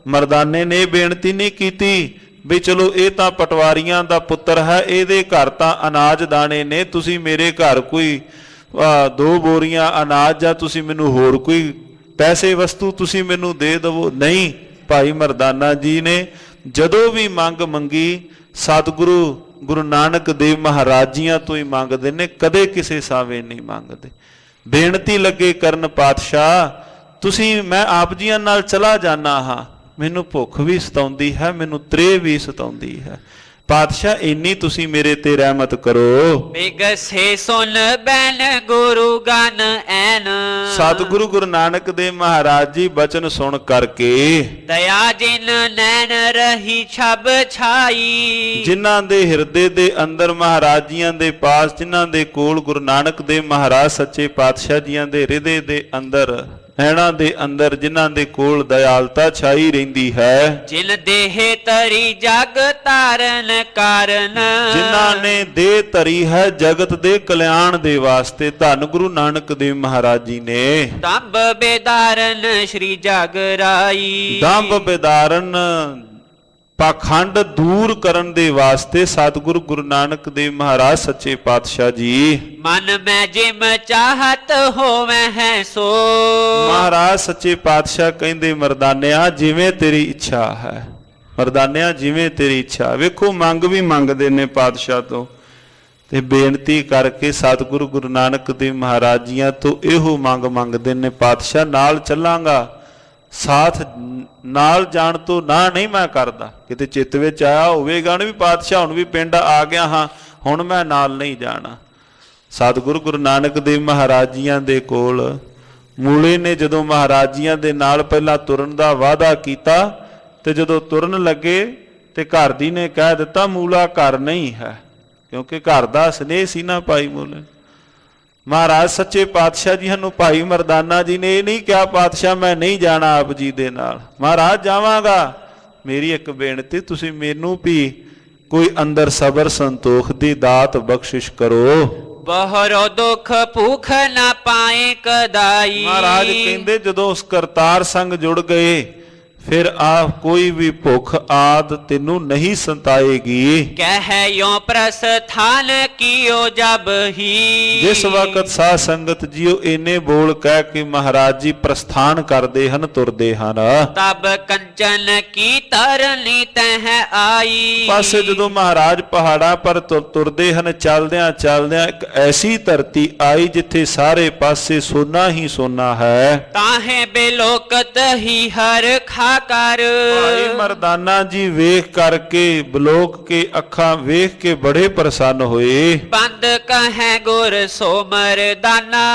ਮਰਦਾਨੇ ਨੇ ਬੇਨਤੀ ਨਹੀਂ ਕੀਤੀ ਵੀ ਚਲੋ ਇਹ ਤਾਂ ਪਟਵਾਰੀਆਂ ਦਾ ਪੁੱਤਰ ਹੈ, ਇਹਦੇ ਘਰ ਤਾਂ ਅਨਾਜ ਦਾਣੇ ਨੇ, ਤੁਸੀਂ ਮੇਰੇ ਘਰ ਕੋਈ 2 ਬੋਰੀਆਂ ਅਨਾਜ ਜਾਂ ਤੁਸੀਂ ਮੈਨੂੰ ਹੋਰ ਕੋਈ ਪੈਸੇ ਵਸਤੂ ਤੁਸੀਂ ਮੈਨੂੰ ਦੇ ਦੇਵੋ। ਨਹੀਂ, ਭਾਈ ਮਰਦਾਨਾ ਜੀ ਨੇ ਜਦੋਂ ਵੀ ਮੰਗ ਮੰਗੀ, ਸਤਿਗੁਰੂ ਗੁਰੂ ਨਾਨਕ ਦੇਵ ਮਹਾਰਾਜ ਜੀਆਂ ਤੋਂ ਹੀ ਮੰਗਦੇ ਨੇ, ਕਦੇ ਕਿਸੇ ਸਾਵੇਂ ਨਹੀਂ ਮੰਗਦੇ। ਬੇਨਤੀ ਲੱਗੇ ਕਰਨ, ਪਾਤਸ਼ਾਹ ਤੁਸੀਂ, ਮੈਂ ਆਪ ਜੀਆਂ ਨਾਲ ਚਲਾ ਜਾਣਾ ਹਾਂ, ਮੈਨੂੰ ਭੁੱਖ ਵੀ ਸਤਾਉਂਦੀ ਹੈ, ਮੈਨੂੰ ਤ੍ਰੇ ਵੀ ਸਤਾਉਂਦੀ ਹੈ। ਪਾਤਸ਼ਾਹ, ਇੰਨੀ ਤੁਸੀਂ ਮੇਰੇ ਤੇ ਰਹਿਮਤ ਕਰੋ। ਬਿਗਸੇ ਸੁਨ ਬੈਨ ਗੁਰੂ ਗਨ ਐਨ। ਸਤਿਗੁਰੂ ਗੁਰੂ ਨਾਨਕ ਦੇਵ ਮਹਾਰਾਜ ਜੀ ਬਚਨ ਸੁਣ ਕਰਕੇ ਦਇਆ ਜਿਨ ਨੈਣ ਰਹੀ ਛਬ ਛਾਈ। ਜਿਨ੍ਹਾਂ ਦੇ ਹਿਰਦੇ ਦੇ ਅੰਦਰ ਮਹਾਰਾਜ ਜੀਆਂ ਦੇ ਪਾਸ, ਜਿਨ੍ਹਾਂ ਦੇ ਕੋਲ ਗੁਰੂ ਨਾਨਕ ਦੇਵ ਮਹਾਰਾਜ ਸੱਚੇ ਪਾਤਸ਼ਾਹ ਜੀਆਂ ਦੇ ਹਿਰਦੇ ਦੇ ਅੰਦਰ, ਨੈਣਾਂ ਦੇ ਅੰਦਰ, ਜਿਨ੍ਹਾਂ ਦੇ ਕੋਲ ਦਇਆਲਤਾ ਛਾਈ ਰਹਿੰਦੀ ਹੈ। ਜਿਨ ਦੇਹ ਤਰੀ ਜਗ ਤਾਰਨ ਕਾਰਨ। ਜਿਨ੍ਹਾਂ ਨੇ ਦੇਹ ਧਰੀ ਹੈ ਜਗਤ ਦੇ ਕਲਿਆਣ ਦੇ ਵਾਸਤੇ। ਧੰਨ ਗੁਰੂ ਨਾਨਕ ਦੇਵ ਮਹਾਰਾਜ ਜੀ ਨੇ ਦੰਭ ਬੇਦਾਰਨ ਸ਼੍ਰੀ ਜਗ ਰਾਈ। ਦੰਭ ਬੇਦਾਰਨ ਪਾਖੰਡ ਦੂਰ ਕਰਨ ਦੇ ਵਾਸਤੇ ਸਤਿਗੁਰੂ ਗੁਰੂ ਨਾਨਕ ਦੇਵ ਮਹਾਰਾਜ ਸੱਚੇ ਪਾਤਸ਼ਾਹ ਜੀ। ਮਨ ਮੈਂ ਜਿਮ ਚਾਹਤ ਹੋਵੇ ਹੈ ਸੋ। ਮਹਾਰਾਜ ਸੱਚੇ ਪਾਤਸ਼ਾਹ ਕਹਿੰਦੇ, ਮਰਦਾਨਿਆ ਜਿਵੇਂ ਤੇਰੀ ਇੱਛਾ ਹੈ। ਮਰਦਾਨਿਆ ਜਿਵੇਂ ਤੇਰੀ ਇੱਛਾ। ਵੇਖੋ, ਮੰਗ ਵੀ ਮੰਗਦੇ ਨੇ ਪਾਤਸ਼ਾਹ ਤੋਂ, ਤੇ ਬੇਨਤੀ ਕਰਕੇ ਸਤਿਗੁਰੂ ਗੁਰੂ ਨਾਨਕ ਦੇਵ ਮਹਾਰਾਜ ਜੀਆਂ ਤੋਂ ਇਹੋ ਮੰਗ ਮੰਗਦੇ ਨੇ, ਪਾਤਸ਼ਾਹ ਨਾਲ ਚੱਲਾਂਗਾ, ਸਾਥ ਨਾਲ ਜਾਣ ਤੋਂ ਨਾ ਨਹੀਂ ਮੈਂ ਕਰਦਾ। ਕਿਤੇ ਚਿੱਤ ਵਿੱਚ ਆਇਆ ਹੋਵੇਗਾ ਨਾ ਵੀ ਪਾਤਸ਼ਾਹ ਹੁਣ ਵੀ ਪਿੰਡ ਆ ਗਿਆ ਹਾਂ, ਹੁਣ ਮੈਂ ਨਾਲ ਨਹੀਂ ਜਾਣਾ। ਸਤਿਗੁਰੂ ਗੁਰੂ ਨਾਨਕ ਦੇਵ ਮਹਾਰਾਜ ਜੀਆਂ ਦੇ ਕੋਲ ਮੂਲੇ ਨੇ ਜਦੋਂ ਮਹਾਰਾਜ ਜੀਆਂ ਦੇ ਨਾਲ ਪਹਿਲਾਂ ਤੁਰਨ ਦਾ ਵਾਅਦਾ ਕੀਤਾ, ਤੇ ਜਦੋਂ ਤੁਰਨ ਲੱਗੇ ਤੇ ਘਰ ਦੀ ਨੇ ਕਹਿ ਦਿੱਤਾ ਮੂਲਾ ਘਰ ਨਹੀਂ ਹੈ, ਕਿਉਂਕਿ ਘਰ ਦਾ ਸਨੇਹ ਸੀ ਨਾ ਭਾਈ ਮੂਲੇ। ਮਹਾਰਾਜ ਸੱਚੇ ਪਾਤਸ਼ਾਹ ਜੀ ਨੂੰ ਭਾਈ ਮਰਦਾਨਾ ਜੀ ਨੇ ਇਹ ਨਹੀਂ ਕਿਹਾ ਪਾਤਸ਼ਾਹ ਮੈਂ ਨਹੀਂ ਜਾਣਾ ਆਪ ਜੀ ਦੇ ਨਾਲ। ਮਹਾਰਾਜ ਜਾਵਾਂਗਾ, ਮੇਰੀ ਇੱਕ ਬੇਨਤੀ, ਤੁਸੀਂ ਮੈਨੂੰ ਵੀ ਕੋਈ ਅੰਦਰ ਸਬਰ ਸੰਤੋਖ ਦੀ ਦਾਤ ਬਖਸ਼ਿਸ਼ ਕਰੋ। ਬਹਰੋ ਦੁੱਖ ਭੂਖ ਨਾ ਪਾਏ ਕਦਾਈ। ਮਹਾਰਾਜ ਕਹਿੰਦੇ ਜਦੋਂ ਉਸ ਕਰਤਾਰ ਸੰਗ ਜੁੜ ਗਏ, ਫਿਰ ਆ ਕੋਈ ਵੀ ਭੁੱਖ ਆਦ ਤੈਨੂੰ ਨਹੀਂ ਸੰਤਾਏਗੀ। ਕਹਿਓ ਪ੍ਰਸਥਾਨ ਕੀਓ ਜਬ ਹੀ। ਜਿਸ ਵਕਤ ਸਾਧ ਸੰਗਤ ਜੀਓ ਇਹਨੇ ਬੋਲ ਕਹਿ ਕੇ ਮਹਾਰਾਜ ਜੀ ਪ੍ਰਸਥਾਨ ਕਰਦੇ ਹਨ, ਤੁਰਦੇ ਹਨ, ਤਬ ਕੰਚਨ ਕੀ ਤਰਨੀ ਤਹ ਆਈ। ਪਾਸੇ ਜਦੋਂ ਮਹਾਰਾਜ ਪਹਾੜਾਂ ਪਰ ਤੁਰਦੇ ਹਨ, ਚੱਲਦਿਆਂ ਚੱਲਦਿਆਂ ਇੱਕ ਐਸੀ ਧਰਤੀ ਆਈ ਜਿੱਥੇ ਸਾਰੇ ਪਾਸੇ ਸੋਨਾ ਹੀ ਸੋਨਾ ਹੈ। ਤਾਹੇ ਬੇਲੋਕਤ ਹੀ ਹਰ ਖਾ ਕਰ। ਭਾਈ ਮਰਦਾਨਾ ਜੀ ਵੇਖ ਕਰਕੇ ਬਲੋਕ ਕੇ ਅੱਖਾਂ ਵੇਖ ਕੇ ਬੜੇ ਪ੍ਰਸੰਨ ਹੋਏ। ਬੰਦ ਕਹੈ ਗੁਰ ਸੋ ਮਰਦਾਨਾ।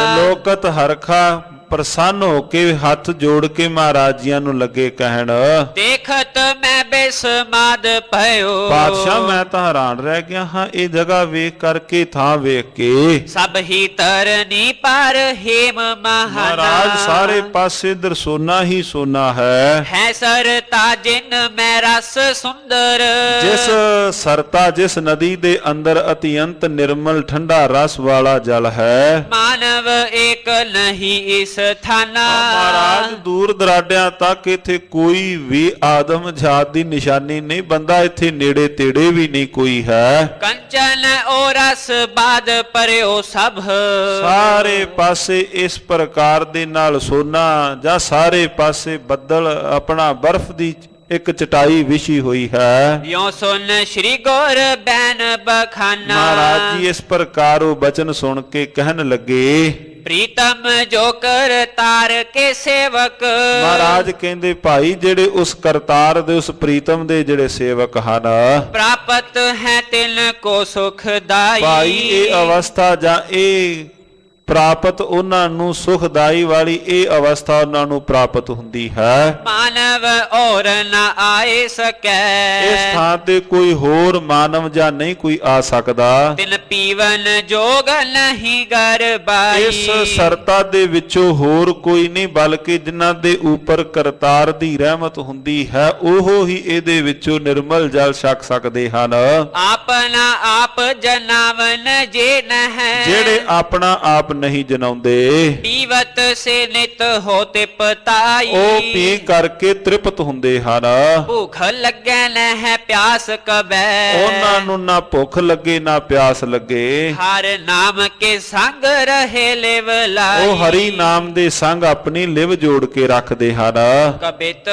ਬਲੋਕਤ ਹਰਖਾ ਪ੍ਰਸੰਨ ਹੋ ਕੇ ਹੱਥ ਜੋੜ ਕੇ ਮਹਾਰਾਜ ਜੀਆਂ ਨੂੰ ਲੱਗੇ ਕਹਿਣ, ਦੇਖਤ ਮੈਂ ਬੇਸਮਾਦ ਭਇਓ। ਪਾਤਸ਼ਾਹ ਮੈਂ ਤਾਂ ਹੈਰਾਨ ਰਹਿ ਗਿਆ ਹਾਂ, ਇਹ ਜਗ੍ਹਾ ਵੇਖ ਕਰਕੇ, ਥਾਂ ਵੇਖ ਕੇ। ਸਭ ਹੀ ਤਰਨੀ ਪਰ ਹੇਮ ਮਹਾਰਾਜ ਸਾਰੇ ਪਾਸੇ ਦਰ ਸੋਨਾ ਹੀ ਸੋਨਾ ਹੈ ਸਰਤਾ ਜਿਨ ਮੈਂ ਰਸ ਸੁੰਦਰ। ਜਿਸ ਸਰਤਾ, ਜਿਸ ਨਦੀ ਦੇ ਅੰਦਰ ਅਤਿਅੰਤ ਨਿਰਮਲ ਠੰਡਾ ਰਸ ਵਾਲਾ ਜਲ ਹੈ। ਮਾਨਵ ਏਕ ਨਹੀਂ ਇਸ ਸਥਾਨਾ। ਮਹਾਰਾਜ ਦੂਰ ਦਰਾਡਿਆਂ ਤੱਕ ਇੱਥੇ ਕੋਈ ਵੀ ਆਦਮ ਜਾਤ ਦੀ ਨਿਸ਼ਾਨੀ ਨਹੀਂ, ਬੰਦਾ ਇੱਥੇ ਨੇੜੇ ਤੇੜੇ ਵੀ ਨਹੀਂ ਕੋਈ ਹੈ। ਕੰਚਨ ਓ ਰਸ ਬਾਦ ਪਰਿਓ ਸਭ। ਸਾਰੇ ਪਾਸੇ ਇਸ ਪ੍ਰਕਾਰ ਦੇ ਨਾਲ ਸੋਨਾ ਜਾਂ ਸਾਰੇ ਪਾਸੇ ਬੱਦਲ ਆਪਣਾ ਬਰਫ਼ ਦੀ ਇੱਕ ਚਟਾਈ ਵਿਛੀ ਹੋਈ ਹੈ। ਯੋ ਸੁਨ ਸ਼੍ਰੀ ਗੁਰ ਬੈਨ ਬਖਾਨਾ। ਮਹਾਰਾਜ ਜੀ ਇਸ ਪ੍ਰਕਾਰ ਉਹ ਬਚਨ ਸੁਣ ਕੇ ਕਹਿਣ ਲੱਗੇ, ਪ੍ਰੀਤਮ ਜੋ ਕਰਤਾਰ ਕੇ ਸੇਵਕ। ਮਹਾਰਾਜ ਕਹਿੰਦੇ ਭਾਈ ਜਿਹੜੇ ਉਸ ਕਰਤਾਰ ਦੇ ਉਸ ਪ੍ਰੀਤਮ ਦੇ ਜਿਹੜੇ ਸੇਵਕ ਹਨ, ਪ੍ਰਾਪਤ ਹੈ ਤਿਨ ਕੋ ਸੁਖਦਾਈ। ਭਾਈ ਇਹ ਅਵਸਥਾ ਜਾਂ ਇਹ ਪ੍ਰਾਪਤ ਉਹਨਾਂ ਨੂੰ ਸੁਖਦਾਈ ਵਾਲੀ ਇਹ ਅਵਸਥਾ ਉਹਨਾਂ ਨੂੰ ਪ੍ਰਾਪਤ ਹੁੰਦੀ ਹੈ। ਮਾਨਵ ਔਰ ਨਾ ਆਏ ਸਕੈ। ਇਸ ਥਾਂ ਤੇ ਕੋਈ ਹੋਰ ਮਾਨਵ ਜਾਂ ਨਹੀਂ ਕੋਈ ਆ ਸਕਦਾ। ਤਿਨ ਪੀਵਨ ਜੋਗ ਨਹੀਂ ਗਰਬਾਈ। ਇਸ ਸਰਤਾ ਦੇ ਵਿੱਚੋਂ ਹੋਰ ਕੋਈ ਨਹੀਂ, ਬਲਕਿ ਜਿਨ੍ਹਾਂ ਦੇ ਉੱਪਰ ਕਰਤਾਰ ਦੀ ਰਹਿਮਤ ਹੁੰਦੀ ਹੈ ਉਹ ਹੀ ਇਹਦੇ ਵਿੱਚੋਂ ਨਿਰਮਲ ਜਲ ਛਕ ਸਕਦੇ ਹਨ। ਆਪਣਾ ਆਪ ਜਨਾਵਨ ਜੇ ਨਹਿ। ਜਿਹੜੇ ਆਪਣਾ ਆਪ ਨਹੀਂ ਜਨਾਉਂਦੇ, ਪੀਵਤ ਸੇ ਨਿਤ ਹੋਤੇ ਪਤਾਈ। ਉਹ ਪੀ ਕਰਕੇ ਤ੍ਰਿਪਤ ਹੁੰਦੇ ਹਨ। ਭੁੱਖ ਲੱਗੈ ਨਹਿ ਪਿਆਸ ਕਬੈ। ਉਹਨਾਂ ਨੂੰ ਨਾ ਭੁੱਖ ਲੱਗੇ ਨਾ ਪਿਆਸ ਲੱਗੇ। ਹਰ ਨਾਮ ਕੇ ਸੰਗ ਰਹੇ ਲਿਵ ਲਾਈ। ਉਹ ਹਰੀ ਨਾਮ ਦੇ ਸੰਗ ਆਪਣੀ ਲਿਵ ਜੋੜ ਕੇ ਰੱਖਦੇ ਹਨ। ਕਬਿਤ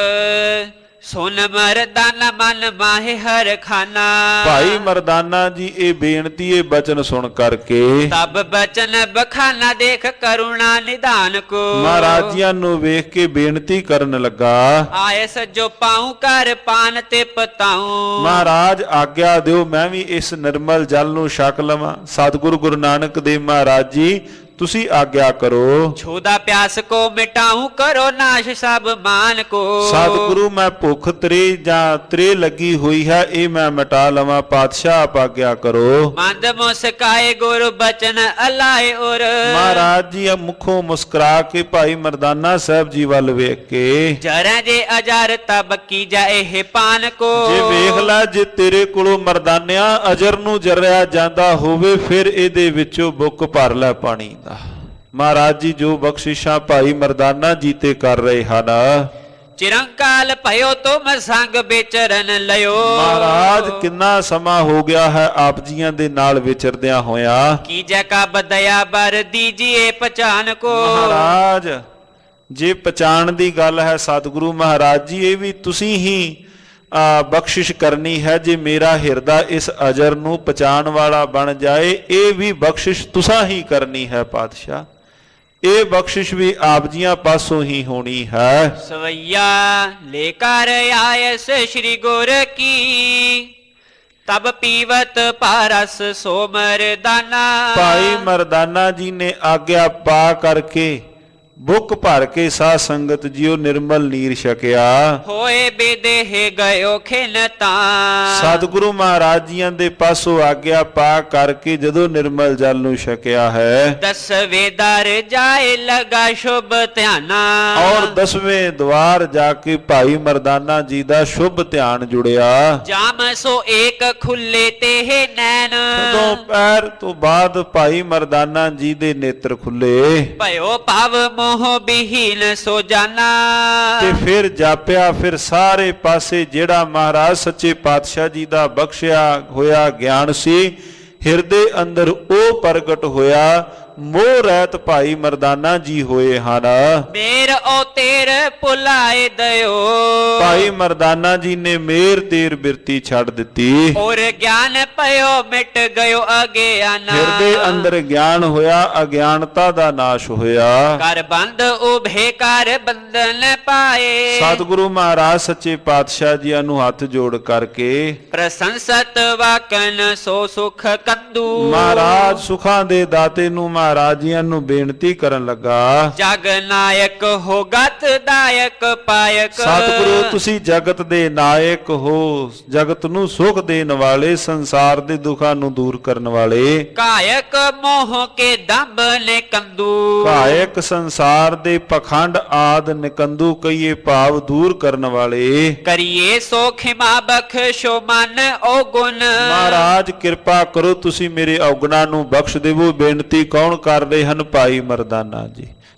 ਸੁਨ ਮਰਦਾਨਾ ਮਨ ਮਾਹੇ ਹਰ ਖਾਨਾ। ਭਾਈ ਮਰਦਾਨਾ ਜੀ ਇਹ ਬੇਨਤੀ ਇਹ ਬਚਨ ਸੁਣ ਕਰਕੇ ਤਬ ਬਚਨ ਬਖਾਨਾ ਦੇਖ ਕਰੁਣਾ ਨਿਧਾਨ ਕੋ। ਮਹਾਰਾਜਿਆਂ ਨੂੰ ਵੇਖ ਕੇ ਬੇਨਤੀ ਕਰਨ ਲੱਗਾ, ਆਏ ਸਜੋ ਪਾਉ ਕਰ ਪਾਨ ਤੇ ਪਤਾਉ। ਮਹਾਰਾਜ ਆਗਿਆ ਦਿਓ ਮੈਂ ਵੀ ਇਸ ਨਿਰਮਲ ਜਲ ਨੂੰ ਛਕ ਲਵਾਂ। ਸਤਿਗੁਰੂ ਗੁਰੂ ਨਾਨਕ ਦੇਵ ਮਹਾਰਾਜ ਜੀ ਤੁਸੀਂ ਆਗਿਆ ਕਰੋ। ਛੋਦਾ ਪਿਆਸ ਕੋ ਮਿਟਾਉ ਕਰੋ ਨਾਸ਼ ਸਭ ਮਾਨ ਕੋ। ਸਤਿਗੁਰੂ ਮੈਂ ਭੁੱਖ ਤ੍ਰੇ ਜਾਂ ਤ੍ਰੇ ਲੱਗੀ ਹੋਈ ਹੈ ਇਹ ਮੈਂ ਮਿਟਾ ਲਵਾਂ, ਪਾਤਸ਼ਾਹ ਆਪ ਆਗਿਆ ਕਰੋ। ਮੰਦ ਮੁਸਕਾਏ ਗੁਰ ਬਚਨ ਅਲਾਏ ਔਰ। ਮਹਾਰਾਜ ਜੀ ਮੁਖੋਂ ਮੁਸਕਰਾ ਕੇ ਭਾਈ ਮਰਦਾਨਾ ਸਾਹਿਬ ਜੀ ਵੱਲ ਵੇਖ ਕੇ, ਜਰਾ ਜੇ ਅਜਰ ਤਬ ਕੀ ਜਾਏ ਪਾਨ ਕੋ। ਜੇ ਵੇਖ ਲੈ ਜੇ ਤੇਰੇ ਕੋਲੋਂ ਮਰਦਾਨਿਆਂ ਅਜਰ ਨੂੰ ਜਰਿਆ ਜਾਂਦਾ ਹੋਵੇ ਫਿਰ ਇਹਦੇ ਵਿੱਚੋਂ ਬੁੱਕ ਭਰ ਲੈ ਪਾਣੀ ਦਾ। ਮਹਾਰਾਜ ਜੀ ਜੋ ਬਖਸ਼ਿਸ਼ਾਂ ਭਾਈ ਮਰਦਾਨਾ ਜੀ ਤੇ ਕਰ ਰਹੇ ਹਨ, ਚਿਰੰਕਾਲ ਭਇਓ ਤੁਮ ਸੰਗ ਵਿਚਰਨ ਲਿਓ। ਮਹਾਰਾਜ ਕਿੰਨਾ ਸਮਾਂ ਹੋ ਗਿਆ ਹੈ ਆਪ ਜੀਆਂ ਦੇ ਨਾਲ ਵਿਚਰਦਿਆਂ ਹੋਇਆ। ਕੀ ਜੈ ਕਾ ਬਦਇਆ ਬਰ ਦੀਜੀਏ ਪਛਾਨ ਕੋ। ਮਹਾਰਾਜ ਜੇ ਪਛਾਣ ਦੀ ਗੱਲ ਹੈ ਸਤਿਗੁਰੂ ਮਹਾਰਾਜ ਜੀ ਇਹ ਵੀ ਤੁਸੀਂ ਹੀ ਬਖਸ਼ਿਸ਼ ਕਰਨੀ ਹੈ। ਜੇ ਮੇਰਾ ਹਿਰਦਾ ਇਸ ਅਜਰ ਨੂੰ ਪਛਾਣ ਵਾਲਾ ਬਣ ਜਾਏ ਇਹ ਵੀ ਬਖਸ਼ਿਸ਼ ਤੁਸਾਂ ਹੀ ਕਰਨੀ ਹੈ ਪਾਤਸ਼ਾਹ। ਇਹ ਬਖਸ਼ਿਸ਼ ਵੀ ਆਪ ਜੀਆਂ ਪਾਸੋਂ ਹੀ ਹੋਣੀ ਹੈ। ਸਵਈਆ ਲੈ ਕਰ ਆਇਸ ਸ਼੍ਰੀ ਗੁਰ ਕੀ। ਤਬ ਪੀਵਤ ਪਾਰਸ ਸੋ ਮਰਦਾਨਾ। ਭਾਈ ਮਰਦਾਨਾ ਜੀ ਨੇ ਆਗਿਆ ਪਾ ਕਰਕੇ ਬੁੱਕ ਭਰ ਕੇ ਸਾਧ ਸੰਗਤ ਜੀਓ ਨਿਰਮਲ ਨੀਰ ਛਕਿਆ। ਹੋਏ ਬੇਦੇਹ ਗਇਓ ਖਿਨਤਾ। ਸਤਿਗੁਰੂ ਮਹਾਰਾਜ ਜੀਆਂ ਦੇ ਪਾਸੋਂ ਆਗਿਆ ਪਾ ਕਰਕੇ ਜਦੋਂ ਨਿਰਮਲ ਜਲ ਨੂੰ ਛਕਿਆ ਹੈ, ਦਸਵੇਂ ਦਰ ਜਾਏ ਲਗਾ ਸ਼ੁਭ ਧਿਆਨਾ। ਔਰ 10ਵੇਂ ਦਵਾਰ ਜਾ ਕੇ ਭਾਈ ਮਰਦਾਨਾ ਜੀ ਦਾ ਸ਼ੁਭ ਧਿਆਨ ਜੁੜਿਆ। ਜਾਮ ਸੋ ਏਕ ਖੁੱਲੇ ਤੇ ਨੈਣ। ਜਦੋਂ ਪੈਰ ਤੋਂ ਬਾਅਦ ਭਾਈ ਮਰਦਾਨਾ ਜੀ ਦੇ ਨੇਤਰ ਖੁੱਲੇ ਭਇਓ ਭਾਵ ਮੋਹ ਬਿਹੀਨ ਸੋ ਜਾਨਾ। ਤੇ ਫਿਰ ਜਾਪਿਆ ਫਿਰ ਸਾਰੇ ਪਾਸੇ ਜਿਹੜਾ ਮਹਾਰਾਜ ਸੱਚੇ ਪਾਤਸ਼ਾਹ ਜੀ ਦਾ ਬਖਸ਼ਿਆ ਹੋਇਆ ਗਿਆਨ ਸੀ ਹਿਰਦੇ ਅੰਦਰ ਉਹ ਪ੍ਰਗਟ ਹੋਇਆ। ਮੋਹ ਰਹਿਤ ਭਾਈ ਮਰਦਾਨਾ ਜੀ ਹੋਏ ਹਨ। ਮੇਰ ਓ ਤੇਰ ਭੁਲਾਏ ਦਿਓ। ਭਾਈ ਮਰਦਾਨਾ ਜੀ ਨੇ ਮੇਰ ਤੇਰ ਬਿਰਤੀ ਛੱਡ ਦਿੱਤੀ। ਔਰ ਗਿਆਨ ਭਇਓ ਮਿਟ ਗਇਓ ਅਗਿਆਨ। ਹਿਰਦੇ ਅੰਦਰ ਗਿਆਨ ਹੋਇਆ, ਅਗਿਆਨਤਾ ਦਾ ਨਾਸ਼ ਹੋਇਆ। ਕਰ ਬੰਦ ਉਭੇ ਕਰ ਬੰਧਨ ਪਾਏ। ਸਤਿਗੁਰੂ ਮਹਾਰਾਜ ਸੱਚੇ ਪਾਤਸ਼ਾਹ ਜੀ ਨੂੰ ਹੱਥ ਜੋੜ ਕਰਕੇ ਪ੍ਰਸੰਸਤ ਵਾਕਨ ਸੋ ਸੁਖ ਕੰਦੂ। ਮਹਾਰਾਜ ਸੁਖਾਂ ਦੇ ਦਾਤੇ ਨੂੰ ਮਹਾਰਾਜ ਜੀਆਂ ਨੂੰ ਬੇਨਤੀ ਕਰਨ ਲੱਗਾ, ਜਗ ਨਾਇਕ ਹੋ ਗਤ ਦਾਇਕ ਪਾਇਕ। ਸਤਿਗੁਰੂ ਤੁਸੀਂ ਜਗਤ ਦੇ ਨਾਇਕ ਹੋ, ਜਗਤ ਨੂੰ ਸੁਖ ਦੇਣ ਵਾਲੇ, ਸੰਸਾਰ ਦੇ ਦੁੱਖਾਂ ਨੂੰ ਦੂਰ ਕਰਨ ਵਾਲੇ। ਕਾਇਕ ਮੋਹ ਕੇ ਦੰਭ ਨੇ ਕੰਦੂ। ਕਾਇਕ ਸੰਸਾਰ ਦੇ ਪਖੰਡ ਆਦ ਨਿਕੰਦੂ ਕਈਏ ਭਾਵ ਦੂਰ ਕਰਨ ਵਾਲੇ। ਕਰੀਏ ਸੋ ਖਿਮਾ ਬਖਸ਼ੋ ਮਨ ਓ ਗੁਣ। ਮਹਾਰਾਜ ਕਿਰਪਾ ਕਰੋ ਤੁਸੀਂ ਮੇਰੇ ਔਗਣਾ ਨੂੰ ਬਖਸ਼ ਦੇਵੋ। ਬੇਨਤੀ ਕੌਣ ਕਰ ਰਹੇ ਹਨ? ਭਾਈ ਮਰਦਾਨਾ ਜੀ।